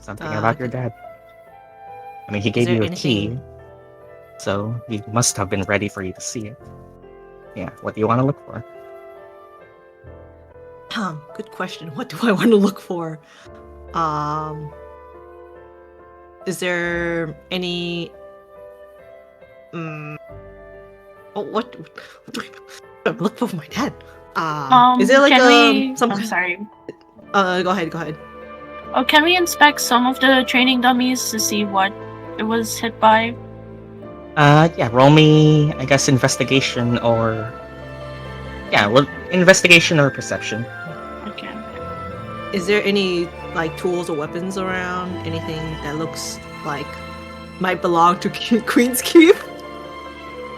Something about your dad. I mean, he Is gave there you a key, anything- so he must have been ready for you to see it. Yeah, what do you want to look for? Good question. What do I want to look for? Is there any? What do I look for my dad? Is there like can we... some? I'm sorry. Go ahead. Oh, can we inspect some of the training dummies to see what it was hit by? Yeah, roll me, I guess, investigation or... Yeah, well, investigation or perception. Okay. Is there any like tools or weapons around? Anything that looks like might belong to Queen's Keep?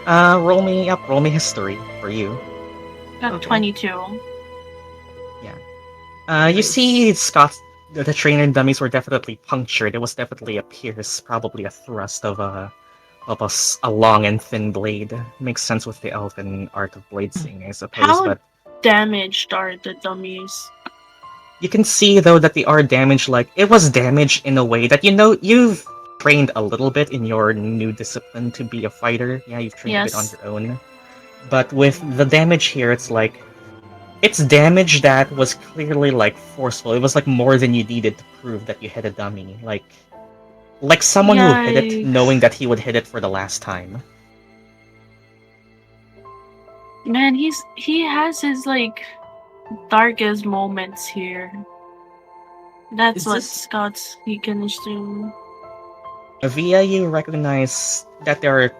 Roll me history for you. Got Okay. 22. You Nice. see Scots, the trainer dummies were definitely punctured. It was definitely a pierce, probably a thrust of a long and thin blade. Makes sense with the elven art of bladesing, I suppose, How but damaged are the dummies? you can see though that they are damaged. Like it was damaged in a way that you've trained a little bit in your new discipline to be a fighter. Yeah, you've trained a bit on Yes. your own. But with the damage here, it's like it's damage that was clearly like forceful. It was like more than you needed to prove that you hit a dummy. Like someone who hit it Yikes. knowing that he would hit it for the last time. Man, he has his like darkest moments here. That's Is what this- Scots weakens to. Via, you recognize that there are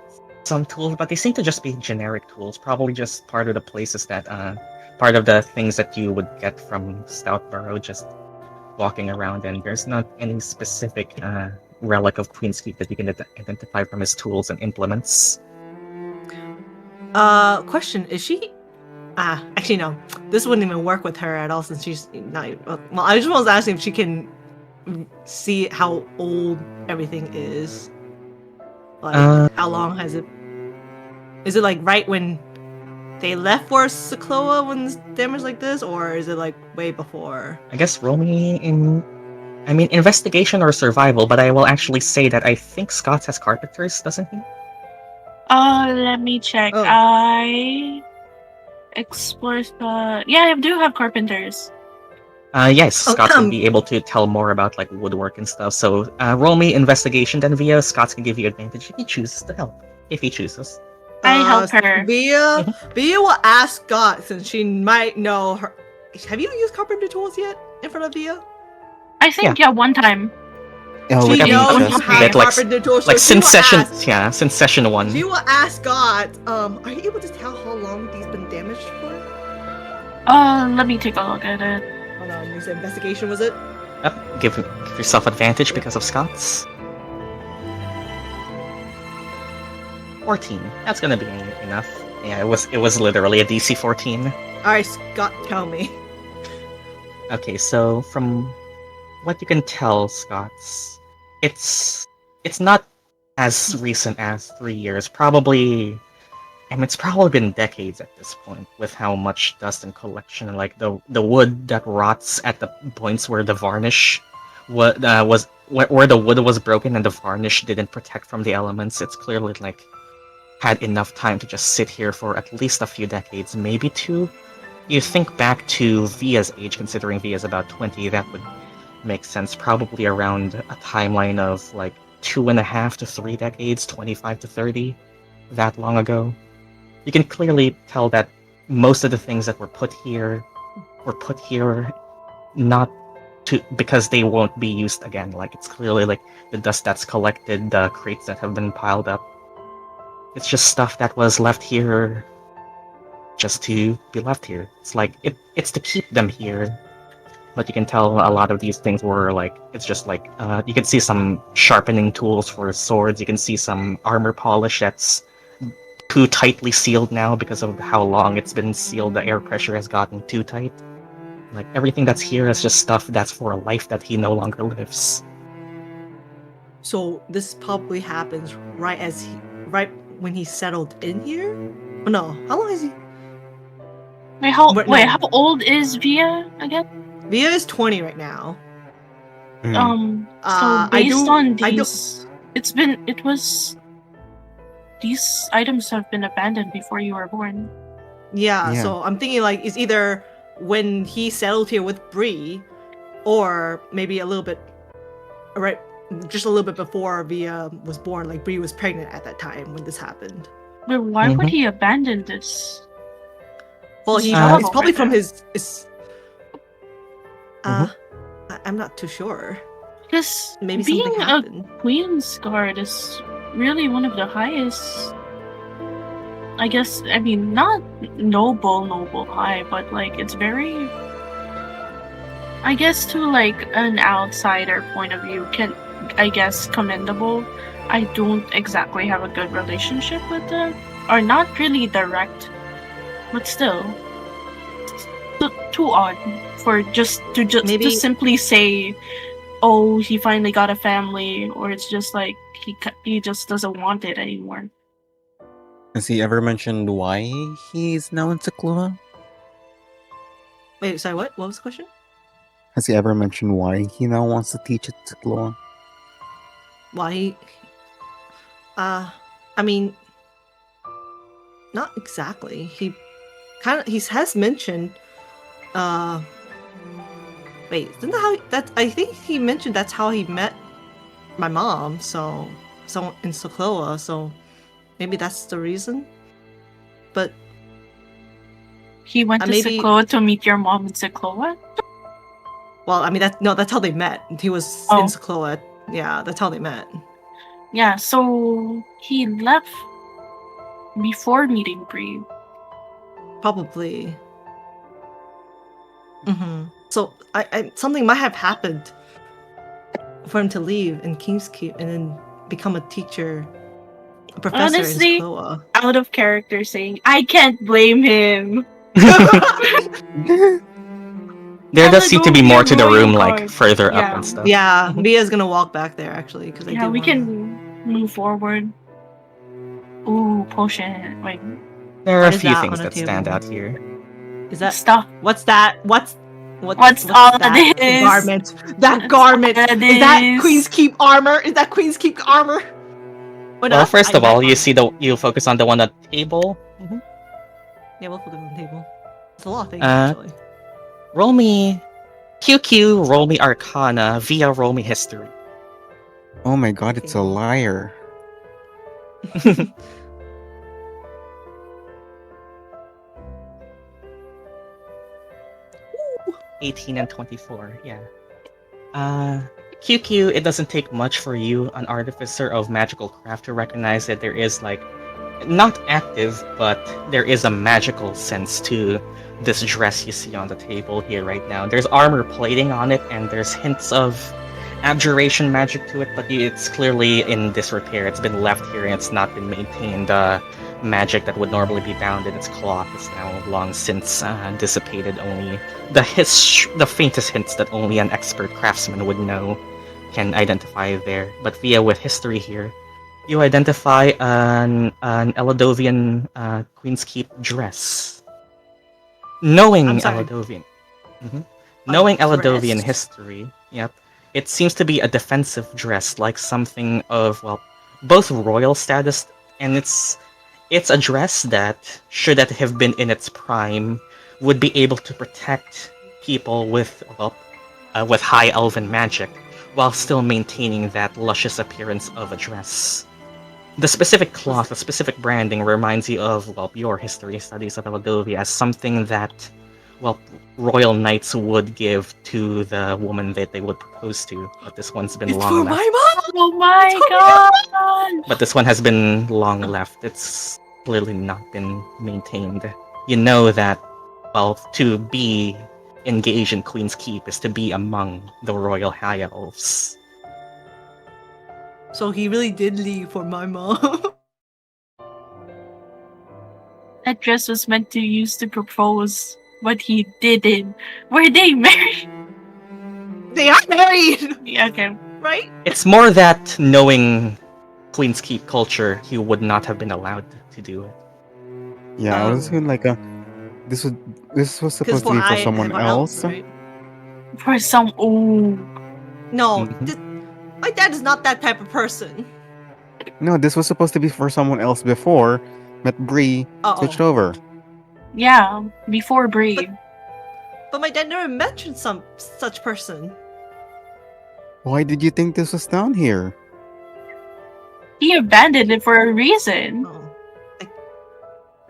some tools, but they seem to just be generic tools. Probably just part of the places that, part of the things that you would get from Stoutborough just walking around. And there's not any specific relic of Queen's Keep that you can identify from his tools and implements. Question: Is she? Actually no. This wouldn't even work with her at all since she's not. Well, I just was asking if she can see how old everything is. Like, how long has it? Is it like right when they left for Sichloa when it's damaged like this, or is it like way before? I guess roll me in. I mean, investigation or survival, but I will actually say that I think Scots has carpenters, doesn't he? Let me check. Oh. I explore the. Yeah, I do have carpenters. Yes, Oh, Scots would be able to tell more about like woodwork and stuff. So roll me investigation, then Via Scots can give you advantage if he chooses to help. If he chooses. I help her. Via will ask Scott since she might know her. Have you used carpenter tools yet in front of Via? I think one time. Oh, She we can knows just you have like- carpenter tools. Like so she since will session, ask- since session 1. She will ask Scott, are you able to tell how long these been damaged for? Let me take a look at it. Hold on, you said investigation, was it? Yep, give yourself advantage because of Scots. 14. That's gonna be enough. Yeah, it was literally a DC 14. Alright, Scott, tell me. Okay, so from what you can tell, Scots, it's not as recent as 3 years. Probably, and it's probably been decades at this point, with how much dust and collection and like the wood that rots at the points where the varnish where the wood was broken and the varnish didn't protect from the elements. It's clearly like had enough time to just sit here for at least a few decades, maybe 2. You think back to Via's age, considering Via's about 20, that would make sense. Probably around a timeline of like 2.5 to 3 decades, 25 to 30, that long ago. You can clearly tell that most of the things that were put here not to because they won't be used again. Like it's clearly like the dust that's collected, the crates that have been piled up. It's just stuff that was left here just to be left here. It's like it's to keep them here. But you can tell a lot of these things were like it's just like you can see some sharpening tools for swords. You can see some armor polish that's too tightly sealed now because of how long it's been sealed. The air pressure has gotten too tight. Like everything that's here is just stuff that's for a life that he no longer lives. So this probably happens right when he settled in here? Oh, no, how long is he? How old is Via again? Via is 20 right now. So based on these, these items have been abandoned before you were born. Yeah, Yeah. so I'm thinking like it's either when he settled here with Bree, or maybe a little bit, right, just a little bit before Via was born. Like Bree was pregnant at that time when this happened. But why would he abandon this? Well, It's it's probably right from there. his. Mhm. I'm not too sure. Because Maybe being something a happened. Queen's Guard is really one of the highest. I guess, I mean, not noble high, but like it's very. I guess to like an outsider point of view, I guess commendable. I don't exactly have a good relationship with them, or not really direct, but still, too odd for just Maybe- to simply say, "Oh, he finally got a family," or it's just like he just doesn't want it anymore. Has he ever mentioned why he's now in Sichloa? Wait, sorry, what? What was the question? Has he ever mentioned why he now wants to teach at Sichloa? Why? I mean, not exactly. He has mentioned. Wait, isn't that I think he mentioned that's how he met my mom. So in Sichloa. So maybe that's the reason. But He went to maybe- Sichloa to meet your mom in Sichloa? well, I mean that's how they met. He was Oh. in Sichloa. Yeah, that's how they met. Yeah, so he left before meeting Bree. Probably. So I something might have happened for him to leave in King's Keep and then become a teacher, a professor Honestly, in Sichloa. Out of character saying, I can't blame him. There I'm does gonna seem go to be be more a to the royal room, like guard. further Yeah. up and stuff. Yeah, Mia's gonna walk back there actually because Yeah, we can move forward. Ooh, potion. Wait, There are What a is few that things on the that stand table? out here. Is that stuff. what's that? What's all that? it The is? garment. That garment. all it Is that is. Queen's Keep armor? Is that Queen's Keep armor? Wait, Well, no, first I of all, meant you focus on the one at the table. Yeah, we'll put it on the table. It's a lot of things Uh, actually. Roll me QQ, roll me Arcana via roll me History. Oh my god, it's a liar. 18 and 24, yeah. QQ, it doesn't take much for you, an artificer of magical craft, to recognize that there is, like, not active, but there is a magical sense to this dress you see on the table here right now. There's armor plating on it, and there's hints of abjuration magic to it, but it's clearly in disrepair. It's been left here and it's not been maintained. Magic that would normally be bound in its cloth is now long since dissipated. Only the faintest hints that only an expert craftsman would know can identify there. But with history here, you identify an Eladovian Queen's Keep dress. Knowing I'm sorry. Eladovian, knowing Eladovian dress. history, yep, it seems to be a defensive dress, like something of, well, both royal status, and it's a dress that, should it have been in its prime, would be able to protect people with high elven magic, while still maintaining that luscious appearance of a dress. The specific cloth, the specific branding reminds you of, well, your history studies of Eladovia as something that, well, royal knights would give to the woman that they would propose to, but this one's been It's long for left. my mom. Oh my god! But this one has been long left. It's clearly not been maintained. You know that, well, to be engaged in Queen's Keep is to be among the royal high elves. So he really did leave for my mom. That dress was meant to use to propose, but he didn't. Were they married? They are married, Yeah, okay. right? It's more that, knowing Queen's Keep culture, he would not have been allowed to do it. Yeah, I was thinking like this was supposed to be for someone else. Right? For some. Oh. No, Mhm. my dad is not that type of person. No, this was supposed to be for someone else before, but Bree switched over. Yeah, before Bree. But my dad never mentioned such person. Why did you think this was down here? He abandoned it for a reason. Oh,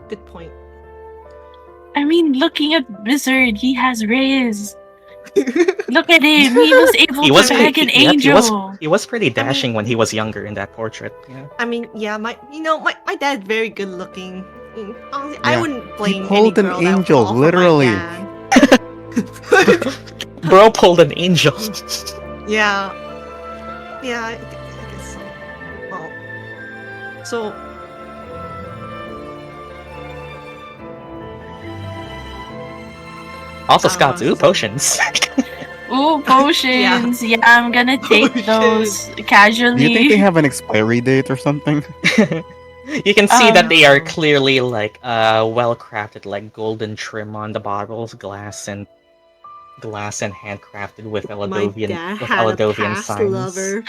good point. I mean, looking at Wizard, he has Riz. Look at him. He was able He was to bag an yep, angel. he was pretty dashing when he was younger in that portrait. Yeah. I mean, yeah, my dad's very good looking. Honestly, I Yeah. wouldn't blame pulled any an girl that would angel, fall for my literally. dad. Bro pulled an angel. Yeah, I guess so. Well, so Also, Scots, ooh, potions. Ooh, potions. Yeah, I'm gonna take those casually. Do you think they have an expiry date or something? You can see that they are clearly, like, well crafted, like golden trim on the bottles, glass and handcrafted with Eladovian signs. lover.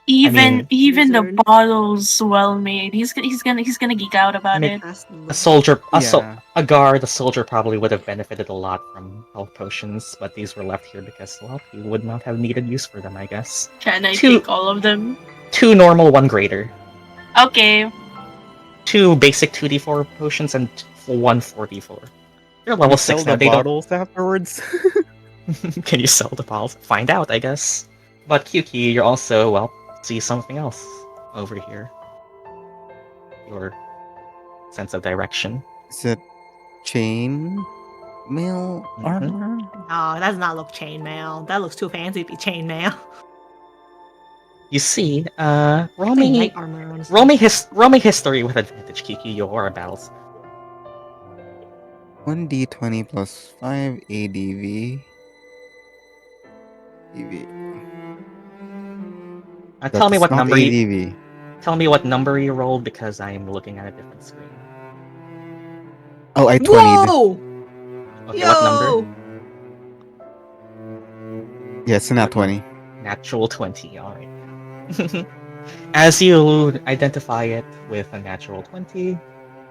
Even the Wizard. bottles well made. He's gonna geek out about I mean, it. A soldier, Yeah. a guard, a soldier probably would have benefited a lot from health potions, but these were left here because, well, he would not have needed use for them, I guess. Can I Two- take all of them? 2 normal, 1 greater. Okay. 2 basic 2d4 potions and 1 4d4. You're level 6 Sell now, the they don't... bottles afterwards. Can you sell the bottles? Find out, I guess. But QQ, you're also, well, see something else over here. Your sense of direction. Is it chain mail Mhm. armor? No, that does not look chainmail. That looks too fancy to be chainmail. You see, roll Like me knight armor, honestly. roll me history with advantage, Kiki, your aura battles. 1d20 plus 5 ADV. AV. Tell me That's what not number ADV. tell me what number you rolled because I am looking at a different screen. Oh, I 20'd. Whoa! Okay, what number? Yeah, it's not 20. Natural 20, alright. As you identify it with a natural 20,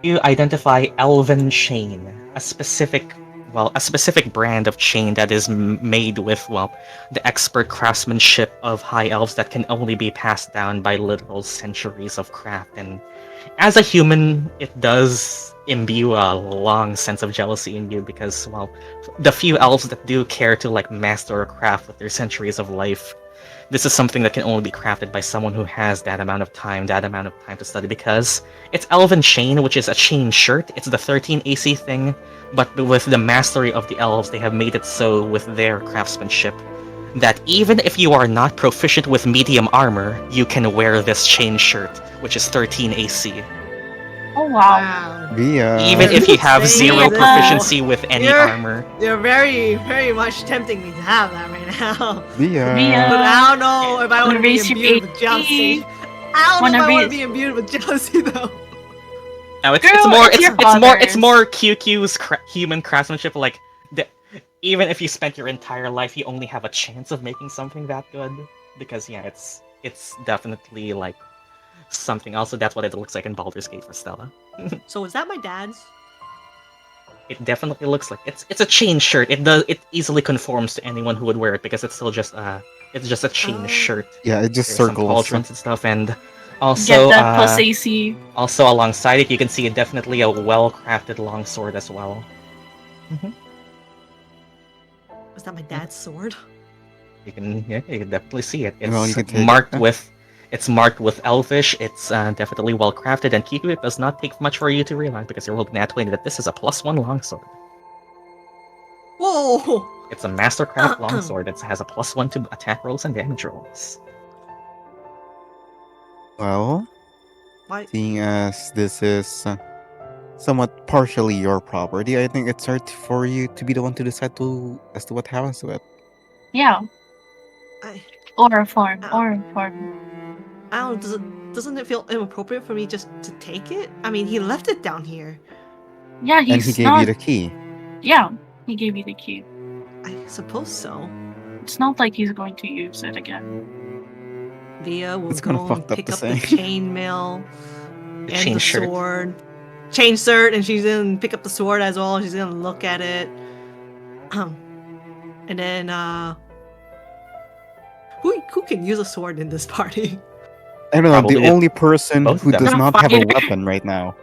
you identify Elven Chain, a specific a specific brand of chain that is made with, the expert craftsmanship of high elves that can only be passed down by literal centuries of craft. And as a human, it does imbue a long sense of jealousy in you because, the few elves that do care to master a craft with their centuries of life, this is something that can only be crafted by someone who has that amount of time to study, because it's elven chain, which is a chain shirt. It's the 13 AC thing, but with the mastery of the elves, they have made it so with their craftsmanship that even if you are not proficient with medium armor, you can wear this chain shirt, which is 13 AC. Oh wow. Even if you have zero proficiency with any armor. You're very, very much tempting me to have that right now. Via. But I don't know if I want to be raise your imbued with jealousy. I don't know if I want to be imbued with jealousy though. No, it's more QQ's human craftsmanship. Even if you spent your entire life, you only have a chance of making something that good. Because it's definitely something else. So that's what it looks like in Baldur's Gate for Stella. So is that my dad's? It definitely looks like it's a chain shirt. It easily conforms to anyone who would wear it because it's still just a chain shirt. Yeah, it just There's some circles. pauldrons and stuff, and also get that plus AC. Also alongside it, you can see definitely a well-crafted longsword as well. Was that my dad's sword? You can definitely see it. It's Well, you can take marked it. marked with Elvish. It's definitely well crafted, and Kiku, it does not take much for you to realize because you're holding that 20 that this is a +1 longsword. Whoa! It's a mastercraft longsword. It has a +1 to attack rolls and damage rolls. Well, Why? seeing as this is somewhat partially your property, I think it's hard for you to be the one to decide as to what happens to it. Yeah. I Or form. don't know. Doesn't it feel inappropriate for me just to take it? I mean, he left it down here. Yeah, And he gave you the key. Yeah, he gave you the key. I suppose so. It's not like he's going to use it again. Via will It's kinda go and fucked up pick to up the say. chainmail and chain the shirt. sword. Chain shirt, and she's gonna pick up the sword as well. She's gonna look at it. And then who can use a sword in this party? I don't know, Probably the only person both who of them. does The not have a fighter. weapon right now.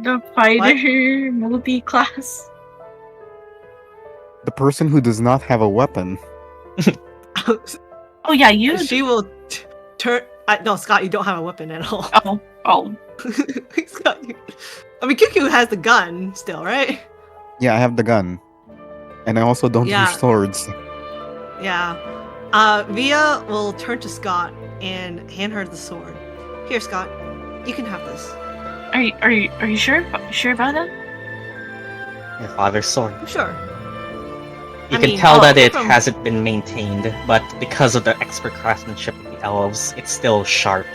The fighter multi-class. The person who does not have a weapon. Oh yeah, you. She will turn. No, Scott, you don't have a weapon at all. Oh. Scott, I mean, QQ has the gun still, right? Yeah, I have the gun. And I also don't Yeah. use swords. Yeah. Via will turn to Scott and hand her the sword. Here, Scott, you can have this. Are you sure? Sure about that? Your father's sword. Sure. You I can mean, tell that it from- hasn't been maintained, but because of the expert craftsmanship of the elves, it's still sharp.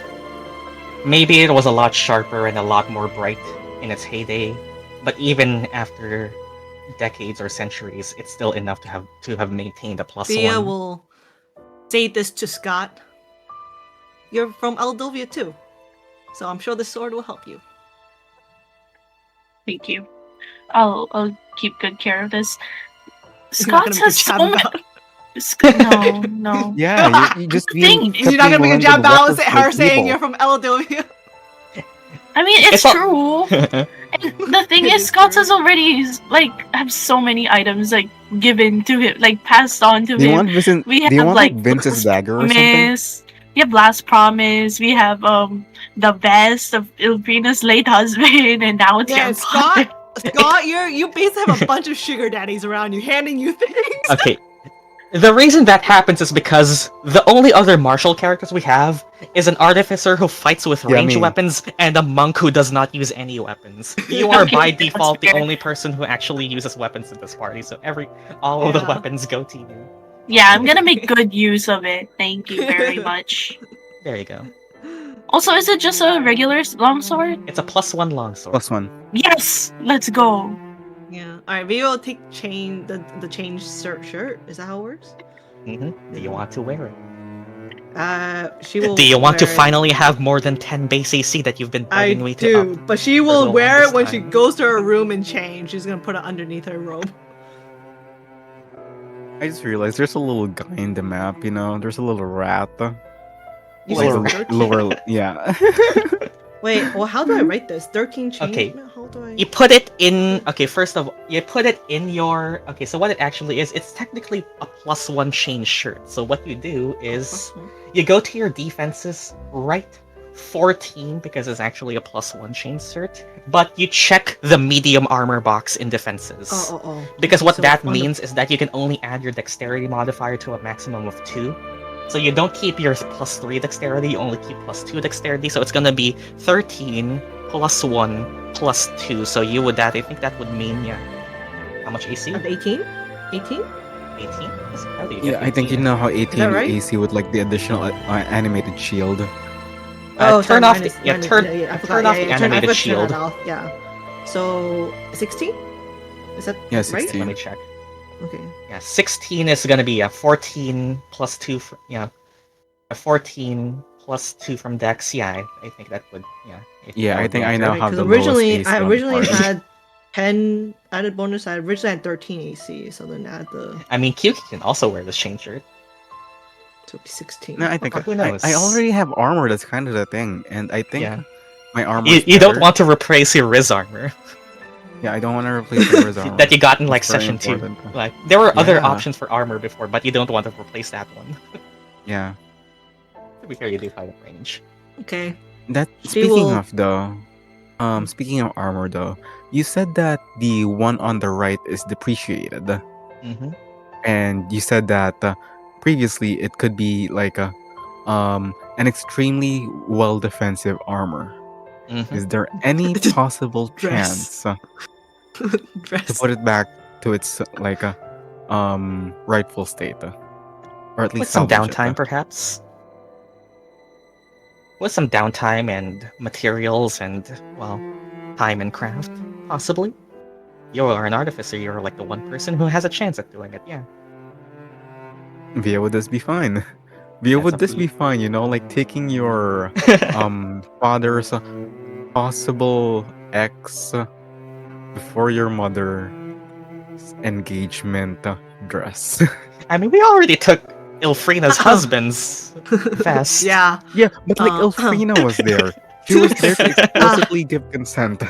Maybe it was a lot sharper and a lot more bright in its heyday, but even after decades or centuries, it's still enough to have maintained a Via +1. will say this to Scott. You're from Eldovia too, so I'm sure this sword will help you. Thank you. I'll keep good care of this. You're not Scots gonna make a has jab so about- No. Yeah, you just Thing- You're not gonna make a jab battle with her saying you're from Eldovia. I mean, it's all- true. And the thing It is, is Scots true. has already have so many items given to him, passed on to Do you him. want Vincent? We Do you have want like Vince's dagger or something? Promise. We have Last Promise. We have the best of Ilphriina's late husband, and now it's Yeah, your Scott. Scott, you basically have a bunch of sugar daddies around you, handing you things. Okay. The reason that happens is because the only other martial characters we have is an artificer who fights with Yeah, ranged me. weapons and a monk who does not use any weapons. You are by That's default the fair. only person who actually uses weapons in this party, so all of the Yeah. weapons go to you. Yeah, I'm gonna make good use of it. Thank you very much. There you go. Also, is it just a regular longsword? It's a +1 longsword. +1. Yes, let's go. Yeah. All right. Via will take the change shirt. Is that how it works? Do you want to wear it? She will. Do you want to wear it. finally have more than 10 base AC that you've been I begging me to do, up? but she will roll wear this it when she time. goes to her room and change. She's gonna put it underneath her robe. I just realized there's a little guy in the map, you know? There's a little rat. You Like said the 13? lower, yeah. Wait, well, how do I write this? 13 chain? Okay. How do I... You put it in. Okay, first of all, you put it in your. Okay, so what it actually is, it's technically a +1 chain shirt. So what you do is you go to your defenses, write 14 because it's actually a +1 chain shirt, but you check the medium armor box in defenses. Because what So that on the- means is that you can only add your dexterity modifier to a maximum of 2. So you don't keep your +3 dexterity, you only keep +2 dexterity. So it's gonna be 13 +1 +2. So you would that I think that would mean how much AC? Of 18? 18? 18? How do you Yeah, get I think you 18? know how 18 that right? AC with like the additional animated shield. Turn off minus- the yeah, minus- turn I forgot. turn off the I animated forgot to turn shield. that off, yeah. So 16? Is that Yeah, right? 16. Let me check. Okay. Yeah, 16 is gonna be a 14 +2 a 14 +2 from Dex. Yeah, I think that would if Yeah, that I would think be I know accurate. how Because the lowest originally, AC I on the originally party. had 10 added bonus. I originally had 13 AC, so then add the I mean, Kyuki can also wear this chain shirt. so it'd be 16. No, I think Who I knows? already have armor. That's kind of the thing, and I think Yeah. my armor. You don't want to replace your Riz armor Yeah, I don't want to replace the Riz armor. that you got in like It's very session 2. important. Like there were other Yeah. options for armor before, but you don't want to replace that one. Yeah. To be fair, you do find a range. Okay. That She speaking will- of though, speaking of armor though, you said that the one on the right is depreciated, Mm-hmm. and you said that previously it could be like an extremely well defensive armor. Mm-hmm. Is there any Just possible dress. chance to Dress. put it back to its like a rightful state, or at With least some salvage it, downtime, perhaps. With some downtime and materials and well, time and craft, possibly. You are an artificer. You're like the one person who has a chance at doing it. Yeah. Via would this be fine? Via That's would up this to be you. fine? You know, like taking your father's possible ex before your mother's engagement dress. I mean, we already took Ilphriina's husband's vest. Yeah. Yeah, but like Uh, Ilphriina was there. She was there to explicitly give consent.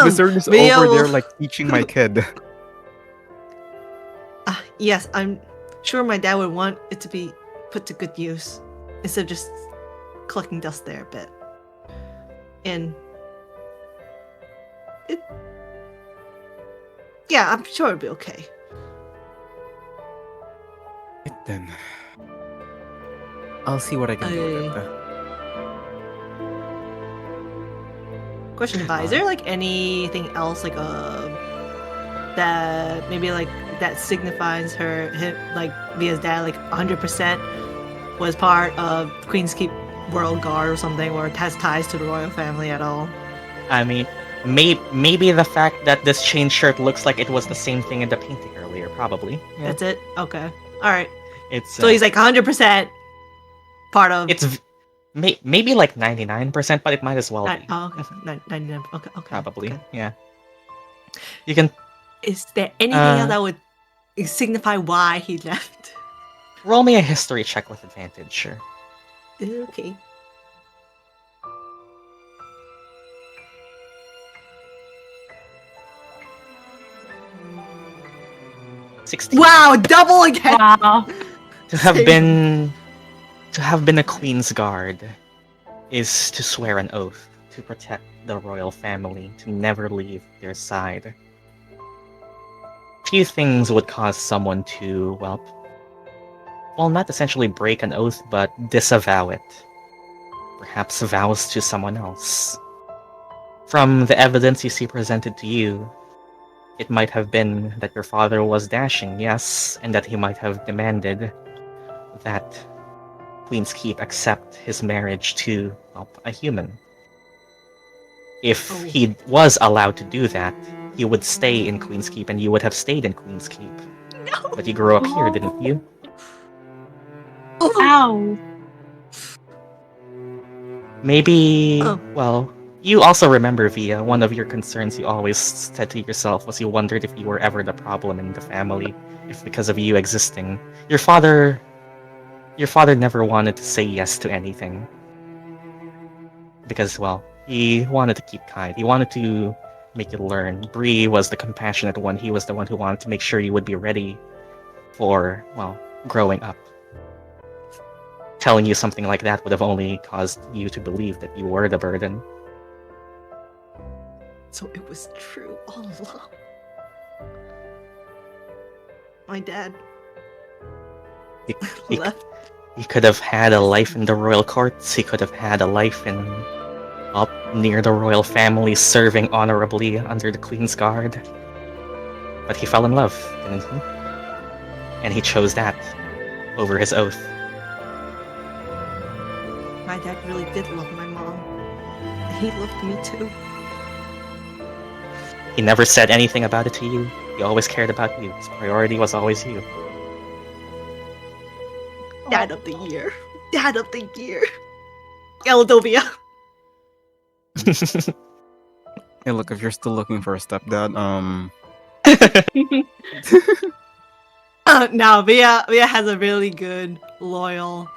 Wizard is Via over there will- like teaching my kid. Yes, I'm sure my dad would want it to be put to good use instead of just collecting dust there a bit. And it, yeah, I'm sure it'll be okay. Then I'll see what I can do with it. Question about, is there like anything else like that maybe like that signifies him like Via's dad like 100% was part of Queen's Keep World Guard or something, or has ties to the royal family at all? I mean, maybe the fact that this chain shirt looks like it was the same thing in the painting earlier, probably. Yeah. That's it. Okay. All right. It's So he's like 100% part of. it's maybe like 99%, but it might as well be. Oh, okay. 99. Okay. Okay. Probably, okay. yeah. You can Is there anything else that would signify why he left? roll me a history check with advantage, sure. Okay. $16. Wow, double again. Wow. To have Same. been a queen's guard is to swear an oath to protect the royal family, to never leave their side. Few things would cause someone to, well, not essentially break an oath, but disavow it. Perhaps vows to someone else. From the evidence you see presented to you, it might have been that your father was dashing, yes, and that he might have demanded that Queen's Keep accept his marriage to a human. If he was allowed to do that, he would stay in Queen's Keep and you would have stayed in Queen's Keep. No. But you grew up here, didn't you? Ow. Maybe, Oh. well, you also remember, Via, one of your concerns you always said to yourself was you wondered if you were ever the problem in the family. if because of you existing. Your father never wanted to say yes to anything. Because, well, he wanted to keep kind. He wanted to make you learn. Bree was the compassionate one. He was the one who wanted to make sure you would be ready for, well, growing up. Telling you something like that would have only caused you to believe that you were the burden. So it was true all along. My dad He left. He could have had a life in the royal courts. He could have had a life in up near the royal family, serving honorably under the Queen's Guard. But he fell in love, didn't he? And he chose that over his oath. My dad really did love my mom. He loved me too. He never said anything about it to you. He always cared about you. His priority was always you. Dad of the year. Dad of the year. Eldovia. Hey, look, if you're still looking for a stepdad, Now Via has a really good, loyal,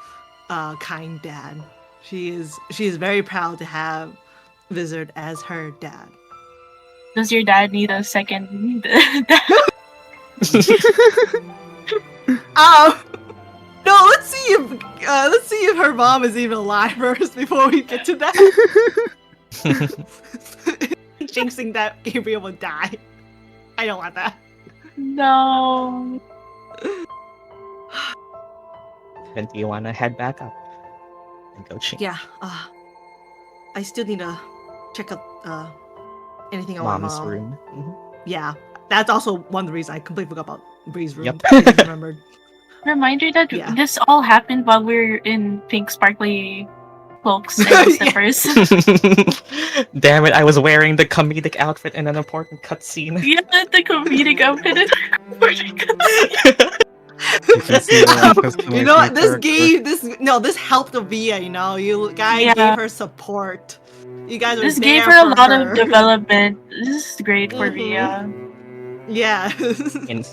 kind dad. She is very proud to have Wizard as her dad. Does your dad need a second? No, let's see if her mom is even alive first before we get to that. Jinxing that Gabriel will die. I don't want that. No. Then do you want to head back up and go change? Yeah. I still need to check out anything on my Mom's mom. room. Mhm. Yeah, that's also one of the reasons I completely forgot about Bree's room. Yep. I just remembered. Reminder that Yeah. this all happened while we're in pink sparkly cloaks and slippers. Damn it, I was wearing the comedic outfit in an important cutscene. Yeah, the comedic outfit is you can see You know what? This helped Avia. You know, you guys Yeah. gave her support. You guys were This there gave her a for lot her. of development. This is great for Mhm. Via. Yeah.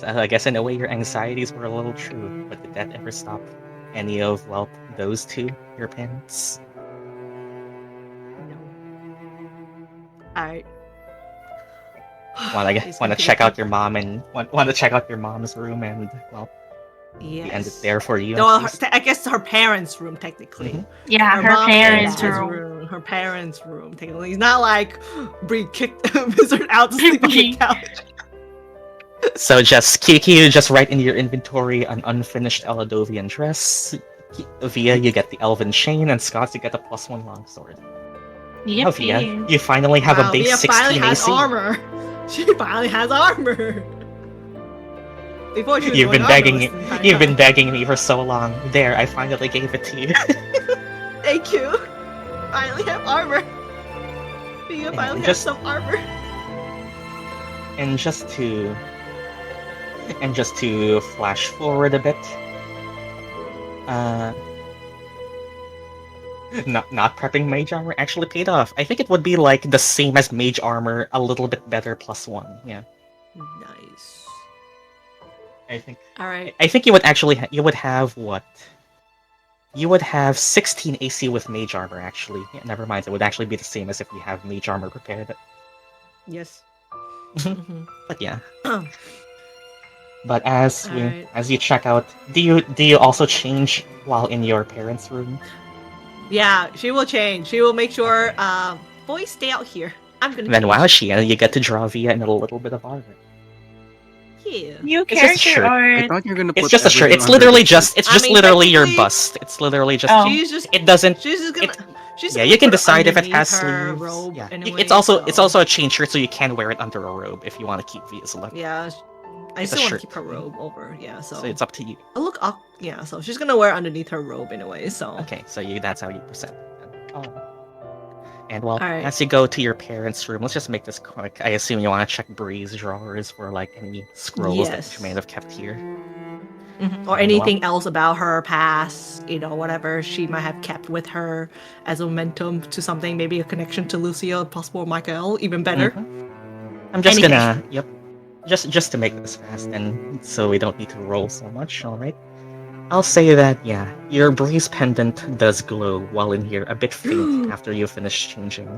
I guess in a way your anxieties were a little true, but did that ever stop any of, well, those two, your parents? All right. Want to check out your mom and want to check out your mom's room and, well, Yes. we end it there for you. No, at least. I guess her parents' room technically. Mhm. Yeah, her mom and parents' dad's room. Her parents' room technically. It's not like Bree kicked Wizard out to sleep on the couch. So just Kiki, you just write in your inventory an unfinished Eladovian dress. Via, you get the elven chain, and Scots, you get the +1 longsword. Oh, Via, Yippee. you finally have a base Via 16 finally has AC. armor. She finally has armor. Before she was You've been going begging armorless the entire You've been time. begging me for so long. There, I finally gave it to you. Thank you. Finally have armor. Via finally has just- some armor. And just to flash forward a bit, not prepping mage armor actually paid off. I think it would be like the same as mage armor, a little bit better +1. Yeah, Nice. I think All right. you would actually you would have what? You would have 16 AC with mage armor actually. Yeah, never mind. It would actually be the same as if you have mage armor prepared. Yes. But yeah. Mhm. But as Alright. you check out, do you also change while in your parents' room? Yeah, she will change. She will make sure boys stay out here. I'm gonna Then change. wow, Shiena, you get to draw Via in a little bit of armor. Yeah. New It's just a character shirt. I art. thought you were gonna. It's put just a shirt. everything It's under literally the just shirt. I mean, literally your technically- bust. It's literally just Oh. She's just it doesn't she's just gonna it- she's yeah, gonna you can put it decide if it underneath has her sleeves. robe Yeah. anyway, It's also so- a chain shirt, so you can wear it under a robe if you want to keep Via's look. Yeah, I It's a still want to shirt. keep her robe over. Yeah, so, So it's up to you. I'll look up. Yeah, so she's gonna wear underneath her robe anyway. So Okay, so that's how you present it. Oh. And well, Alright. as you go to your parents' room, let's just make this quick. I assume you want to check Bree's drawers for like any scrolls that Yes. she may have kept here. or anything else about her past, whatever she might have kept with her as a momentum to something, maybe a connection to Lucia, possible Michael, even better. I'm just Anything. gonna. Yep. just to make this fast, and so we don't need to roll so much. All right. I'll say that yeah, your brace pendant does glow while in here, a bit faint after you finish changing.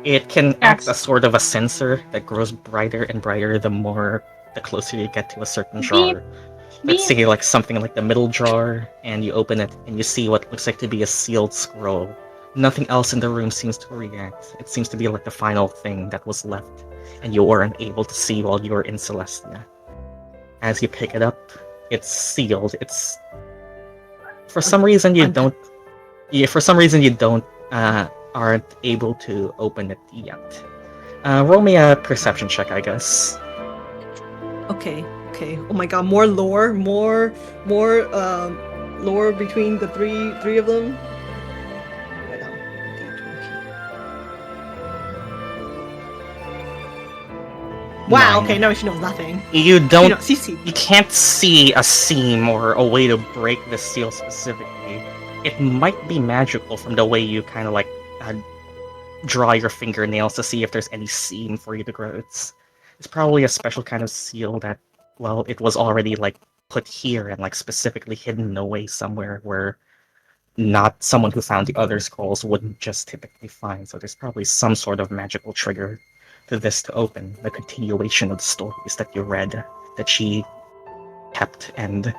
It can act as sort of a sensor that grows brighter and brighter the closer you get to a certain jar. Let's say like something like the middle jar, and you open it and you see what looks like to be a sealed scroll. Nothing else in the room seems to react. It seems to be like the final thing that was left, and you weren't able to see while you were in Celestia. As you pick it up, it's sealed. It's for some reason you don't. Yeah, for some reason you don't aren't able to open it yet. Roll me a perception check, I guess. Okay. Oh my god, more lore between the three of them. Wow. 9. Okay, no, she knows nothing. You don't. CC. You can't see a seam or a way to break the seal specifically. It might be magical from the way you kind of like draw your fingernails to see if there's any seam for you to grow. It's probably a special kind of seal that, well, it was already like put here and like specifically hidden away somewhere where not someone who found the other scrolls wouldn't just typically find. So there's probably some sort of magical trigger to this to open, the continuation of the stories that you read that she kept and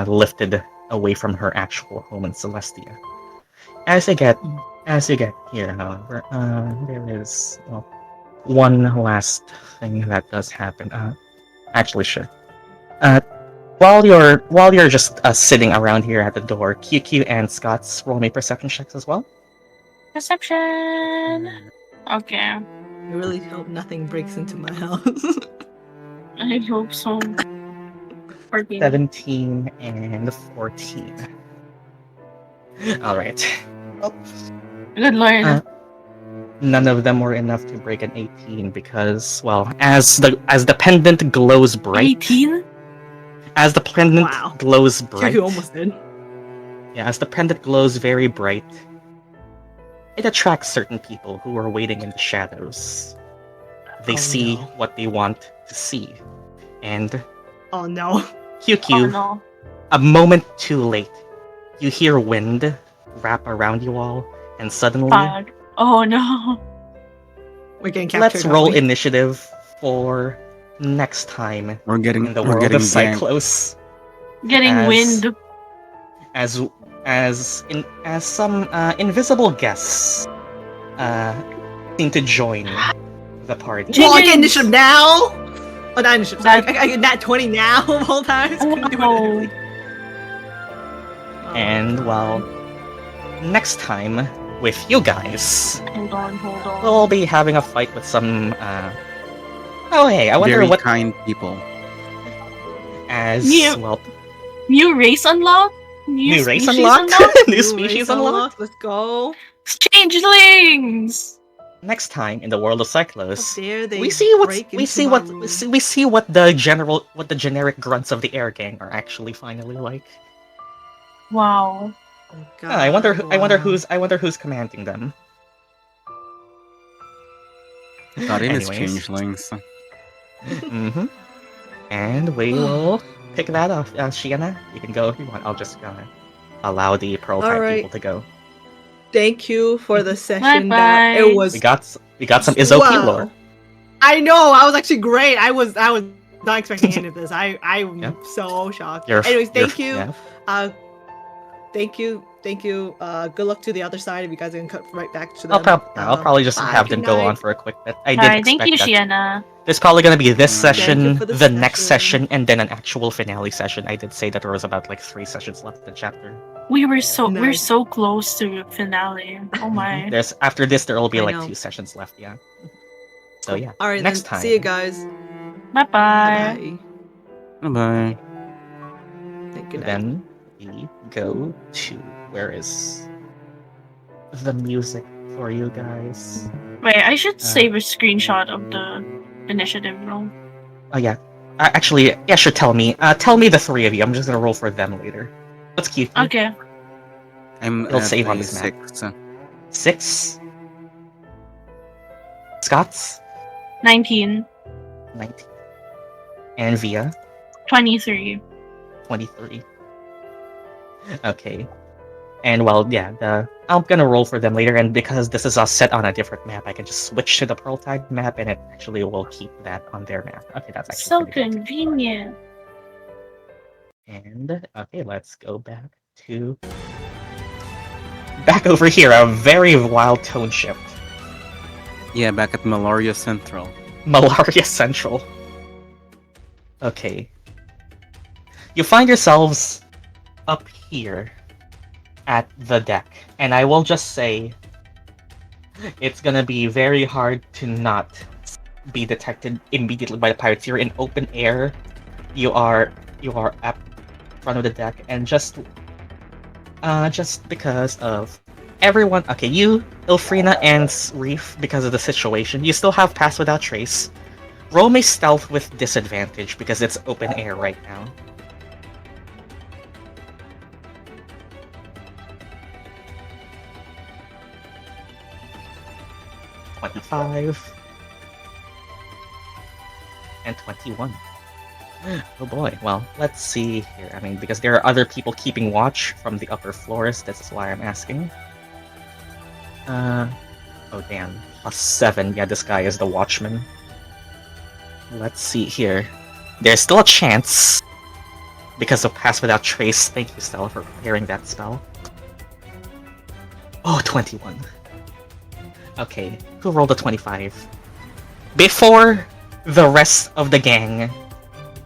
lifted away from her actual home in Celestia. As you get here, however, there is one last thing that does happen. Actually, sure. While you're just sitting around here at the door, QQ and Scots roll me perception checks as well. Perception. Okay. I really hope nothing breaks into my house. I hope so. 14. 17 and 14. All right. Good lord. None of them were enough to break an 18 because, well, as the pendant glows bright. 18? As the pendant glows bright. You almost did. Yeah, as the pendant glows very bright, it attracts certain people who are waiting in the shadows. They see what they want to see. And oh no. QQ, a moment too late, you hear wind wrap around you all, and suddenly... Oh no. We're getting captured. Let's roll initiative for next time We're getting in the world of Syklos. Getting wind. As some invisible guests seem to join the party. Well, I get initiative now! Oh, not initiative. Sorry. I get nat 20 now of all times. And, well, next time, with you guys, Hold on. we'll be having a fight with some, oh hey, I wonder very what... kind people. New race unlocked? New race unlocked? New species unlocked? Let's go. Changelings! Next time in the world of Syklos, we see what the generic grunts of the air gang are actually finally like. Wow. Oh, God, I wonder who's commanding them. Got in as Anyways. changelings. Mm-hmm. And we will pick that up. Shiena, you can go if you want. I'll just allow the Pearltide people to go. Thank you for the session. Bye-bye. It was. We got some Iz'opii lore. I know. I was actually great. I was not expecting any of this. I'm so shocked. Anyways, thank you. Yeah. Thank you. Good luck to the other side if you guys can cut right back to them. I'll probably just have them go on for a quick bit. I did expect thank you, that. Shiena. There's probably going to be this session, for the the next session. session, and then an actual finale session. I did say that there was about like 3 sessions left in the chapter. We're so Nice. close to finale. Oh my. After this, there will be I like know. 2 sessions left. Yeah. So yeah. All right. Next then, time. See you guys. Bye-bye. Bye. Bye. Good night. Then we go to where is the music for you guys? Wait, I should save a screenshot of the initiative roll. Oh yeah. Actually, yeah, sure. Tell me the 3 of you. I'm just gonna roll for them later. Let's keep. Okay. I'm save on a this map. 6. 6. Scots. 19. 19. And Via, 23. 23. Okay. And well, yeah, I'm gonna roll for them later, and because this is set on a different map, I can just switch to the Pearltide map, and it actually will keep that on their map. Okay, that's actually So pretty good. convenient. And okay, let's go back over here. A very wild tone shift. Yeah, back at Malaria Central. Malaria Central. Okay. You find yourselves up here at the deck, and I will just say it's gonna be very hard to not be detected immediately by the pirates. You're in open air. You are at front of the deck, and just because of everyone. Okay, you, Ilphriina, and Reef, because of the situation, you still have Pass Without Trace. Roll me stealth with disadvantage because it's open air right now. $25 and 21. Oh boy, well, let's see here. I mean, because there are other people keeping watch from the upper floors, that's why I'm asking. Oh damn, +7. Yeah, this guy is the watchman. Let's see here. There's still a chance because of Pass Without Trace. Thank you, Stella, for preparing that spell. Oh, 21. Okay, who rolled a 25? Before the rest of the gang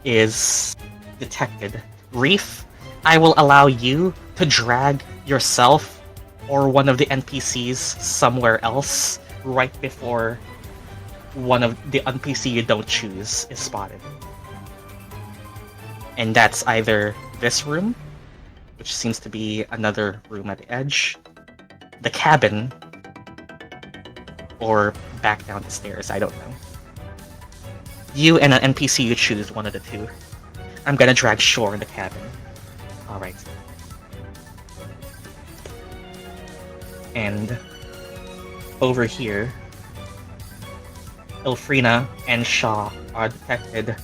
is detected, Reef, I will allow you to drag yourself or one of the NPCs somewhere else right before one of the NPC you don't choose is spotted. And that's either this room, which seems to be another room at the edge, the cabin, or back down the stairs, I don't know. You and an NPC you choose, one of the two. I'm gonna drag Shore in the cabin. Alright. And over here, Ilphriina and Shaw are detected.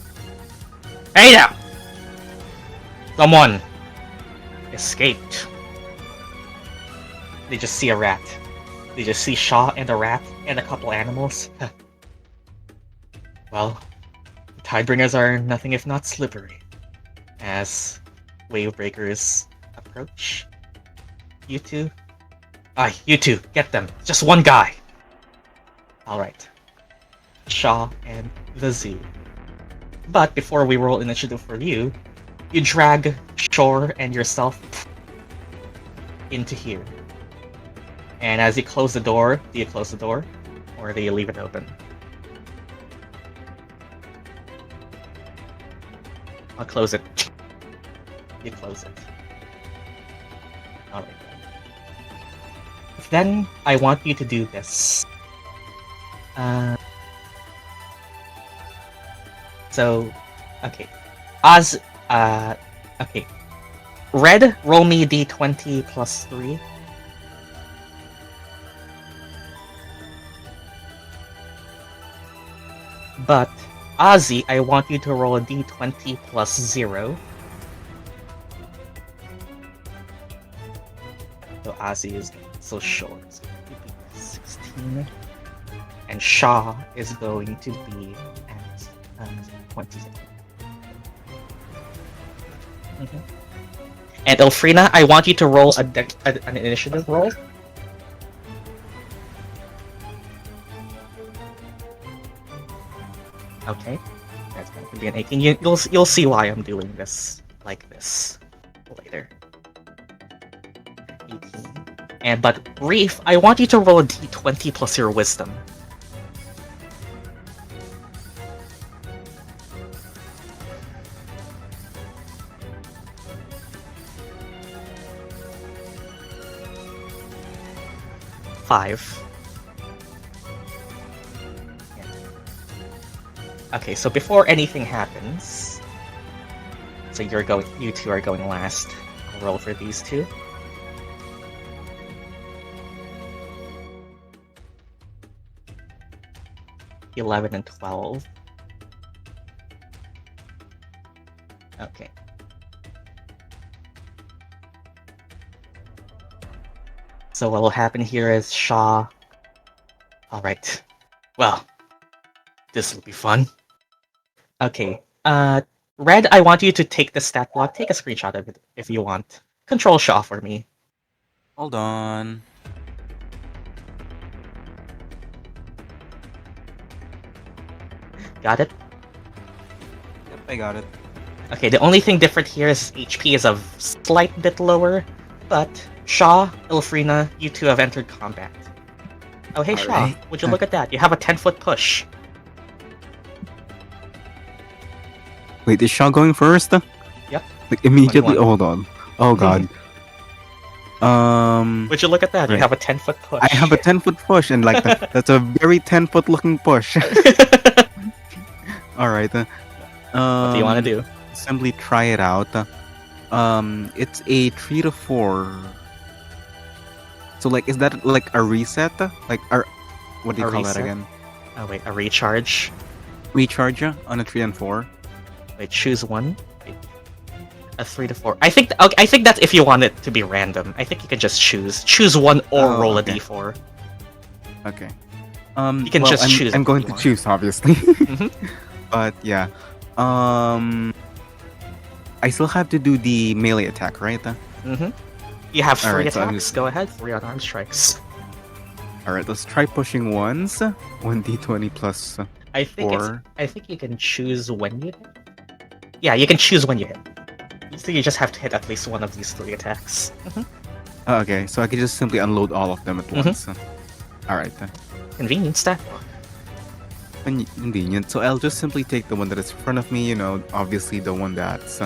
Hey now! Someone escaped. They just see a rat. They just see Shaw and a rat and a couple animals. Well, the Tidebringers are nothing if not slippery. As Wavebreakers approach. You two? Aye, you two, get them. Just one guy. Alright. Shaw and the zoo. But before we roll initiative for you, you drag Shore and yourself into here. And as you close the door, do you close the door? Or do you leave it open? I'll close it. You close it. Alright then. I want you to do this. Okay. Okay. Red, roll me d20 plus 3. But, Azii, I want you to roll a d20 plus 0. So Azii is so short. So 16. And Shaw is going to be at 20. Mm-hmm. And Ilphriina, I want you to roll an initiative roll. Okay, that's going to be an 18. You'll see why I'm doing this like this later. 18. But Reef, I want you to roll a d20 plus your wisdom. Five. Okay, so before anything happens, so you two are going last. I'll roll for these two. $11 and 12. Okay. So what will happen here is Shaw. Alright. Well, this will be fun. Okay. Red, I want you to take the stat block. Take a screenshot of it if you want. Control Shaw for me. Hold on. Got it? Yep, I got it. Okay, the only thing different here is HP is a slight bit lower, but Shaw, Ilphriina, you two have entered combat. Oh, hey Shaw, Alright. would you look at that? You have a 10-foot push. Wait, is Shaw going first? Yep. Like immediately. 21. Hold on. Oh god. Would you look at that? You Right. have a 10-foot push. I have a 10-foot push, and like that's a very 10-foot looking push. All right. What do you want to do? Simply try it out. It's a 3 to 4. So like, is that like a reset? Like, what do you A call that reset? again? Oh wait, a recharge. Recharge on a 3 and 4. Wait, choose one. Wait. A 3 to 4. I think. Okay, I think that's if you want it to be random. I think you can just choose one or Oh, roll okay. a d4. Okay. You can well, just choose I'm if going you to want. choose, obviously. Mhm. But yeah. I still have to do the melee attack, right? Mm-hmm. You have 3 Alright, so I'm attacks. just- Go ahead. 3 unarmed strikes. All right, let's try pushing once. 1d20 plus I think 4. I think you can choose when you hit. Yeah, you can choose when you hit. So you just have to hit at least one of these 3 attacks. Okay, so I can just simply unload all of them at Mhm. once. All right then. Convenient stat. Convenient. So I'll just simply take the one that is in front of me. You know, obviously the one that's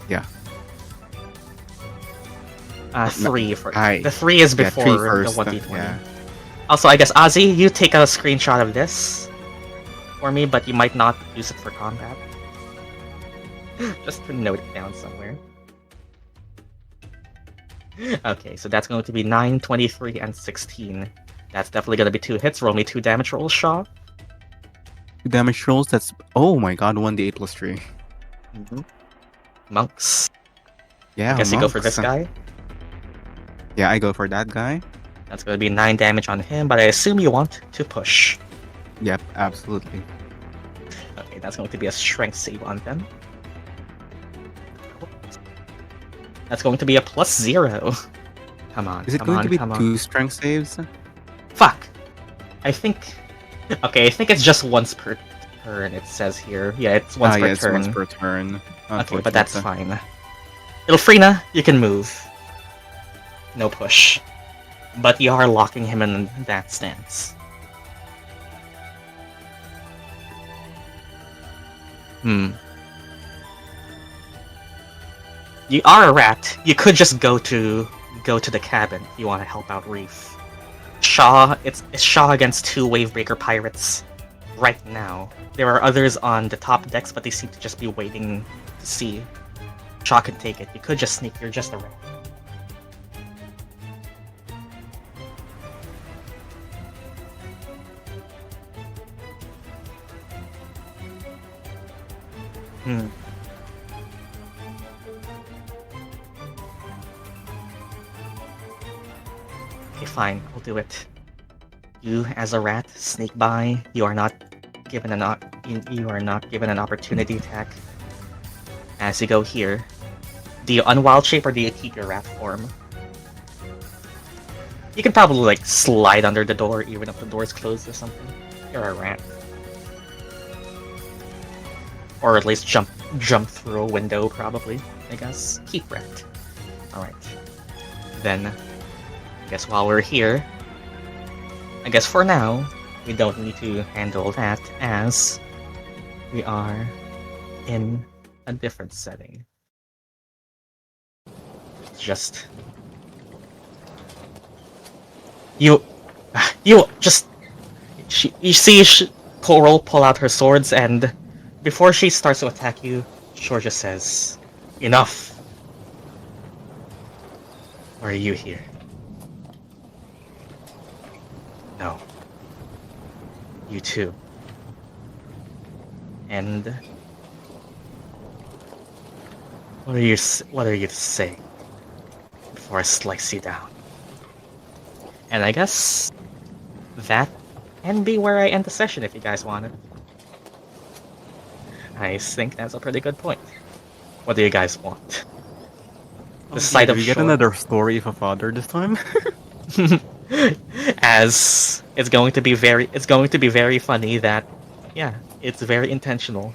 yeah. 3 for I- the 3 is Yeah, before 3 first. the 1d20. Yeah. Also, I guess Azii, you take a screenshot of this for me, but you might not use it for combat. Just to note it down somewhere. Okay, so that's going to be 9, 23, and 16. That's definitely going to be 2 hits. Roll me 2 damage rolls, Shaw. 2 damage rolls. That's oh my god, 1d8 plus 3. Mm-hmm. Monks. Yeah. I guess you go for monks. this guy. Yeah, I go for that guy. That's going to be 9 damage on him, but I assume you want to push. Yep, absolutely. Okay, that's going to be a strength save on them. That's going to be a +0. Come on, Is it come going on, to be come on. 2 strength saves? Fuck! I think... Okay, I think it's just once per turn, it says here. Yeah, it's once per It's turn. once per turn. Okay, but that's Unfortunately. fine. Ilphriina, you can move. No push. But you are locking him in that stance. You are a rat. You could just go to the cabin if you want to help out Reef. Shaw, it's Shaw against 2 Wavebreaker pirates right now. There are others on the top decks, but they seem to just be waiting to see. Shaw can take it. You could just sneak. You're just a rat. Okay, fine. I'll do it. You, as a rat, sneak by. You are not given you are not given an opportunity attack. As you go here, do you unwild shape or do you keep your rat form? You can probably like slide under the door even if the door's closed or something. You're a rat. Or at least jump through a window probably, I guess. Keep rat. Alright. Then I guess while we're here, I guess for now, we don't need to handle that as we are in a different setting. It's just... You just... You see Coral pull out her swords and before she starts to attack you, Shore just says, "Enough. Why are you here?" No. You too. And What are you to say before I slice you down? And I guess that can be where I end the session if you guys want it. I think that's a pretty good point. What do you guys want? The sight Do of we get shore. another story of a father this time? As it's going to be very funny that, yeah, it's very intentional,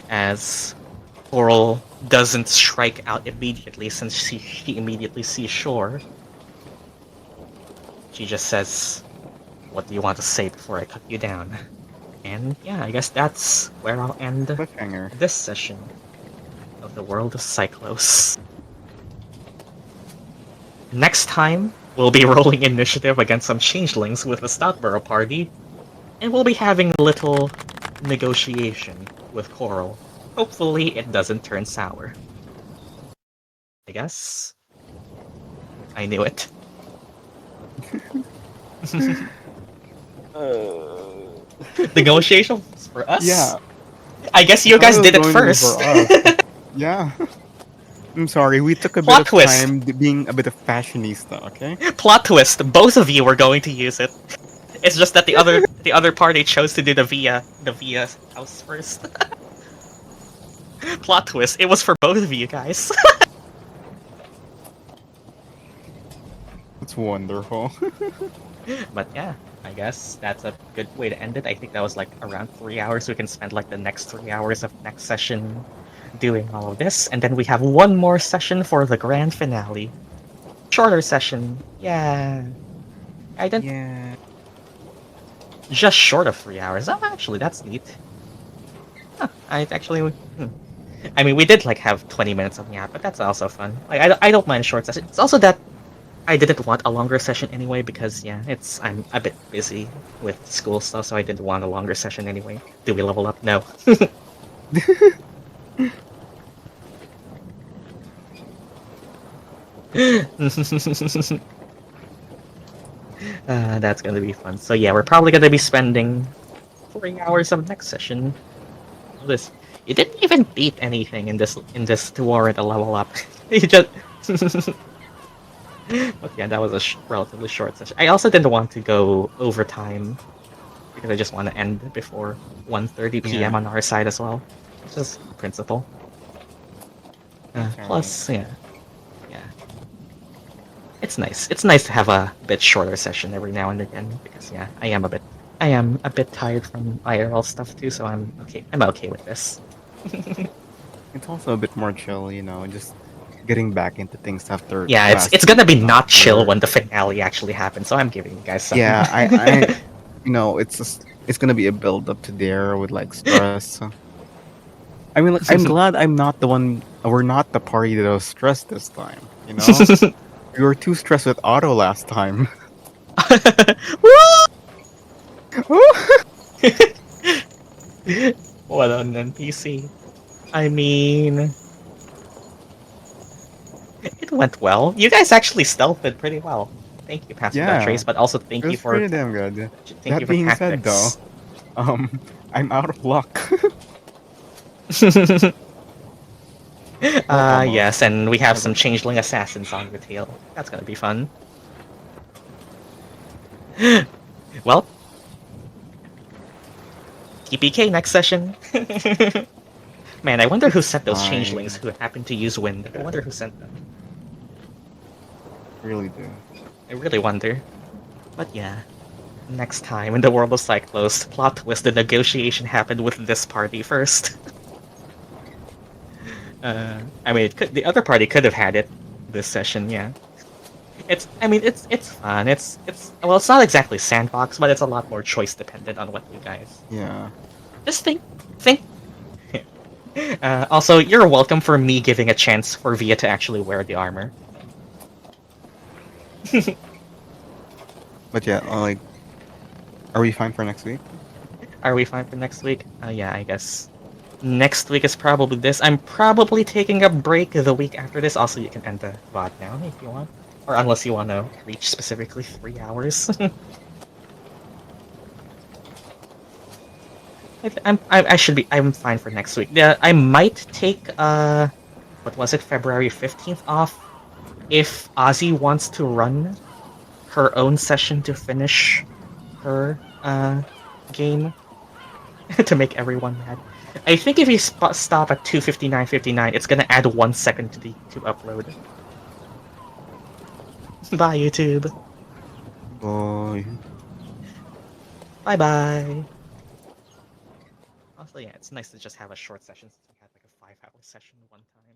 as Coral doesn't strike out immediately since she immediately sees shore. She just says, "What do you want to say before I cut you down?" And yeah, I guess that's where I'll end Cliffhanger. this session of the world of Syklos. Next time, we'll be rolling initiative against some changelings with the Stoutborough party, and we'll be having a little negotiation with Coral. Hopefully, it doesn't turn sour. I guess. I knew it. Negotiations for us? Yeah. I guess you guys did it first. Yeah. I'm sorry, we took a Plot bit of twist. time being a bit of fashionista, okay? Plot twist, both of you were going to use it. It's just that the other party chose to do the Via house first. Plot twist, it was for both of you guys. It's wonderful. But yeah, I guess that's a good way to end it. I think that was like around 3 hours. We can spend like the next 3 hours of next session doing all of this, and then we have one more session for the grand finale. Shorter session, yeah. I didn't. Yeah. Just short of 3 hours. Oh, actually, that's neat. Huh, I actually. I mean, we did like have 20 minutes of nap, but that's also fun. Like, I don't mind short sessions. It's also that I didn't want a longer session anyway because yeah, I'm a bit busy with school stuff, so I didn't want a longer session anyway. Do we level up? No. That's gonna be fun. So yeah, we're probably gonna be spending 3 hours of next session. This you didn't even beat anything in this to warrant a level up. You just. But yeah, that was a relatively short session. I also didn't want to go overtime because I just want to end before 1:30 p.m. on our side as well. It's just principle. Plus, yeah. It's nice. It's nice to have a bit shorter session every now and again because yeah, I am a bit tired from IRL stuff too, so I'm okay. I'm okay with this. It's also a bit more chill, you know, just getting back into things after. Yeah, it's gonna be not chill when the finale actually happens. So I'm giving you guys some. Yeah, I you know, it's gonna be a build up to there with like stress. I mean, like, I'm glad I'm not the one. We're not the party that was stressed this time. You know, we were too stressed with Otto last time. What an NPC. I mean, it went well. You guys actually stealthed it pretty well. Thank you, Pastor Yeah. Trace, but also thank It you was for pretty damn good. thank That you for being said, though, tactics. I'm out of luck. Yes, and we have some changeling assassins on the tail. That's gonna be fun. Well, TPK next session. Man, I wonder who sent those Fine. changelings who happened to use wind. I wonder who sent them. Really do. I really wonder. But yeah. Next time in the world of Syklos, plot twist, the negotiation happened with this party first. I mean, the other party could have had it this session, yeah. It's fun. It's well, it's not exactly sandbox, but it's a lot more choice dependent on what you guys. Yeah. Just think. Also, you're welcome for me giving a chance for Via to actually wear the armor. But yeah, like, are we fine for next week? Are we fine for next week? Yeah, I guess. Next week is probably this. I'm probably taking a break the week after this. Also, you can end the VOD now if you want. Or unless you want to reach specifically 3 hours. I'm fine for next week. Yeah, I might take what was it, February 15th off, if Azii wants to run her own session to finish her game to make everyone mad. I think if you stop at 2:59:59, it's gonna add 1 second to upload. Bye, YouTube. Bye. Bye. Also, yeah, it's nice to just have a short session since we had like a 5-hour session one time.